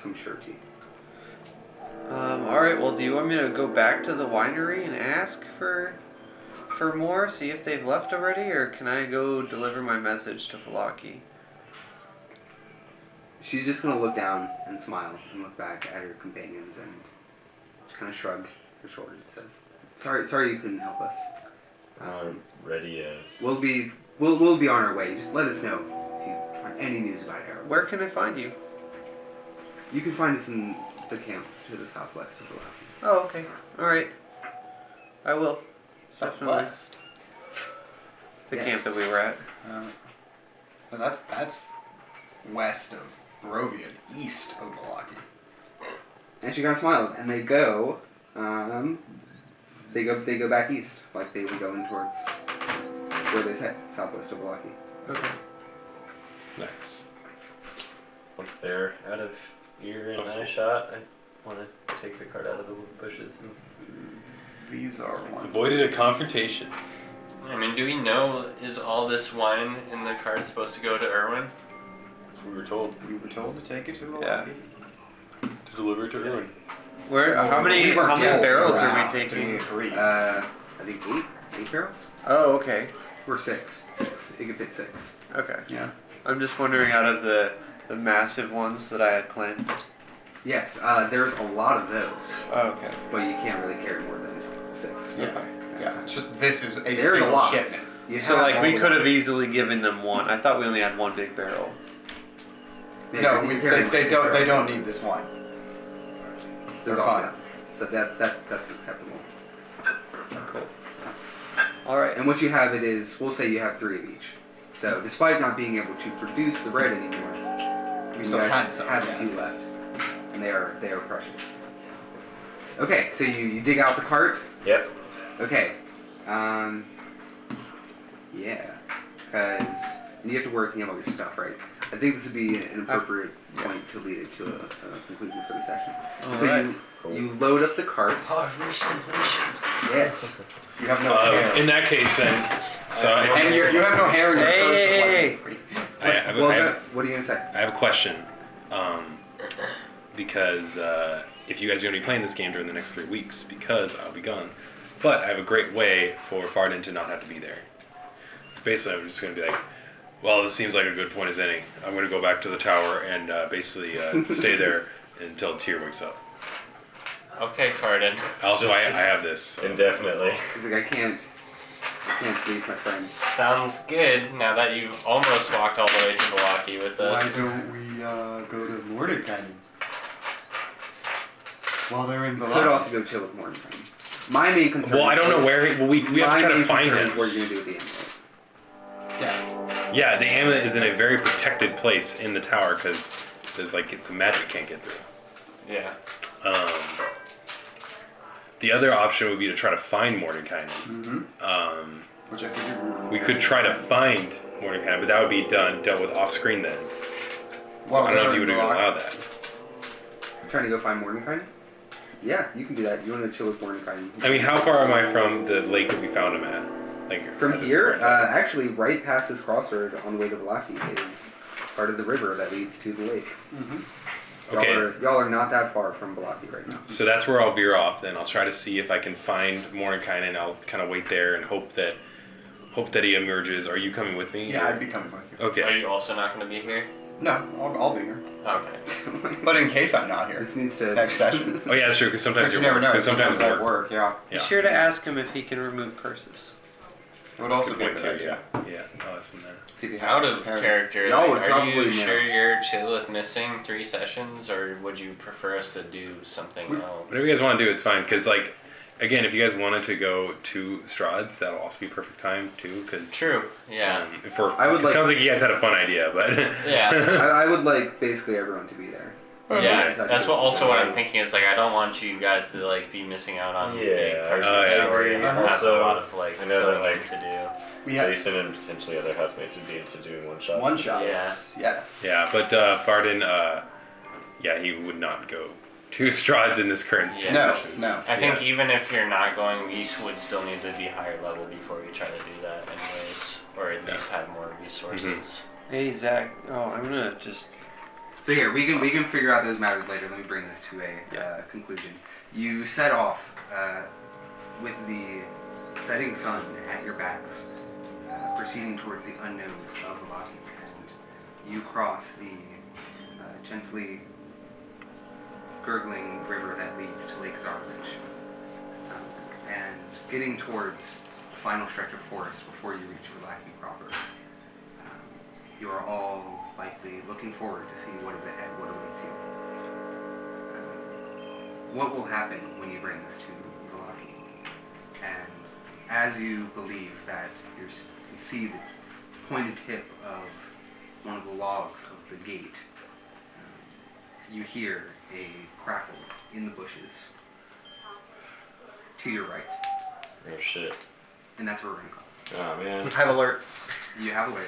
some surety. Alright, well, do you want me to go back to the winery and ask for more? See if they've left already? Or can I go deliver my message to Vallaki? She's just going to look down and smile and look back at her companions and just kind of shrug her shoulders and says, sorry you couldn't help us. Ready. We'll be on our way. Just let us know if you find any news about Arrow. Where can I find you? You can find us in the camp to the southwest of Vallaki. Oh, okay. Alright. I will. Definitely. Southwest. The Yes. camp that we were at. Well, that's west of Barovia, east of Vallaki. And she kind of smiles, and they go back east, like they were going towards where they said, southwest of Vallaki. Okay. Nice. Once they're out of ear and eye shot, I want to take the cart out of the bushes. These are ones. Avoided a confrontation. I mean, do we know, is all this wine in the cart supposed to go to Irwin? That's what we were told. We were told to take it to Yeah. Vallaki. To deliver it to Irwin. Where? Well, how many we weren't told, barrels we were are we asked, and taking? we agreed. I think eight barrels? Oh, okay. Or six. It could fit 6. Okay. Yeah. I'm just wondering, out of the massive ones that I had cleansed. Yes, there's a lot of those, Oh, okay. but you can't really carry more than 6. Yeah. Yeah. It's just this is a There's a single lot. shipment. You So, have like, all we the- could have easily given them one. I thought we only had one big barrel. Yeah, No, you can carry more they than don't. 6 They barrels. don't need this wine. There's They're also fine. that. So that's acceptable. Cool. Alright. And what you have we'll say you have 3 of each. So despite not being able to produce the bread anymore, We you still guys had some. have a few yes. left, and they are precious. Okay, so you dig out the cart. Yep. Okay, yeah, because you have to work and you have all your stuff, right? I think this would be an appropriate point to lead it to a conclusion for the session. So Alright. you load up the cart. Reached completion. Yes. You have no hair. In that case, then, so And you have no hair in your Hey! first I have Well, a what are you gonna say? I have a question. Because if you guys are going to be playing this game during the next 3 weeks, because I'll be gone. But I have a great way for Farden to not have to be there. Basically, I'm just going to be like, well, this seems like a good point as any. I'm going to go back to the tower and basically stay there until Tyr wakes up. Okay, Carden. Also, I have this. Indefinitely. He's like, I can't leave my friend. Sounds good, now that you've almost walked all the way to Vallaki with us. Why don't we go to Mordecai while they're in Could Vallaki? also go chill with Mordenheim. My main concern. Well, I don't know where. We have to my try main to find concern is him. what you're gonna do with the amulet. Yes. Yeah, the amulet is in a very protected place in the tower because there's like the magic can't get through. Yeah. The other option would be to try to find Mordecai. Mm-hmm. Which I figured We could try to find Mordecai, but that would be dealt with off screen then. Well, I don't know if you they're would in allow Vallaki. that. Trying to go find Mordenheim? Yeah, you can do that. You want to chill with Mordenheim? I mean, how far am I from the lake that we found him at? Like From at this here, point? actually, right past this crossroad on the way to Vallaki is part of the river that leads to the lake. Mm-hmm. Okay. Y'all are not that far from Vallaki right now. So that's where I'll veer off. Then I'll try to see if I can find Mordecai, and I'll kind of wait there and hope that he emerges. Are you coming with me? Yeah, or- I'd be coming with you. Are Okay. you also not going to be here? No, I'll be here. Okay. But in case I'm not here, This needs to. next session. Oh yeah, that's true. Because sometimes But you you're never know. Because sometimes I work. work. Yeah. Be Yeah. sure to ask him if he can remove curses. It would also Good be a point good too. idea. Yeah. Oh, that's from that. See if you have Out it of prepared. character, Y'all like, would are you probably know. sure you're chill with missing 3 sessions, or would you prefer us to do something else? Whatever you guys want to do, it's fine. Because like, again, if you guys wanted to go to Strahd's, that'll also be perfect time too. Because True, yeah. I would it like- sounds like you guys had a fun idea, but Yeah. I would like basically everyone to be there. Yeah, that's what I'm thinking is like I don't want you guys to like be missing out on big parts of the yeah. story and have Also, a lot of like I know that, filling in like, to do. We have Jason and potentially other housemates would be into doing one shots. one shot. Yeah. Yes. Yeah, but Farden, yeah, he would not go to Strahd's in this current Yeah. situation. No. I think even if you're not going, we would still need to be higher level before we try to do that anyways. Or at least have more resources. Hey Zach. Oh, I'm gonna just. So here, we can figure out those matters later. Let me bring this to a conclusion. You set off with the setting sun at your backs, proceeding towards the unknown of Vallaki, and you cross the gently gurgling river that leads to Lake Zarvich, and getting towards the final stretch of forest before you reach Vallaki proper. You are all likely looking forward to see what is ahead, what awaits you. What will happen when you bring this to Vallaki? And as you believe that you see the pointed tip of one of the logs of the gate, you hear a crackle in the bushes to your right. Oh shit. And that's where we're going to call. Oh man. Have alert. You have alert.